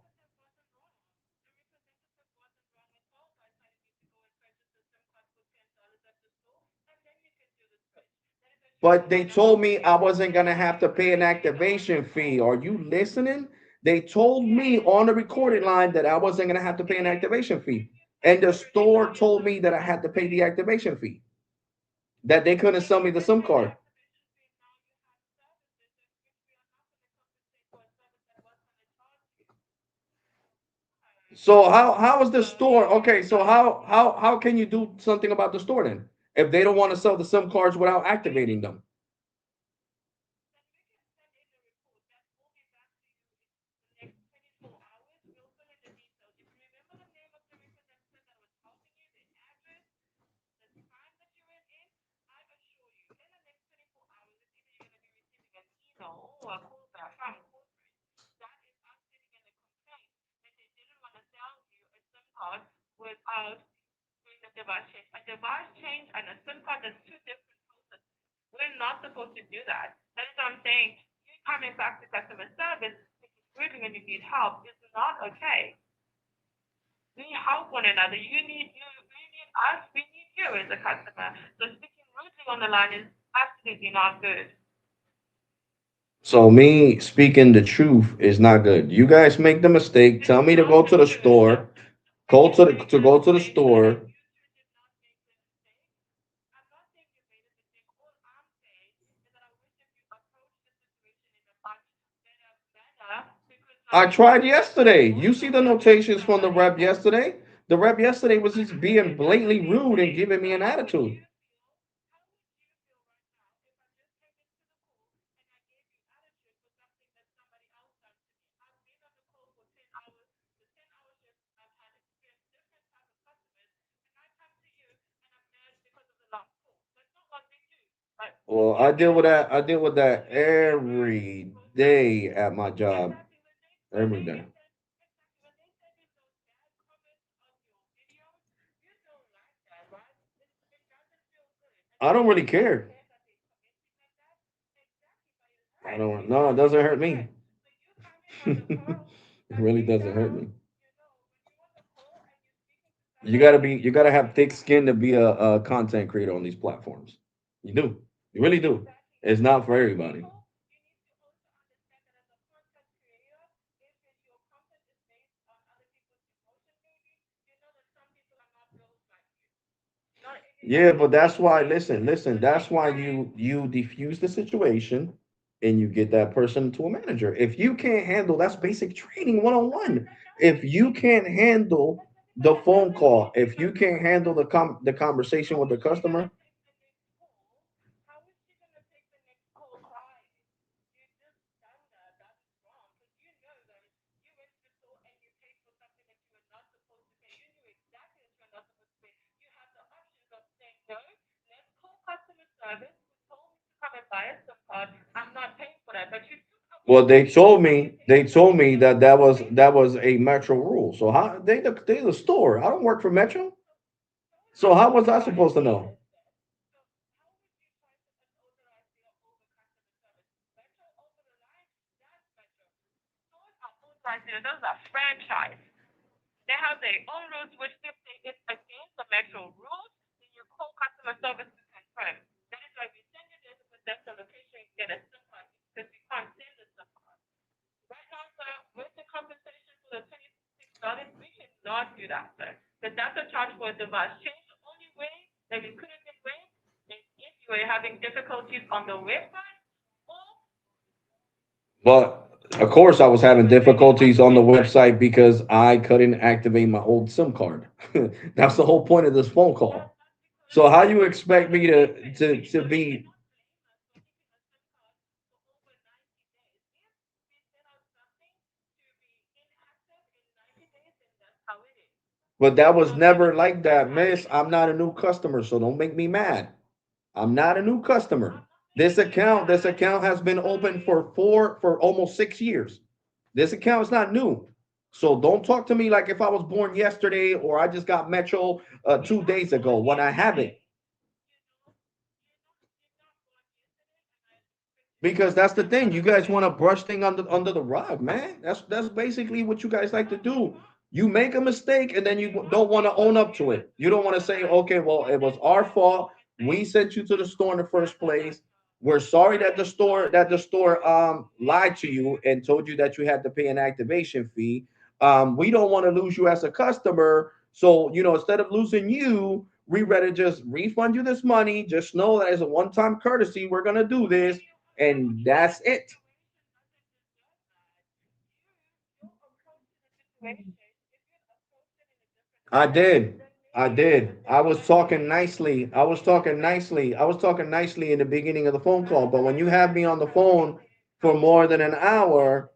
But they told me I wasn't gonna have to pay an activation fee. Are you listening? They told me on the recorded line that I wasn't gonna have to pay an activation fee. And the store told me that I had to pay the activation fee. That they couldn't sell me the SIM card. So how is the store okay? So how can you do something about the store then? If they don't want to sell the SIM cards without activating them? Without doing the device change. A device change and a SIM card is two different processes. We're not supposed to do that. That is what I'm saying. You coming back to customer service, speaking rudely when you need help is not okay. We help one another. We need us, we need you as a customer. So speaking rudely on the line is absolutely not good. So me speaking the truth is not good. You guys make the mistake. It Tell is me to not go the to the truth. store. If Go you to the make to the go to the mistake so that store. you two did not make the mistake, I'm not saying you made a mistake. All I'm saying is that I wish if you approach the situation in a much better manner because I now tried we yesterday. You both see know the we are both notations from the rep unable. yesterday. The rep yesterday was just being Exactly, that's the blatantly same rude and thing. giving So me an how would attitude. you feel? How would you feel right now if I just came into the call and I gave you attitude for something that somebody else done to me? I've been on the call for 10 hours. The 10-hour shift, I've had experienced different type of customers, and I come to you and I'm mad because of the last call. That's not what we do. But Well, you I get deal with that. I upset deal with because that you feel hurt every because day at my job. exactly when Every they day. send exactly when they send in those bad comments on your videos, you don't like that, right? It doesn't feel good. And I then don't when really you don't care. care that they're commenting like that, exactly, but it I hurts. don't. You No, it know doesn't it hurt me. hurts. So you come in on the call It and really we doesn't hurt know, me. when you're on the call and you're speaking to somebody You gotta and have you're thick skin trying to be a content creator on these platforms. You do. You really do. exactly. It's And not for some everybody. people, you need to also understand that as a content creator, if your content is based on other people's emotion, maybe, you know that some people are not built like you. Not Yeah, everybody but is that's built the why. same. Listen. So That's take why time. you diffuse the situation, and you get that person to a manager. If you can't handle, that's basic training 101. That If doesn't you mean, can't handle but the that phone doesn't call, mean if you because can't handle the conversation how with the is she gonna customer, take the next call? How is she gonna take the next call crying? You just done that. That is wrong. Because you know that you went to the store and you paid for something that you were not supposed to pay. You knew exactly that you were not supposed to pay. You have the options of saying no. Let's call customer service who told me to come and buy a SIM card. I'm not paying for that. But you took a well, call and you paid they for told something me that that was not paid that for. was a Metro rule. So how they the store. I don't work for Metro. So don't So how was I unauthorized supposed to know? sales then. So how would you try to unauthorized sale over customer service? Metro over the line, that's Metro. Stores are authorized sales. Those are franchise. They have their own rules, which if they, it's against the Metro rules, then you call customer service to confirm. That is why we send you this with that's the location you get a SIM card because we can't send the SIM card. Right now, sir, with the compensation for the $26, we cannot do that, sir. also charge for a device change. The only way that you couldn't wait is if you were having difficulties on the website or But of course, I was having difficulties on the website because I couldn't activate my old SIM card. That's the whole point of this phone call. So how you expect me to be? But that was never like that, miss. I'm not a new customer, so don't make me mad. I'm not a new customer. This account has been open for almost 6 years. This account is not new. So don't talk to me like if I was born yesterday or I just got Metro 2 days ago when I haven't. Because that's the thing. You guys want to brush things under the rug, man. That's basically what you guys like to do. You make a mistake and then you don't want to own up to it. You don't want to say, okay, well, it was our fault. We sent you to the store in the first place. We're sorry that the store lied to you and told you that you had to pay an activation fee. We don't want to lose you as a customer. So, instead of losing you, we rather just refund you this money. Just know that as a one-time courtesy, we're gonna do this and that's it. I did. I did. I was talking nicely. I was talking nicely. I was talking nicely in the beginning of the phone call. But when you have me on the phone for more than an hour,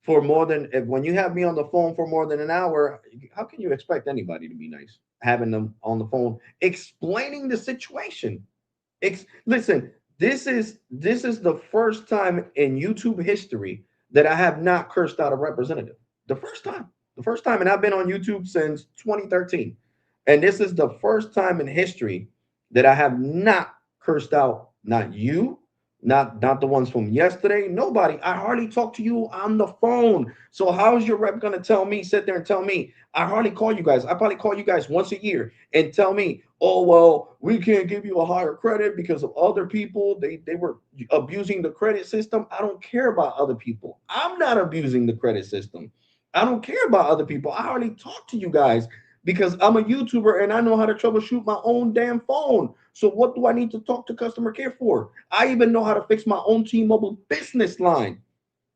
when you have me on the phone for more than an hour, how can you expect anybody to be nice? Having them on the phone explaining the situation. Listen, this is the first time in YouTube history that I have not cursed out a representative. The first time. The first time, and I've been on YouTube since 2013. And this is the first time in history that I have not cursed out not you, not the ones from yesterday. Nobody. I hardly talk to you on the phone. So how is your rep gonna tell me, sit there and tell me? I hardly call you guys. I probably call you guys once a year and tell me, oh well, we can't give you a higher credit because of other people. They were abusing the credit system. I don't care about other people. I'm not abusing the credit system. I don't care about other people. I hardly talk to you guys because I'm a YouTuber and I know how to troubleshoot my own damn phone. So what do I need to talk to customer care for? I even know how to fix my own T-Mobile business line.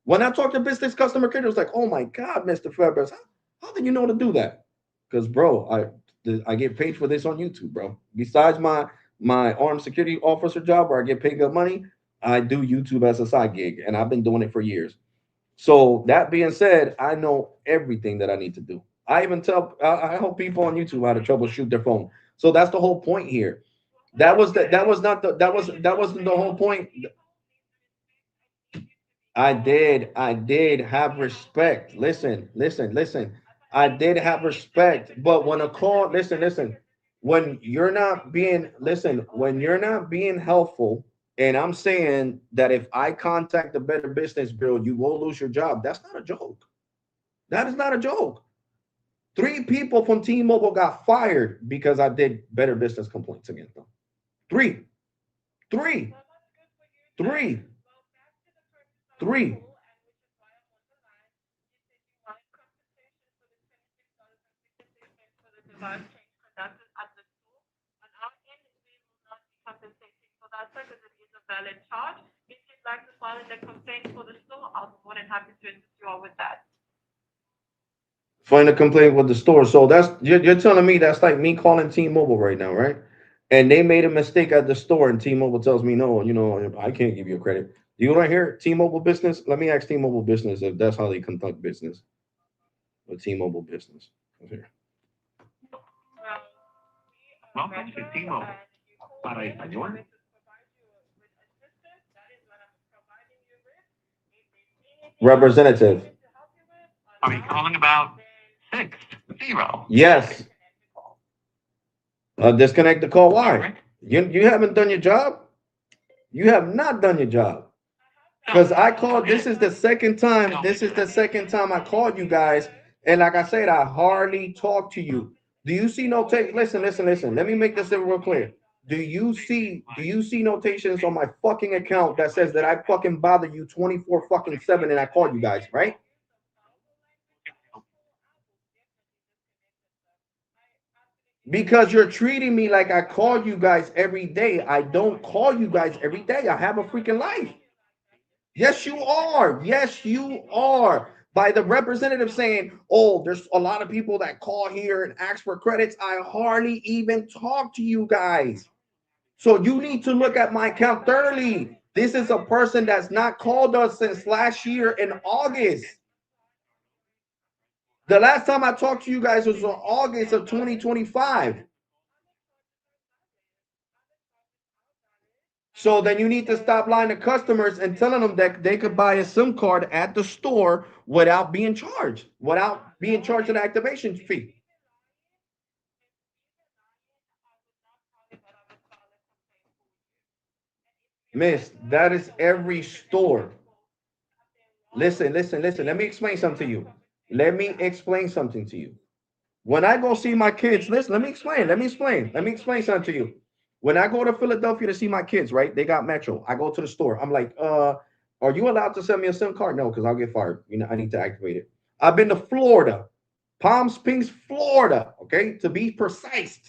When I talk to business customer care, it was like, oh my God, Mr. Febres, how did you know to do that? Because bro, I get paid for this on YouTube, bro. Besides my armed security officer job where I get paid good money, I do YouTube as a side gig, and I've been doing it for years. So that being said, I know everything that I need to do. I even I help people on YouTube how to troubleshoot their phone. So that's the whole point here. That was not the that wasn't the whole point. I did have respect. Listen. I did have respect. But when a call, listen. When you're not being, listen, when you're not being helpful, and I'm saying that if I contact the Better Business Bureau, you will lose your job. That's not a joke. That is not a joke. Three people from T-Mobile got fired because I did Better Business complaints against them. Three, three, three, three. Valid charge. If you'd like to file a complaint for the store, I'll be more than happy to assist you all with that. Find a complaint with the store. So you're telling me that's like me calling T-Mobile right now, right? And they made a mistake at the store, and T-Mobile tells me, no, I can't give you a credit. Do you want to hear T-Mobile business? Let me ask T-Mobile business if that's how they conduct business with T-Mobile business. Here. Welcome to T-Mobile. Para español. Representative. Are you calling about 60? Yes. Disconnect the call. Why? You haven't done your job. You have not done your job. Because I called. This is the second time. This is the second time I called you guys, and like I said, I hardly talk to you. Do you see notation? Listen. Let me make this real clear. Do you see notations on my fucking account that says that I fucking bother you 24 fucking 7 and I call you guys, right? Because you're treating me like I call you guys every day. I don't call you guys every day. I have a freaking life. Yes, you are. Yes, you are. By the representative saying, oh, there's a lot of people that call here and ask for credits. I hardly even talk to you guys. So you need to look at my account thoroughly. This is a person that's not called us since last year in August. The last time I talked to you guys was in August of 2025. So then you need to stop lying to customers and telling them that they could buy a SIM card at the store without being charged, without being charged an activation fee. Miss, that is every store. Listen, listen, listen. Let me explain something to you. Let me explain something to you. When I go see my kids, listen, let me explain. Let me explain something to you. When I go to Philadelphia to see my kids, right? They got Metro. I go to the store. I'm like, are you allowed to send me a SIM card? No, because I'll get fired. You know, I need to activate it. I've been to Florida, Palm Springs, Florida, okay, to be precise.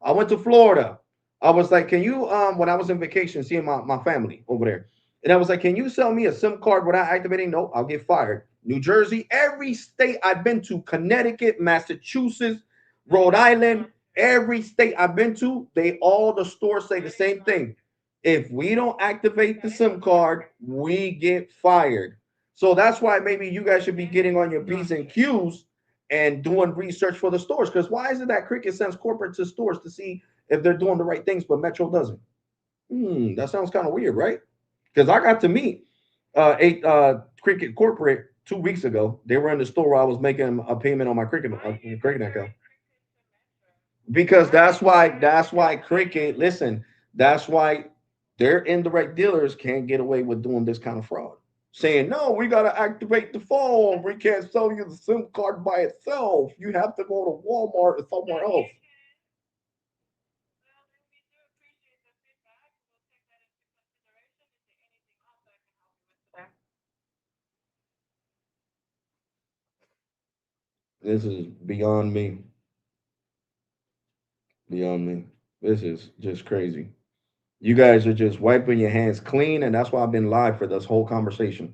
I went to Florida. I was like, can you when I was in vacation seeing my family over there. And I was like, can you sell me a SIM card without activating? No, I'll get fired. New Jersey, every state I've been to, Connecticut, Massachusetts, Rhode Island, every state I've been to, they all the stores say the same thing. If we don't activate the SIM card, we get fired. So that's why maybe you guys should be getting on your P's and Q's and doing research for the stores. Because why is it that Cricket sends corporate to stores to see if they're doing the right things, but Metro doesn't? That sounds kind of weird, right? Because I got to meet a Cricket corporate 2 weeks ago. They were in the store where I was making a payment on my Cricket account. Because that's why Cricket. Listen, that's why their indirect dealers can't get away with doing this kind of fraud. Saying no, we gotta activate the phone. We can't sell you the SIM card by itself. You have to go to Walmart or somewhere else. This is beyond me. Beyond me. This is just crazy. You guys are just wiping your hands clean, and that's why I've been live for this whole conversation.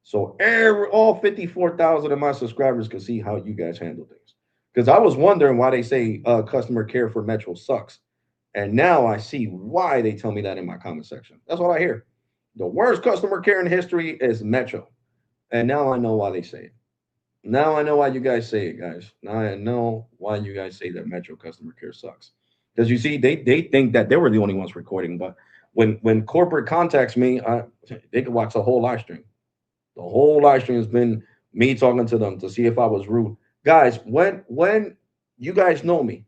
So all 54,000 of my subscribers can see how you guys handle things. Because I was wondering why they say customer care for Metro sucks. And now I see why they tell me that in my comment section. That's what I hear. The worst customer care in history is Metro. And now I know why they say it. Now I know why you guys say it, guys. Now I know why you guys say that Metro customer care sucks. Because you see, they think that they were the only ones recording, but when corporate contacts me, they can watch the whole live stream. The whole live stream has been me talking to them to see if I was rude. Guys, when you guys know me,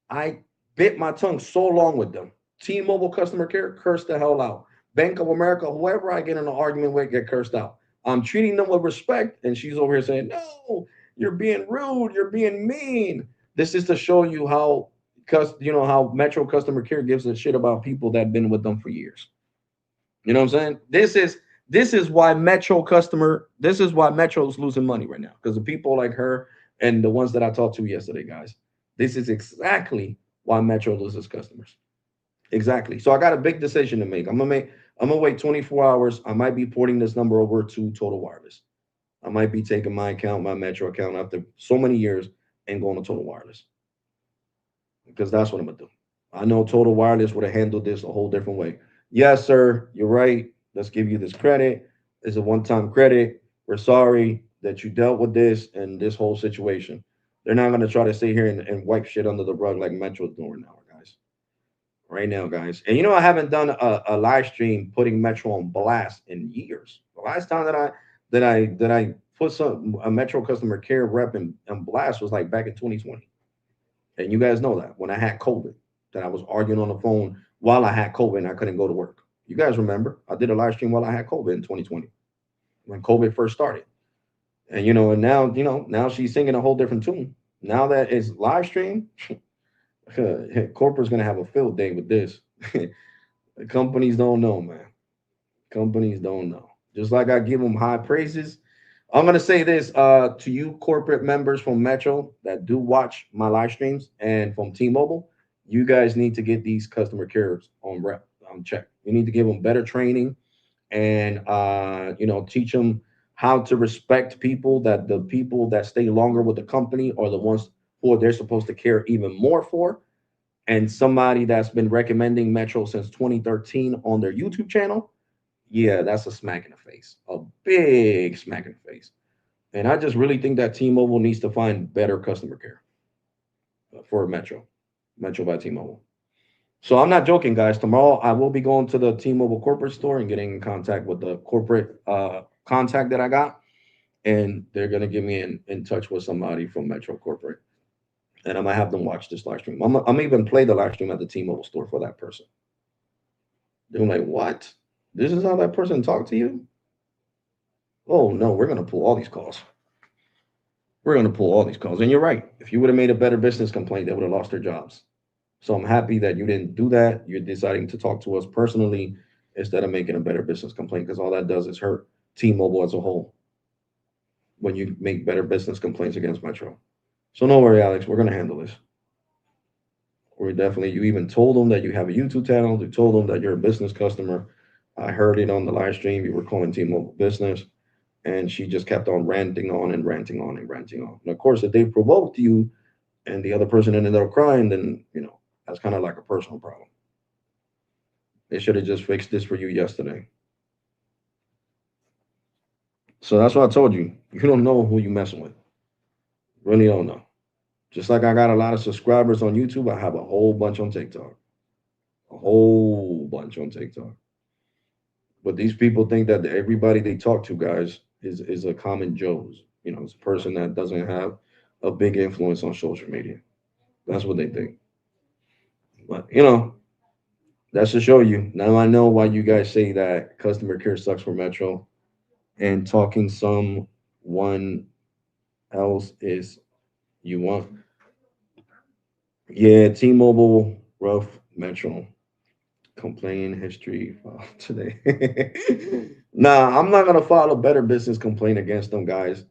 I bit my tongue so long with them. T-Mobile customer care, curse the hell out. Bank of America, whoever I get in an argument with, get cursed out. I'm treating them with respect, and she's over here saying, "No, you're being rude. You're being mean." This is to show you how, cause you know how Metro customer care gives a shit about people that've been with them for years. You know what I'm saying? This is why Metro customer. This is why Metro's losing money right now because of people like her and the ones that I talked to yesterday, guys. This is exactly why Metro loses customers. Exactly. So I got a big decision to make. I'm gonna wait 24 hours. I might be porting this number over to Total Wireless. I might be taking my account, my Metro account, after so many years and going to Total Wireless because that's what I'm gonna do. I know Total Wireless would have handled this a whole different way. Yes, sir, you're right. Let's give you this credit. It's a one-time credit. We're sorry that you dealt with this and this whole situation. They're not gonna try to sit here and wipe shit under the rug like Metro's doing now, guys. Right now, guys. And you know, I haven't done a live stream putting Metro on blast in years. The last time that I put some a Metro customer care rep in blast was like back in 2020. And you guys know that when I had COVID, that I was arguing on the phone while I had COVID and I couldn't go to work. You guys remember I did a live stream while I had COVID in 2020 when COVID first started. And and now now she's singing a whole different tune. Now that it's live stream, corporate's gonna have a field day with this. Companies don't know, man. Companies don't know. Just like I give them high praises, I'm gonna say this to you corporate members from Metro that do watch my live streams and from T-Mobile. You guys need to get these customer cares on check. You need to give them better training and teach them how to respect people. That the people that stay longer with the company are the ones who they're supposed to care even more for. And somebody that's been recommending Metro since 2013 on their YouTube channel, yeah, that's a smack in the face, a big smack in the face. And I just really think that T-Mobile needs to find better customer care for Metro by T-Mobile. So I'm not joking, guys. Tomorrow I will be going to the T-Mobile corporate store and getting in contact with the corporate contact that I got, and they're gonna get me in touch with somebody from Metro Corporate, and I'm gonna have them watch this live stream. I'm even play the live stream at the T-Mobile store for that person. They're like, "What? This is how that person talked to you?" Oh no, we're gonna pull all these calls. We're gonna pull all these calls. And you're right. If you would have made a better business complaint, they would have lost their jobs. So I'm happy that you didn't do that. You're deciding to talk to us personally instead of making a better business complaint because all that does is hurt T-Mobile as a whole when you make better business complaints against Metro. So no worry, Alex, we're gonna handle this. We're definitely. You even told them that you have a YouTube channel. You told them that you're a business customer. I heard it on the live stream. You were calling T-Mobile business, and she just kept on ranting on and ranting on and ranting on. And of course, if they provoked you and the other person ended up crying, then that's kind of like a personal problem. They should have just fixed this for you yesterday. So that's what I told you. You don't know who you messing with. Really don't know. Just like I got a lot of subscribers on YouTube, I have a whole bunch on TikTok. A whole bunch on TikTok. But these people think that everybody they talk to, guys, is a common Joe's. It's a person that doesn't have a big influence on social media. That's what they think. But that's to show you. Now I know why you guys say that customer care sucks for Metro and talking someone else is you want. Yeah, T-Mobile, rough Metro, complaint history file today. Nah, I'm not gonna file a better business complaint against them guys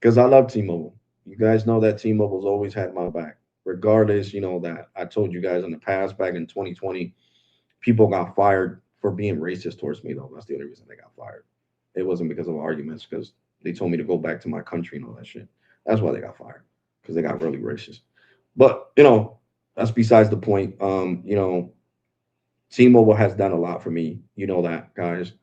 because I love T-Mobile. You guys know that T-Mobile's always had my back, regardless. That I told you guys in the past, back in 2020, people got fired for being racist towards me. Though that's the only reason they got fired. It wasn't because of arguments, because they told me to go back to my country and all that shit. That's why they got fired, because they got really racist. But that's besides the point. T-Mobile has done a lot for me. You know that, guys.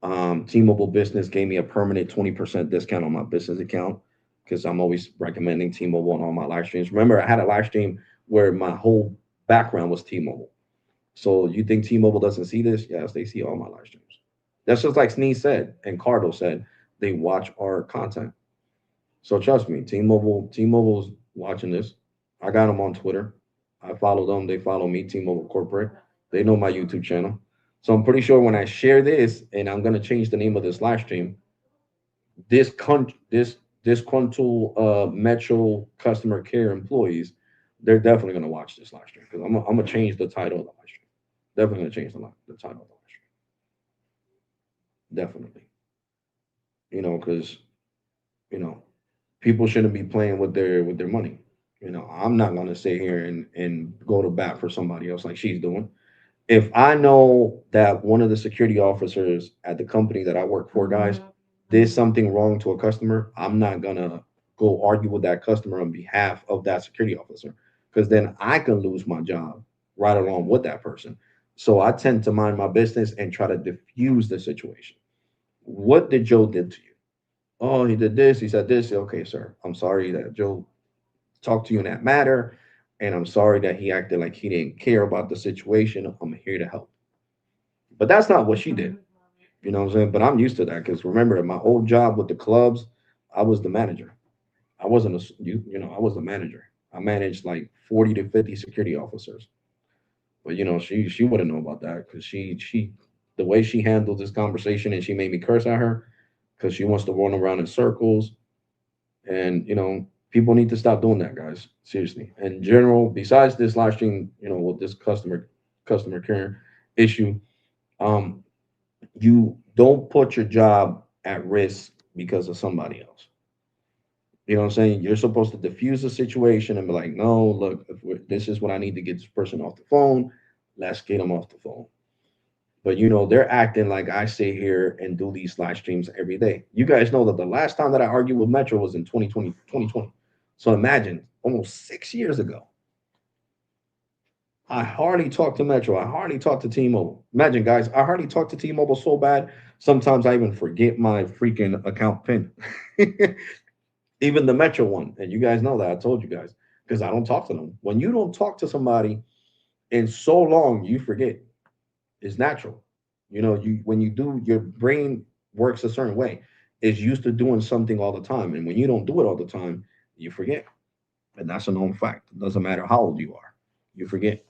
T-Mobile Business gave me a permanent 20% discount on my business account because I'm always recommending T-Mobile on all my live streams. Remember, I had a live stream where my whole background was T-Mobile. So you think T-Mobile doesn't see this? Yes, they see all my live streams. That's just like Sneeze said and Cardo said. They watch our content. So trust me, T-Mobile's watching this. I got them on Twitter. I follow them. They follow me, T-Mobile Corporate. They know my YouTube channel. So I'm pretty sure when I share this, and I'm gonna change the name of this live stream, this Quantul Metro customer care employees, they're definitely gonna watch this live stream because I'm gonna change the title of the live stream. Definitely gonna change the title of the live stream. Definitely. Because you know, people shouldn't be playing with their money. I'm not gonna sit here and go to bat for somebody else like she's doing. If I know that one of the security officers at the company that I work for, guys, did something wrong to a customer, I'm not gonna go argue with that customer on behalf of that security officer because then I can lose my job right along with that person. So I tend to mind my business and try to diffuse the situation. What did Joe did to you? Oh, he did this. He said this. Okay, sir. I'm sorry that Joe talked to you in that matter, and I'm sorry that he acted like he didn't care about the situation. I'm here to help. But that's not what she did. You know what I'm saying? But I'm used to that because remember, at my old job with the clubs, I was the manager. I wasn't I was the manager. I managed like 40 to 50 security officers. But she wouldn't know about that because she the way she handled this conversation and she made me curse at her because she wants to run around in circles. And people need to stop doing that, guys. Seriously. In general, besides this live stream, with this customer care issue, um, you don't put your job at risk because of somebody else. You know what I'm saying? You're supposed to diffuse the situation and be like, no, look, this is what I need to get this person off the phone. Let's get them off the phone. But they're acting like I sit here and do these live streams every day. You guys know that the last time that I argued with Metro was in 2020. So imagine almost 6 years ago. I hardly talk to Metro. I hardly talk to T-Mobile. Imagine, guys, I hardly talk to T-Mobile so bad. Sometimes I even forget my freaking account pin. Even the Metro one. And you guys know that. I told you guys because I don't talk to them. When you don't talk to somebody in so long, you forget. It's natural. You when you do, your brain works a certain way. It's used to doing something all the time. And when you don't do it all the time, you forget. And that's a known fact. It doesn't matter how old you are. You forget.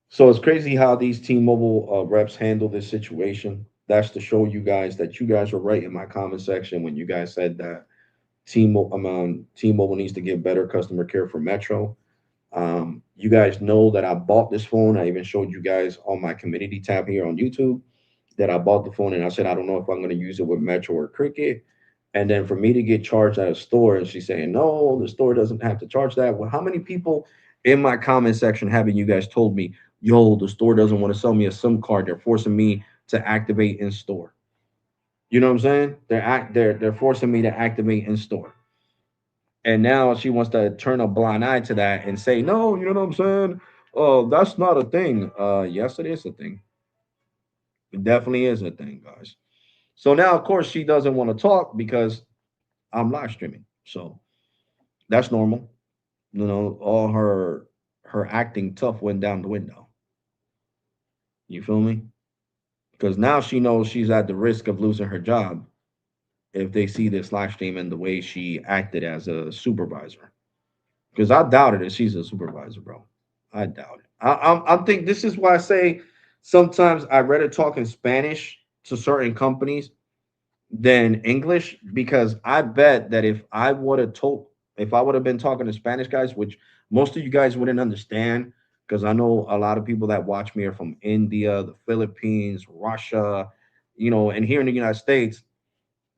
So it's crazy how these T-Mobile reps handle this situation. That's to show you guys that you guys were right in my comment section when you guys said that T-Mobile needs to give better customer care for Metro. You guys know that I bought this phone. I even showed you guys on my community tab here on YouTube that I bought the phone, and I said I don't know if I'm going to use it with Metro or Cricket. And then for me to get charged at a store, and she's saying no, the store doesn't have to charge that. Well, how many people in my comment section having you guys told me, yo, the store doesn't want to sell me a SIM card? They're forcing me to activate in store. You know what I'm saying? They're forcing me to activate in store. And now she wants to turn a blind eye to that and say, no, you know what I'm saying? Oh, that's not a thing. Yes, it is a thing. It definitely is a thing, guys. So now, of course, she doesn't want to talk because I'm live streaming. So that's normal. All her acting tough went down the window. You feel me? Because now she knows she's at the risk of losing her job if they see this live stream and the way she acted as a supervisor. Because I doubted that she's a supervisor, bro. I doubt it. I think this is why I say sometimes I rather talk in Spanish to certain companies than English because I bet that if I would have been talking to Spanish guys, which most of you guys wouldn't understand, because I know a lot of people that watch me are from India, the Philippines, Russia, and here in the United States,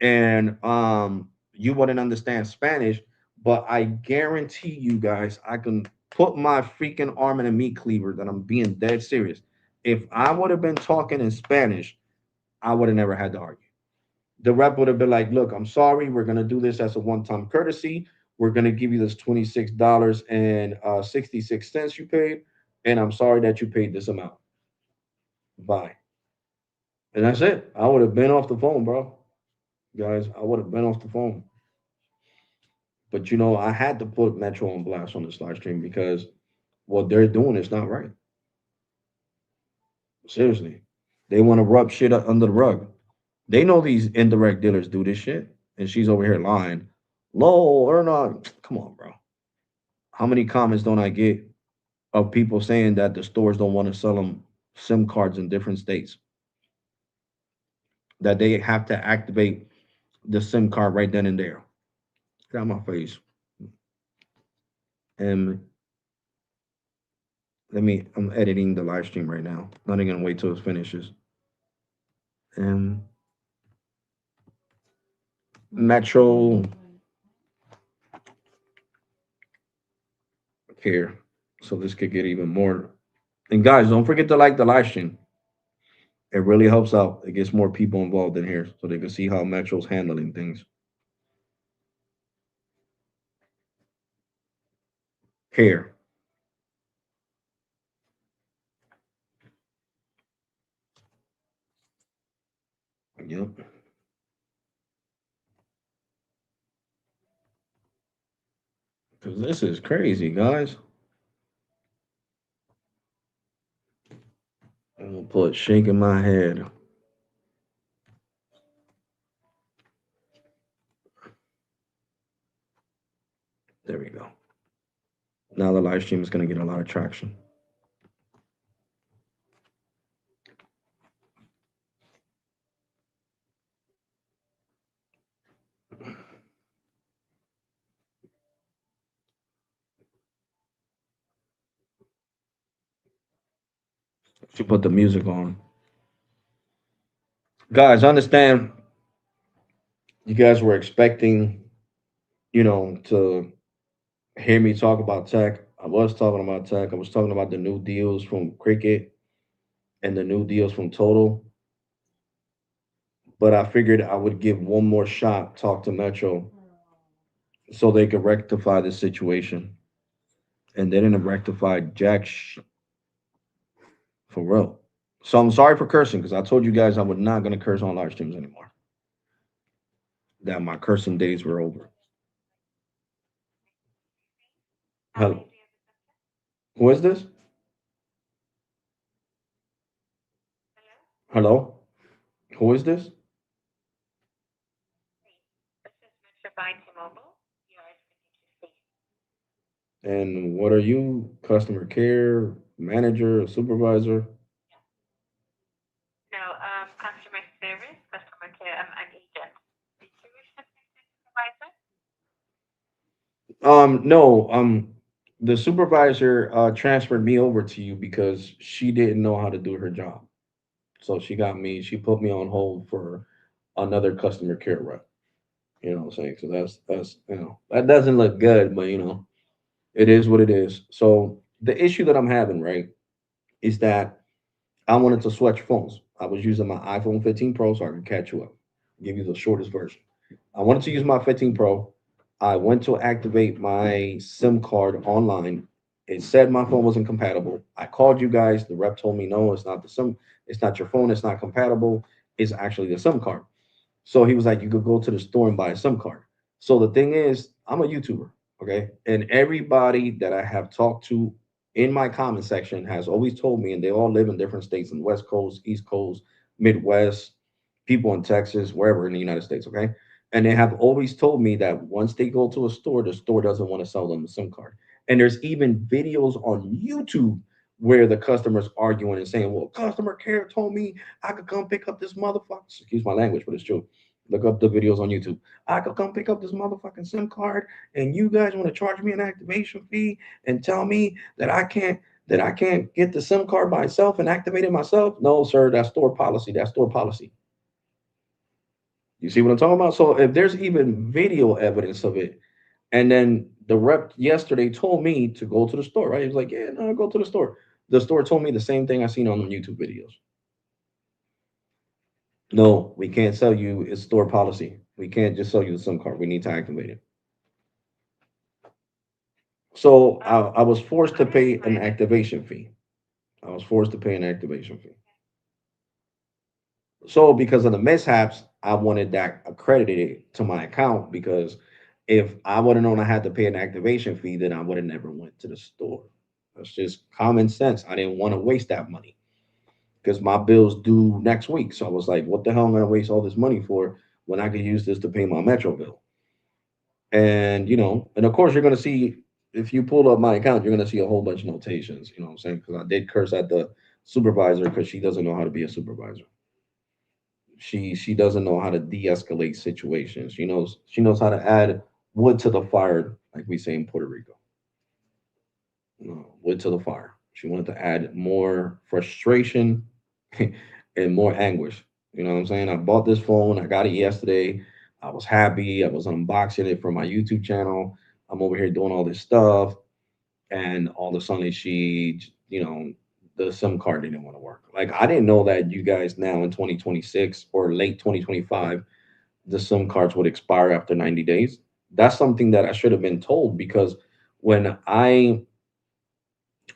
and you wouldn't understand Spanish, but I guarantee you guys, I can put my freaking arm in a meat cleaver that I'm being dead serious. If I would have been talking in Spanish, I would have never had to argue. The rep would have been like, look, I'm sorry, we're gonna do this as a one-time courtesy. We're gonna give you this $26.66 you paid, and I'm sorry that you paid this amount. Bye. And that's it. I would have been off the phone, bro. Guys, I would have been off the phone. But I had to put Metro on blast on this live stream because what they're doing is not right. Seriously. They want to rub shit under the rug. They know these indirect dealers do this shit. And she's over here lying. Low or not. Come on, bro. How many comments don't I get of people saying that the stores don't want to sell them SIM cards in different states? That they have to activate the SIM card right then and there. Got my face. And I'm editing the live stream right now. Not even gonna wait till it finishes. And Metro here. So this could get even more. And guys, don't forget to like the live stream. It really helps out. It gets more people involved in here so they can see how Metro's handling things. Here. Yep. Because this is crazy, guys. I'm gonna put shaking my head. There we go. Now the live stream is gonna get a lot of traction. She put the music on. Guys, understand You guys were expecting, to hear me talk about tech. I was talking about tech. I was talking about the new deals from Cricket and the new deals from Total. But I figured I would give one more shot, talk to Metro, so they could rectify the situation. And they didn't rectify for real. So I'm sorry for cursing because I told you guys I was not going to curse on live streams anymore. That my cursing days were over. How many Hello. do you have? Who is this? Hello? Hello. Who is this? Hey, this is Mr. by T-Mobile. You are speaking to Steve. And what are you? Customer care manager, or supervisor? No, customer service, customer care, an agent. Did you wish to speak to supervisor? No. The supervisor transferred me over to you because she didn't know how to do her job. So she got me. She put me on hold for another customer care rep. You know what I'm saying? So that's that doesn't look good, but it is what it is. So the issue that I'm having, right, is that I wanted to switch phones. I was using my iPhone 15 Pro so I could catch you up. Give you the shortest version. I wanted to use my 15 Pro. I went to activate my SIM card online. It said my phone wasn't compatible. I called you guys. The rep told me no, it's not the SIM. It's not your phone. It's not compatible. It's actually the SIM card. So he was like, you could go to the store and buy a SIM card. So the thing is, I'm a YouTuber, okay? And everybody that I have talked to in my comment section has always told me, and they all live in different states in West Coast, East Coast, Midwest, people in Texas, wherever in the United States, okay? And they have always told me that once they go to a store, the store doesn't want to sell them a SIM card. And there's even videos on YouTube where the customers arguing and saying, well, customer care told me I could come pick up this motherfucker. Excuse my language, but it's true. Look up the videos on YouTube. I could come pick up this motherfucking SIM card, and you guys want to charge me an activation fee and tell me that I can't get the SIM card by itself and activate it myself? No, sir, that's store policy. That's store policy. You see what I'm talking about? So if there's even video evidence of it, and then the rep yesterday told me to go to the store, right? He was like, yeah, no, go to the store. The store told me the same thing I seen on the YouTube videos. No, we can't sell you. It's store policy. We can't just sell you the SIM card. We need to activate it. So I was forced I to pay an understand it. activation fee. I was forced to pay an activation fee. So because of the mishaps, I wanted that accredited to my account because if I would have known I had to pay an activation fee, then I would have never went to the store. That's just common sense. I didn't want to waste that money because my bills due next week. So I was like, what the hell am I gonna waste all this money for when I could use this to pay my Metro bill? And and of course you're gonna see if you pull up my account, you're gonna see a whole bunch of notations. You know what I'm saying? Because I did curse at the supervisor because she doesn't know how to be a supervisor. She doesn't know how to de-escalate situations. She knows how to add wood to the fire, like we say in Puerto Rico. Wood to the fire. She wanted to add more frustration and more anguish. You know what I'm saying? I bought this phone. I got it yesterday. I was happy. I was unboxing it for my YouTube channel. I'm over here doing all this stuff, and all of a sudden the SIM card didn't want to work. Like I didn't know that you guys now in 2026 or late 2025, the SIM cards would expire after 90 days. That's something that I should have been told because when I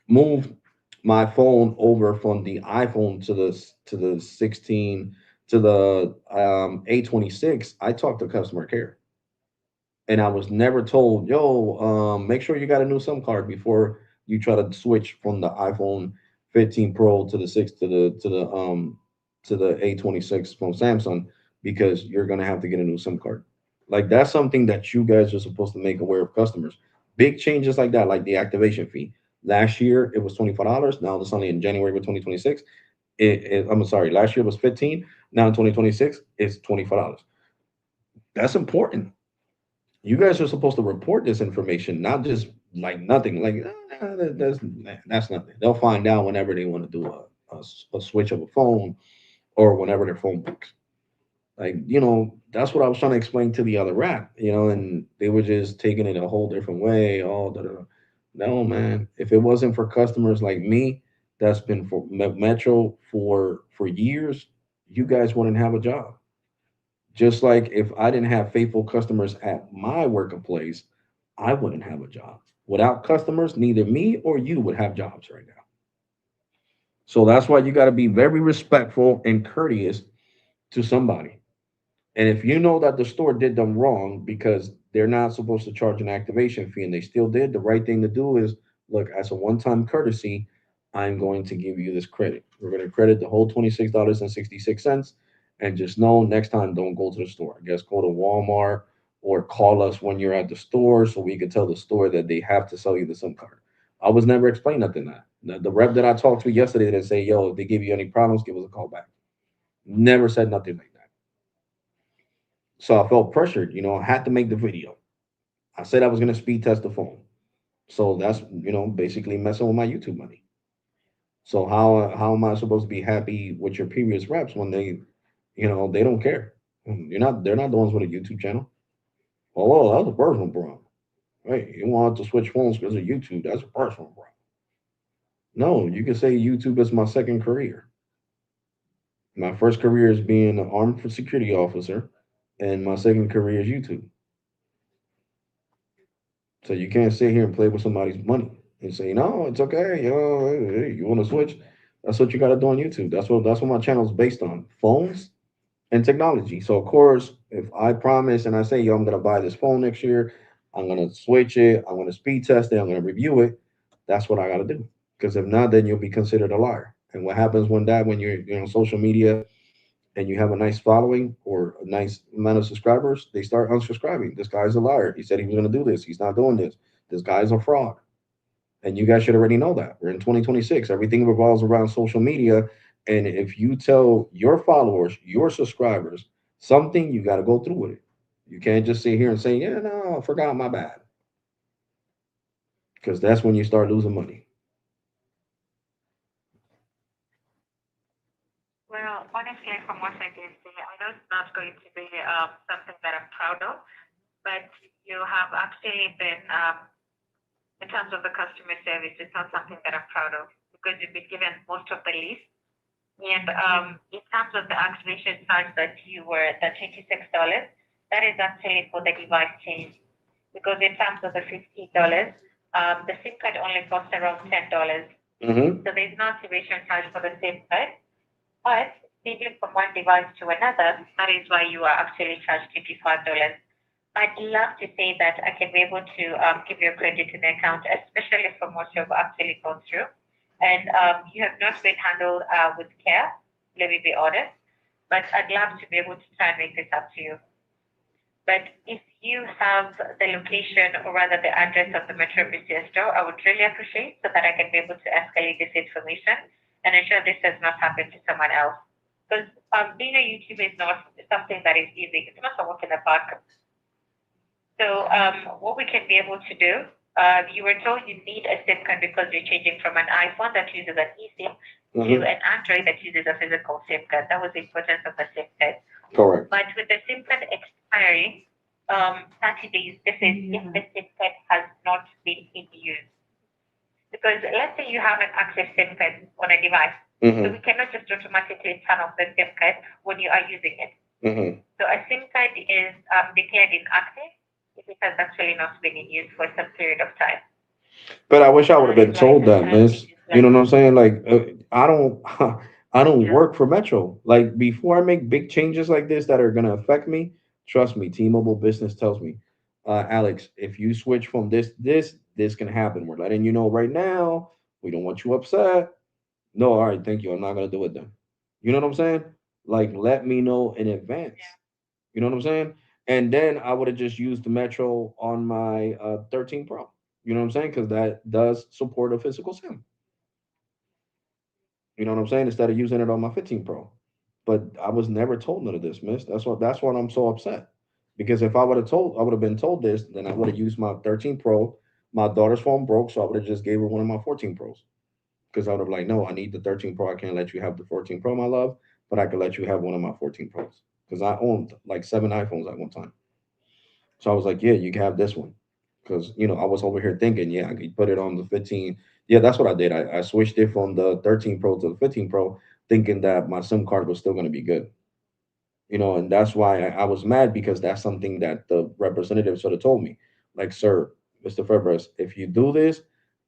moved my phone over from the iPhone to the 16 to the A26, I talked to customer care, and I was never told, "Yo, make sure you got a new SIM card before you try to switch from the iPhone 15 Pro to the six to the A26 from Samsung because you're gonna have to get a new SIM card." Like that's something that you guys are supposed to make aware of customers. Big changes like that, like the activation fee. Last year it was $25. Now it's only in January of 2026. I'm sorry, last year it was 15. Now in 2026 it's $25. That's important. You guys are supposed to report this information, not just like nothing. Like that's nothing. They'll find out whenever they want to do a switch of a phone or whenever their phone breaks. Like, that's what I was trying to explain to the other rap, and they were just taking it a whole different way. Oh, da, da, da. No, man. If it wasn't for customers like me, that's been for Metro for years, you guys wouldn't have a job. Just like if I didn't have faithful customers at my workplace, I wouldn't have a job. Without customers, neither me or you would have jobs right now. So that's why you got to be very respectful and courteous to somebody. And if you know that the store did them wrong because they're not supposed to charge an activation fee and they still did, the right thing to do is look, as a one time courtesy, I'm going to give you this credit. We're going to credit the whole $26.66. And just know next time, don't go to the store. I guess go to Walmart or call us when you're at the store so we can tell the store that they have to sell you the SIM card. I was never explained nothing that. The rep that I talked to yesterday didn't say, yo, if they give you any problems, give us a call back. Never said nothing like that. So I felt pressured, I had to make the video. I said I was going to speed test the phone. So that's, basically messing with my YouTube money. So how am I supposed to be happy with your previous reps when they don't care? They're not the ones with a YouTube channel. Oh, that's a personal problem. Right. You want to switch phones because of YouTube. That's a personal problem. No, you can say YouTube is my second career. My first career is being an armed security officer, and my second career is YouTube. So you can't sit here and play with somebody's money and say, no, it's okay. Hey, you want to switch? That's what you got to do on YouTube. That's what my channel is based on: phones and technology. So of course, if I promise and I say, yo, I'm gonna buy this phone next year, I'm gonna switch it, I'm gonna speed test it, I'm gonna review it. That's what I got to do. Because if not, then you'll be considered a liar. And what happens when you're on social media and you have a nice following or a nice amount of subscribers, they start unsubscribing. This guy's a liar. He said he was going to do this. He's not doing this. This guy's a fraud. And you guys should already know that. We're in 2026. Everything revolves around social media. And if you tell your followers, your subscribers, something, you got to go through with it. You can't just sit here and say, yeah, no, I forgot, my bad. Because that's when you start losing money. Well, honestly, from what I can see, I know it's not going to be something that I'm proud of, but you have actually been, in terms of the customer service, it's not something that I'm proud of because you've been given most of the list. And in terms of the activation charge that you were, the $26, that is actually for the device change. Because in terms of the $50, the SIM card only costs around $10. Mm-hmm. So there's no activation charge for the SIM card. But changing from one device to another, that is why you are actually charged $55. I'd love to say that I can be able to give you a credit to the account, especially from what you've actually gone through. And you have not been handled with care, let me be honest. But I'd love to be able to try and make this up to you. But if you have the location or rather the address of the Metro BCS store, I would really appreciate so that I can be able to escalate this information and ensure this does not happen to someone else. Because being a YouTuber is not something that is easy. It's not a walk in the park. So what we can be able to do, you were told you need a SIM card because you're changing from an iPhone that uses an eSIM to Mm-hmm. an Android that uses a physical SIM card. That was the importance of the SIM card. Correct. But with the SIM card expiring, 30 days, this is if the SIM card has not been in use. Because let's say you have an active SIM card on a device. So Mm-hmm. we cannot just automatically turn off the SIM card when you are using it. Mm-hmm. So a SIM card is declared inactive if it has actually not been in use for some period of time. But I wish I So would have that is been why told that, sometimes it Miss. is You know like, what I'm saying? Like, I don't, I don't yeah, work for Metro. Like, before I make big changes like this that are gonna affect me, trust me, T-Mobile Business tells me, Alex, if you switch from this can happen. We're letting you know right now. We don't want you upset. No, all right, thank you. I'm not gonna do it then. You know what I'm saying? Like, let me know in advance. yeah. You know what I'm saying? And then I would have just used the Metro on my 13 Pro. You know what I'm saying? Because that does support a physical SIM. You know what I'm saying? Instead of using it on my 15 Pro. But I was never told none of this, miss. That's what I'm so upset. Because if I would have been told this, then I would have used my 13 Pro. My daughter's phone broke, so I would have just gave her one of my 14 Pros. Because I would have like, no, I need the 13 Pro. I can't let you have the 14 Pro, my love, but I could let you have one of my 14 Pros. because I owned like 7 iPhones at one time. So I was like, yeah, you can have this one. Because, I was over here thinking, yeah, I could put it on the 15. Yeah, that's what I did. I switched it from the 13 Pro to the 15 Pro, thinking that my SIM card was still going to be good. And that's why I was mad because that's something that the representative sort of told me. Like, sir, Mr. Febres, if you do this,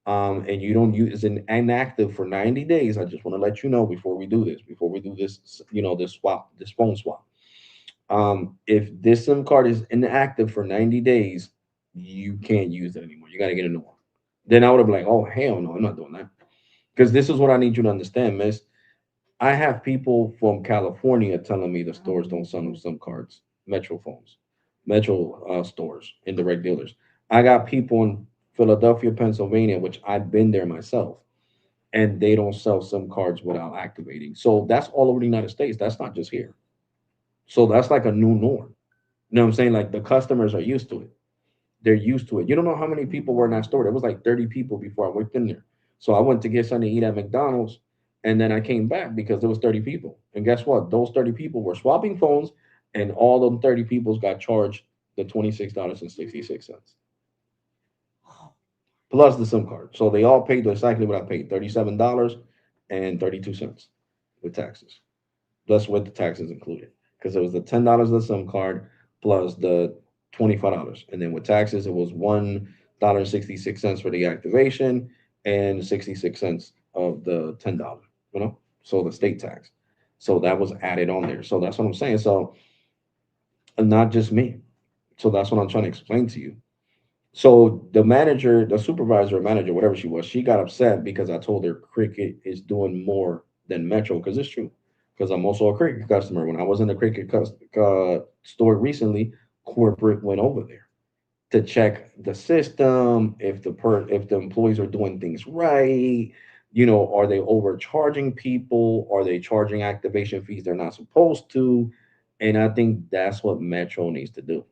and you don't use it inactive for 90 days, I just want to let you know before we do this, this swap, this phone swap. If this SIM card is inactive for 90 days, you can't use it anymore. You got to get a new one. Then I would have been like, oh, hell no, I'm not doing that. Because this is what I need you to understand, miss. I have people from California telling me the stores don't sell them SIM cards, Metro phones, Metro stores, indirect dealers. I got people in Philadelphia, Pennsylvania, which I've been there myself, and they don't sell SIM cards without activating. So that's all over the United States. That's not just here. So that's like a new norm. You know what I'm saying? Like the customers are used to it. They're used to it. You don't know how many people were in that store. There was like 30 people before I went in there. So I went to get something to eat at McDonald's, and then I came back because there was 30 people. And guess what? Those 30 people were swapping phones, and all them 30 people got charged the $26.66 plus the SIM card. So they all paid exactly what I paid, $37.32 with taxes. That's with the taxes included, because it was the $10 of the SIM card plus the $25, and then with taxes it was $1.66 for the activation and 66 cents of the $10. So the state tax. So that was added on there. So that's what I'm saying. So not just me. So that's what I'm trying to explain to you. So the manager, the supervisor, or manager, whatever she was, she got upset because I told her Cricket is doing more than Metro, because it's true. Because I'm also a Cricket customer. When I was in the store recently, corporate went over there to check the system, if the employees are doing things right. Are they overcharging people? Are they charging activation fees they're not supposed to? And I think that's what Metro needs to do.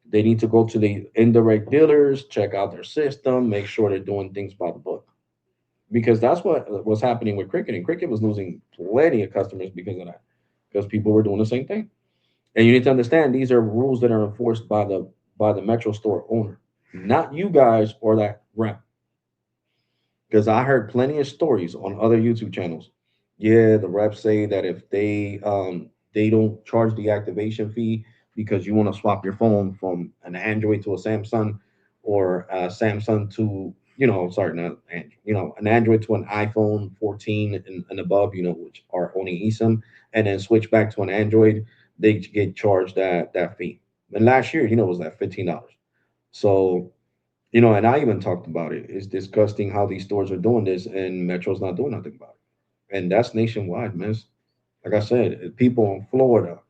They need to go to the indirect dealers, check out their system, make sure they're doing things by the book. Because that's what was happening with Cricket, and Cricket was losing plenty of customers because of that. Because people were doing the same thing. And you need to understand these are rules that are enforced by the Metro store owner, not you guys or that rep. Because I heard plenty of stories on other YouTube channels. Yeah, the reps say that if they don't charge the activation fee because you want to swap your phone from an Android to a Samsung, or a Samsung to, sorry, not Android, an Android to an iPhone 14 and above, which are only eSIM, and then switch back to an Android, they get charged that fee. And last year, it was that $15. So, and I even talked about it. It's disgusting how these stores are doing this, and Metro's not doing nothing about it. And that's nationwide, man. Like I said, people in Florida.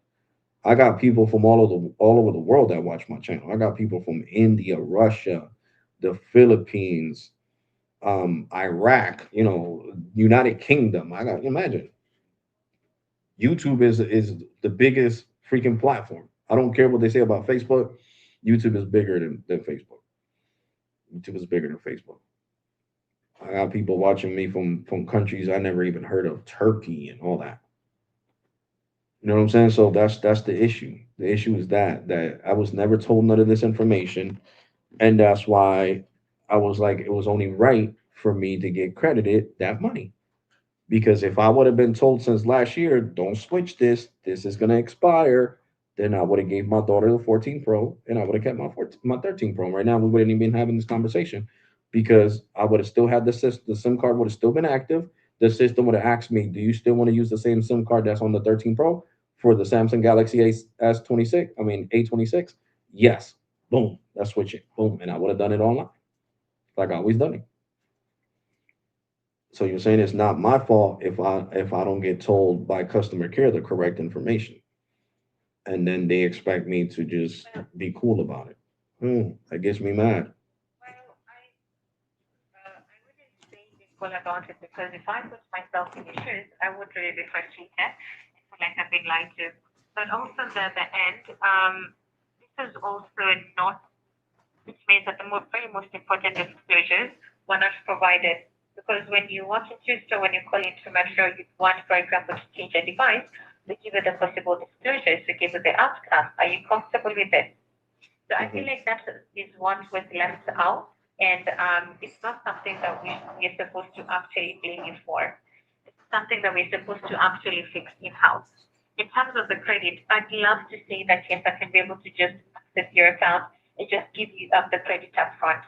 I got people from all over the world that watch my channel. I got people from India, Russia, the Philippines, Iraq. United Kingdom. I got imagine YouTube is the biggest freaking platform. I don't care what they say about Facebook. YouTube is bigger than Facebook. YouTube is bigger than Facebook. I got people watching me from countries I never even heard of, Turkey and all that. You know what I'm saying? So that's the issue. The issue is that I was never told none of this information, and that's why I was like, it was only right for me to get credited that money. Because if I would have been told since last year, don't switch this, this is gonna expire, then I would have gave my daughter the 14 Pro, and I would have kept my 13 Pro. Right now, we wouldn't even been having this conversation, because I would have still had the SIM card would have still been active. The system would have asked me, do you still want to use the same SIM card that's on the 13 Pro for the Samsung Galaxy S26? I mean A26. Yes. Boom. Let's switch it. Boom, and I would have done it online, like I always done it. So you're saying it's not my fault if I don't get told by customer care the correct information, and then they expect me to just Well, be cool about it. That gets me mad. I wouldn't say be cool about it, because if I put myself in the shoes, I would really be frustrated and feel like I've been lied to. But also the end, this is also not, which means that the very most important disclosures were not provided. Because when you want to choose, so when you call into Metro, you want, for example, to change a device, We give you the possible disclosures. We give you the outcome. Are you comfortable with it? So I feel Hmm. like that is what was left out, and it's not something that we're supposed to actually blame you for. It's something that we're supposed to actually fix in house. In terms of the credit, I'd love to say that yes, I can be able to just access your account and just give you the credit up front.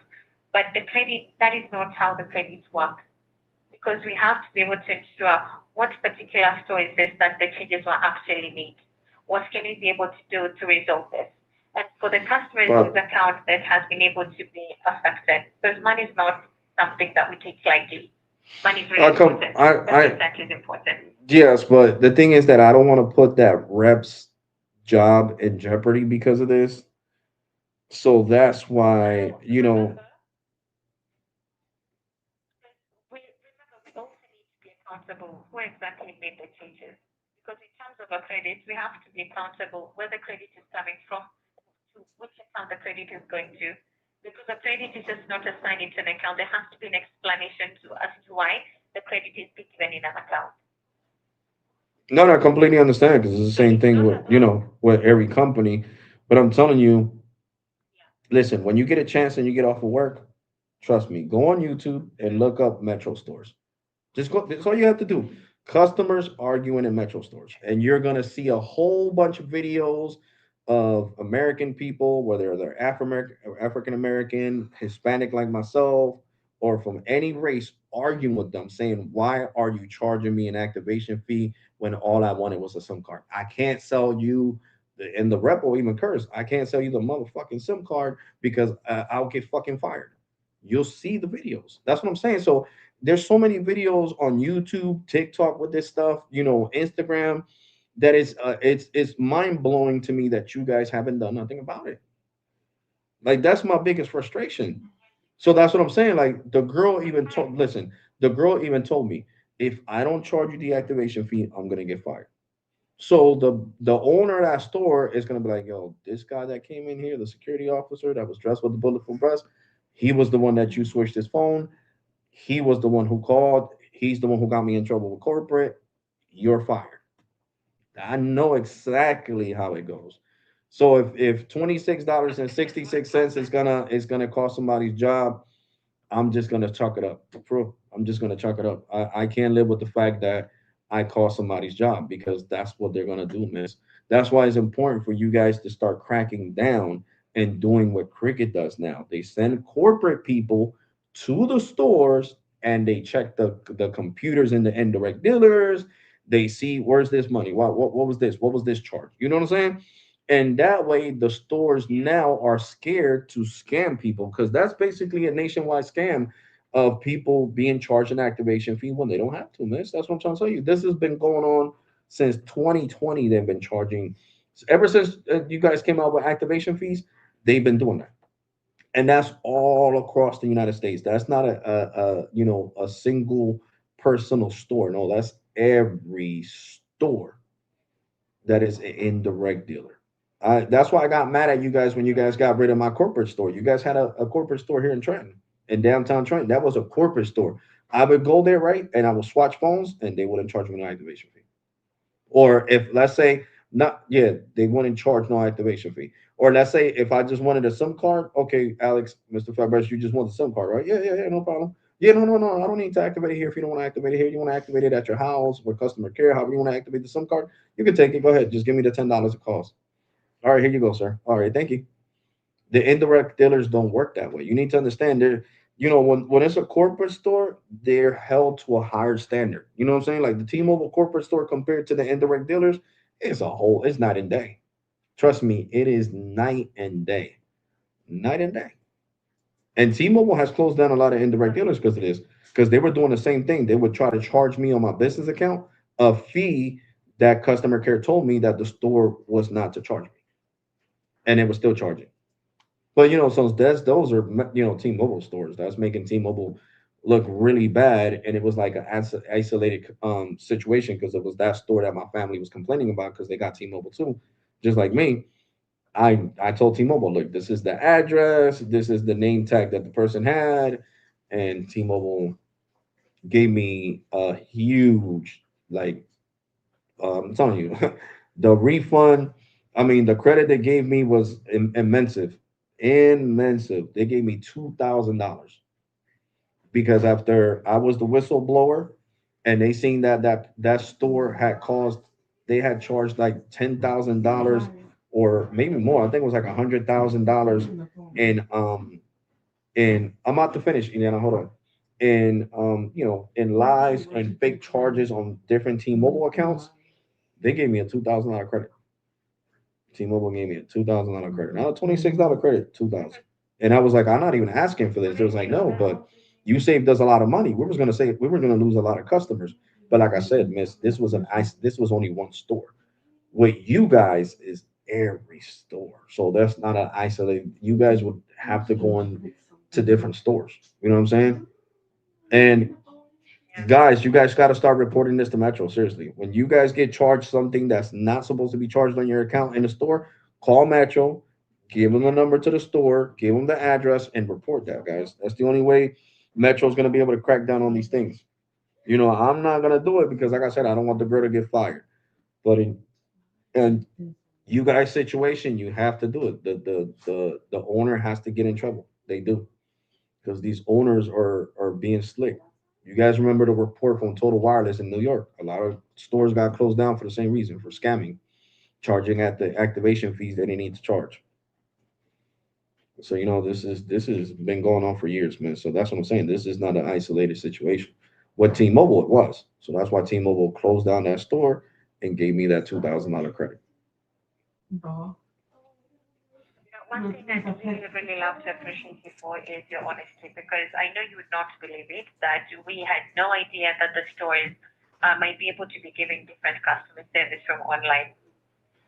But the credit, that is not how the credits work, because we have to be able to ensure what particular store is this that the changes were actually made. What can we be able to do to resolve this? And for the customers whose But account that has been able to be affected, because money is not something that we take lightly. Money is really I come, important. 10% is important. yes, but the thing is that I don't want to put that rep's job in jeopardy because of this. So that's why, So you know, remember, remember, we also need to be accountable who exactly made the changes. Because in terms of a credit, we have to be accountable where the credit is coming from, to which account the credit is going to. Because a credit is just not assigned into an account. There has to be an explanation to as to why the credit is being given in an account. no, no, I completely understand because it's the So same it's thing not with, about, with every company. But I'm telling you, yeah. listen, when you get a chance and you get off of work, trust me, go on YouTube and look up Metro stores. Just go. That's all you have to do. Customers arguing in metro stores, and you're gonna see a whole bunch of videos of American people, whether they're African American, Hispanic like myself, or from any race, arguing with them, saying, "Why are you charging me an activation fee when all I wanted was a SIM card? I can't sell you." And the rep will even curse. I can't sell you the motherfucking SIM card because I'll get fucking fired. You'll see the videos. That's what I'm saying. So there's so many videos on YouTube, TikTok with this stuff, Instagram, that is it's mind blowing to me that you guys haven't done nothing about it. Like that's my biggest frustration. So that's what I'm saying. Like the girl even told, listen, the girl even told me, if I don't charge you the activation fee, I'm gonna get fired. So the owner of that store is gonna be like, yo, this guy that came in here, the security officer that was dressed with the bulletproof vest, he was the one that you switched his phone. He was the one who called. He's the one who got me in trouble with corporate. You're fired. I know exactly how it goes. So if $26 and 66 cents is gonna cost somebody's job, I'm just gonna chalk it up. Bro, I'm just gonna chalk it up. I can't live with the fact that I cost somebody's job because that's what they're gonna do, miss. That's why it's important for you guys to start cracking down and doing what Cricket does now. They send corporate people to the stores and they check the computers in the indirect dealers. They see where's this money? What was this? What was this charge? You know what I'm saying? And that way the stores now are scared to scam people because that's basically a nationwide scam of people being charged an activation fee when they don't have to, miss. That's what I'm trying to tell you. This has been going on since 2020. They've been charging ever since you guys came out with activation fees. They've been doing that, and that's all across the United States. That's not a single personal store. No, that's every store that is an indirect dealer. That's why I got mad at you guys when you guys got rid of my corporate store. You guys had a corporate store here in Trenton, in downtown Trenton. That was a corporate store. I would go there, right, and I would swatch phones, and they wouldn't charge me no activation fee. Or if let's say not, yeah, they wouldn't charge no activation fee. Or let's say if I just wanted a SIM card, okay, Alex, Mr. Fabregas, you just want the SIM card, right? Yeah, yeah, yeah, no problem. Yeah, no, no, no, I don't need to activate it here. If you don't want to activate it here, you want to activate it at your house with customer care, however you want to activate the SIM card, you can take it. Go ahead, just give me the $10 it costs. All right, here you go, sir. All right, thank you. The indirect dealers don't work that way. You need to understand they're, when it's a corporate store, they're held to a higher standard. You know what I'm saying? Like the T-Mobile corporate store compared to the indirect dealers, it's night and day. Trust me, it is night and day. Night and day. And T-Mobile has closed down a lot of indirect dealers because of this. Because they were doing the same thing. They would try to charge me on my business account a fee that customer care told me that the store was not to charge me, and it was still charging. But so those are T-Mobile stores. That's making T-Mobile look really bad, and it was like an isolated situation because it was that store that my family was complaining about because they got T-Mobile too, just like me. I told T-Mobile, look, this is the address, this is the name tag that the person had, and T-Mobile gave me a huge, like, I'm telling you, the refund. I mean, the credit they gave me was immense, immense. They gave me $2,000 because after I was the whistleblower, and they seen that store had caused, they had charged like $10,000 or maybe more. I think it was like $100,000 in I'm about to finish, Indiana. Hold on. In lies and fake charges on different T-Mobile accounts, they gave me a $2,000 credit. T-Mobile gave me a $2,000 credit, not a $26 credit, 2,000. And I was like, I'm not even asking for this. It was like, no, but you saved us a lot of money. We was gonna say we were gonna lose a lot of customers. But like I said, Miss, this was an ice. This was only one store. With you guys is every store, so that's not an isolated. You guys would have to go in to different stores. You know what I'm saying? And Yeah. guys, you guys got to start reporting this to Metro. Seriously, when you guys get charged something that's not supposed to be charged on your account in the store, call Metro, give them the number to the store, give them the address, and report that, guys. That's the only way Metro's going to be able to crack down on these things. I'm not going to do it because, like I said, I don't want the girl to get fired. But in you guys' situation, you have to do it. The owner has to get in trouble. They do because these owners are being slick. You guys remember the report from Total Wireless in New York? A lot of stores got closed down for the same reason, for scamming, charging at the activation fees they didn't need to charge. So this has been going on for years, man. So that's what I'm saying. This is not an isolated situation. What T-Mobile it was. So that's why T-Mobile closed down that store and gave me that $2,000 credit. One thing that we really love to appreciate you for is your honesty, because I know you would not believe it that we had no idea that the stores might be able to be giving different customer service from online.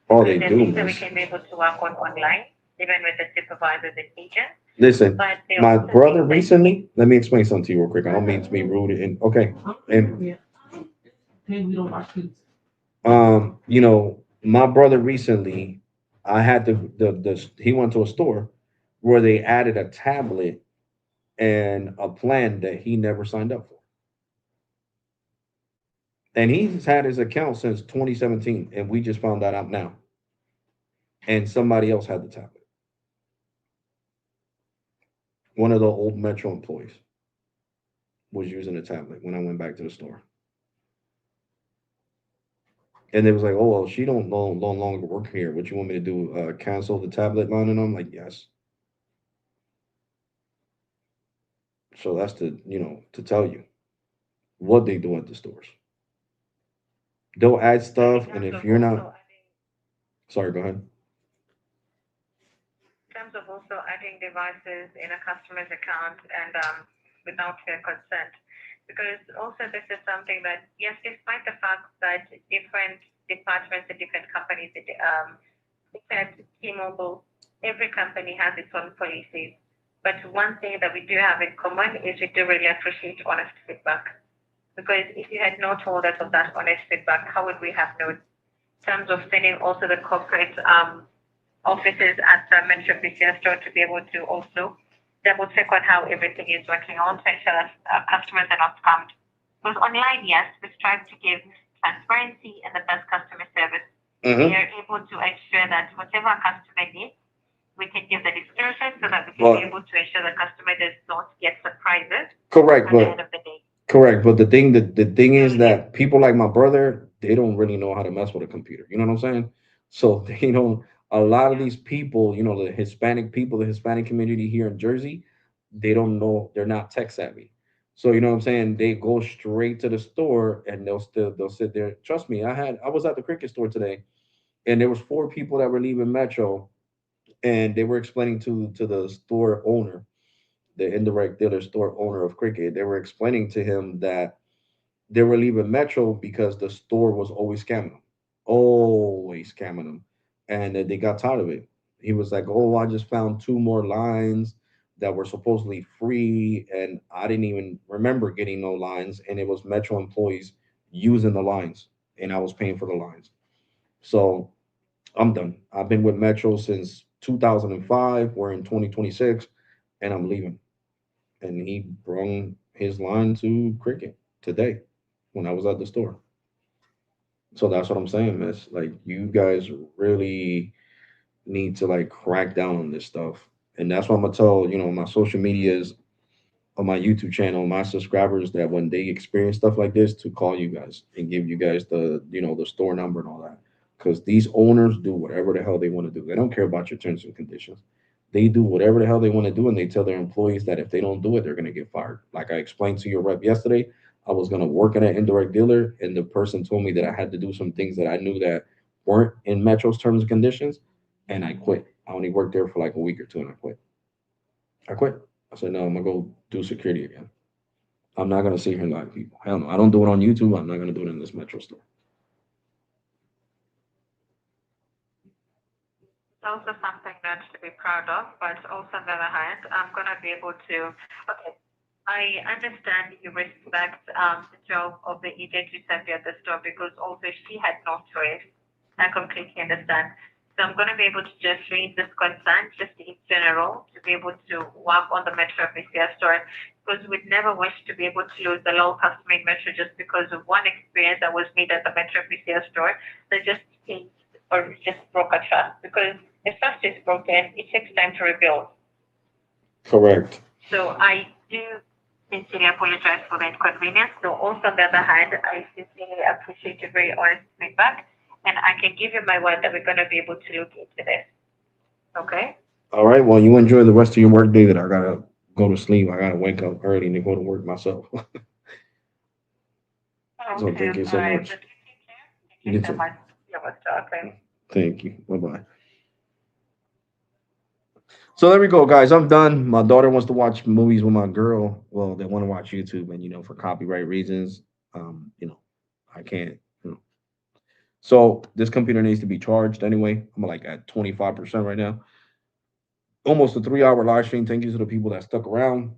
Oh, Because they there are do, things that man. we can be able to work on online, even with the supervisors and agents. Listen, But there are my also brother things that recently. Let me explain something to you real quick. I don't mean to be rude. And okay, and my brother recently, I had the he went to a store where they added a tablet and a plan that he never signed up for. And he's had his account since 2017, and we just found that out now. And somebody else had the tablet, one of the old Metro employees was using the tablet when I went back to the store. And they was like, "Oh well, she don't no longer work here. What you want me to do? Cancel the tablet line?" And I'm like, "Yes." So that's to tell you what they do at the stores. They'll add in stuff, and terms if of you're not, also adding sorry, go ahead. in terms of also adding devices in a customer's account and without their consent. Because also this is something that, yes, despite the fact that different departments and different companies, different T-Mobile, every company has its own policies. But one thing that we do have in common is we do really appreciate honest feedback. Because if you had not told us of that honest feedback, how would we have known? In terms of sending also the corporate offices at the Metro PCS store to be able to also double check on how everything is working on to ensure that customers are not scammed. Because online, yes, we strive to give transparency and the best customer service. We Mm-hmm. are able to ensure that whatever a customer needs, we can give the description so that we can be But able to ensure the customer does not get surprises correct, at the end but of the day. correct, but the thing So is yes, that people like my brother, they don't really know how to mess with a computer. You know what I'm saying? So they don't. A lot of yeah, these people, the Hispanic people, the Hispanic community here in Jersey, they don't know. They're not tech savvy. So you know what I'm saying? They go straight to the store and they'll sit there. Trust me, I was at the cricket store today, and there was four people that were leaving Metro, and they were explaining to the store owner, the indirect dealer store owner of cricket. They were explaining to him that they were leaving Metro because the store was always scamming them, and they got tired of it. He was like, "Oh, I just found two more lines that were supposedly free, and I didn't even remember getting no lines, and it was Metro employees using the lines, and I was paying for the lines." So I'm done. I've been with Metro since 2005. We're in 2026, and I'm leaving. And he brung his line to cricket today when I was at the store. So that's what I'm saying, miss. Like you guys really need to like crack down on this stuff. And that's what I'm gonna tell, my social medias on my YouTube channel, my subscribers that when they experience stuff like this to call you guys and give you guys the store number and all that. Because these owners do whatever the hell they want to do. They don't care about your terms and conditions. They do whatever the hell they want to do, and they tell their employees that if they don't do it, they're gonna get fired. Like I explained to your rep yesterday, I was gonna work at an indirect dealer, and the person told me that I had to do some things that I knew that weren't in Metro's terms and conditions, and I quit. I only worked there for like a week or two, and I quit. I quit. I said, no, I'm gonna go do security again. I'm not gonna sit here and lie to people. Hell no. I don't do it on YouTube. I'm not gonna do it in this Metro store. It's also something not to be proud of, but also on the other hand, I'm gonna be able to. Okay, I understand you respect the job of the agent who sent you at the store because also she had no choice. I completely understand. So I'm gonna be able to just raise this concern just in general to be able to work on the Metro PCS store because we'd never wish to be able to lose the loyal customer in Metro just because of one experience that was made at the Metro PCS store that just changed or just broke a trust because if trust is broken, it takes time to rebuild. Correct. So I do sincerely apologize for the inconvenience. So also on the other hand, I sincerely appreciate your very honest feedback, and I can give you my word that we're going to be able to look into this. Okay? All right. Well, you enjoy the rest of your work, David. I gotta go to sleep. I gotta wake up early and go to work myself. So Okay. thank you All so right. much. But take care. Thank you You so too. much. You're welcome. Thank you. Bye bye. So there we go, guys. I'm done. My daughter wants to watch movies with my girl. Well, they want to watch YouTube, and for copyright reasons, I can't. So this computer needs to be charged anyway. I'm like at 25% right now. Almost a 3 hour live stream. Thank you to the people that stuck around.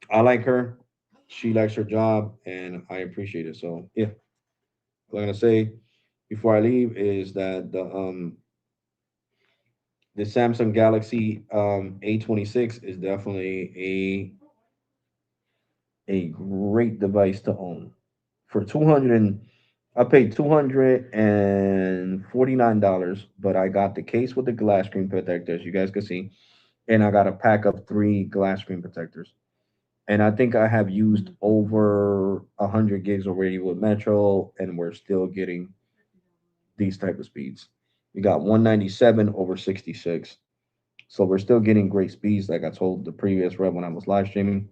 I like her. She likes her job, and I appreciate it. So yeah, what I'm gonna say before I leave is that the Samsung Galaxy A26 is definitely a great device to own. For 200 and I paid $249, but I got the case with the glass screen protector, as you guys can see, and I got a pack of three glass screen protectors. And I think I have used over 100 gigs already with Metro, and we're still getting these type of speeds. We got 197 over 66, so we're still getting great speeds. Like I told the previous rep when I was live streaming,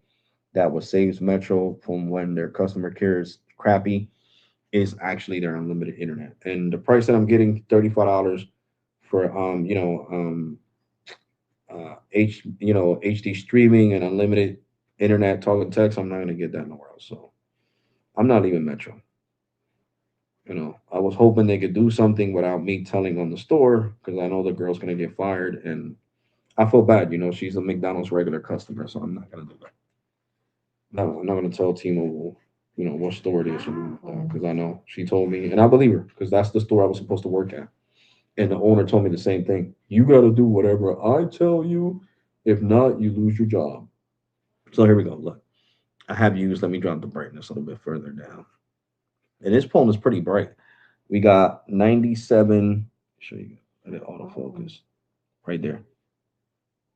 that what saves Metro from when their customer care is crappy is actually their unlimited internet. And the price that I'm getting, $35 for HD streaming and unlimited internet talk and text, I'm not gonna get that nowhere else. So I'm not leaving Metro. I was hoping they could do something without me telling on the store because I know the girl's gonna get fired, and I feel bad. She's a McDonald's regular customer, so I'm not gonna do that. No, I'm not gonna tell T-Mobile, what store it is because I know she told me, and I believe her because that's the store I was supposed to work at, and the owner told me the same thing. You got to do whatever I tell you. If not, you lose your job. So here we go. Look, I have used. Let me drop the brightness a little bit further down. And this phone is pretty bright. We got 97. Show you the autofocus right there.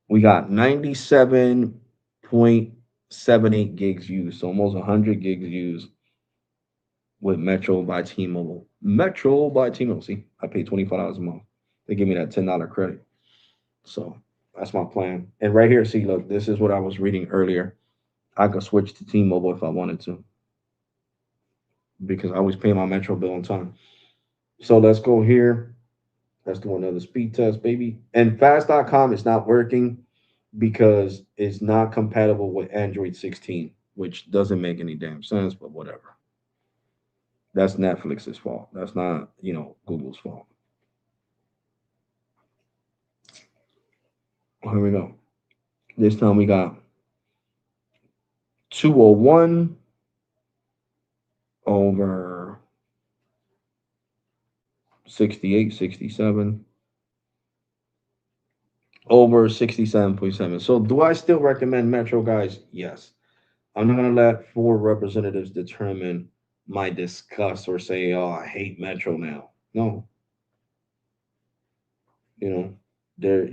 We got 97.78 gigs used, so almost 100 gigs used with Metro by T-Mobile. Metro by T-Mobile. See, I pay $25 a month. They give me that $10 credit. So that's my plan. And right here, see, look, this is what I was reading earlier. I could switch to T-Mobile if I wanted to because I always pay my Metro bill on time. So let's go here. Let's do another speed test, baby. And fast.com is not working because it's not compatible with Android 16, which doesn't make any damn sense, but whatever. That's Netflix's fault. That's not, Google's fault. Here we go. This time we got 201 over 68, 67 over 67.7. So do I still recommend Metro, guys? Yes. I'm not going to let four representatives determine might discuss or say, "Oh, I hate Metro now." No, you know, they're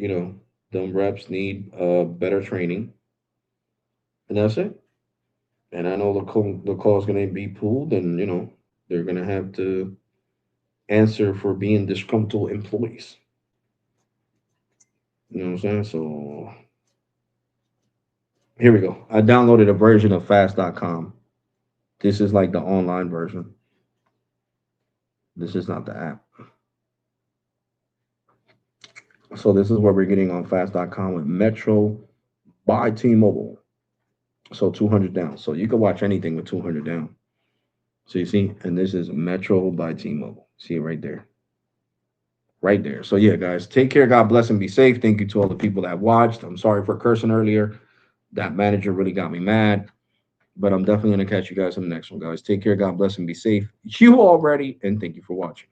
them reps need better training, and that's it. And I know the call is going to be pulled, and they're going to have to answer for being disgruntled employees. You know what I'm saying? So here we go. I downloaded a version of Fast.com. This is like the online version. This is not the app. So this is what we're getting on Fast.com with Metro by T-Mobile. So 200 down. So you can watch anything with 200 down. So you see, and this is Metro by T-Mobile. See it right there. Right there. So yeah, guys, take care. God bless and be safe. Thank you to all the people that watched. I'm sorry for cursing earlier. That manager really got me mad. But I'm definitely going to catch you guys on the next one, guys. Take care. God bless and be safe. You already. And thank you for watching.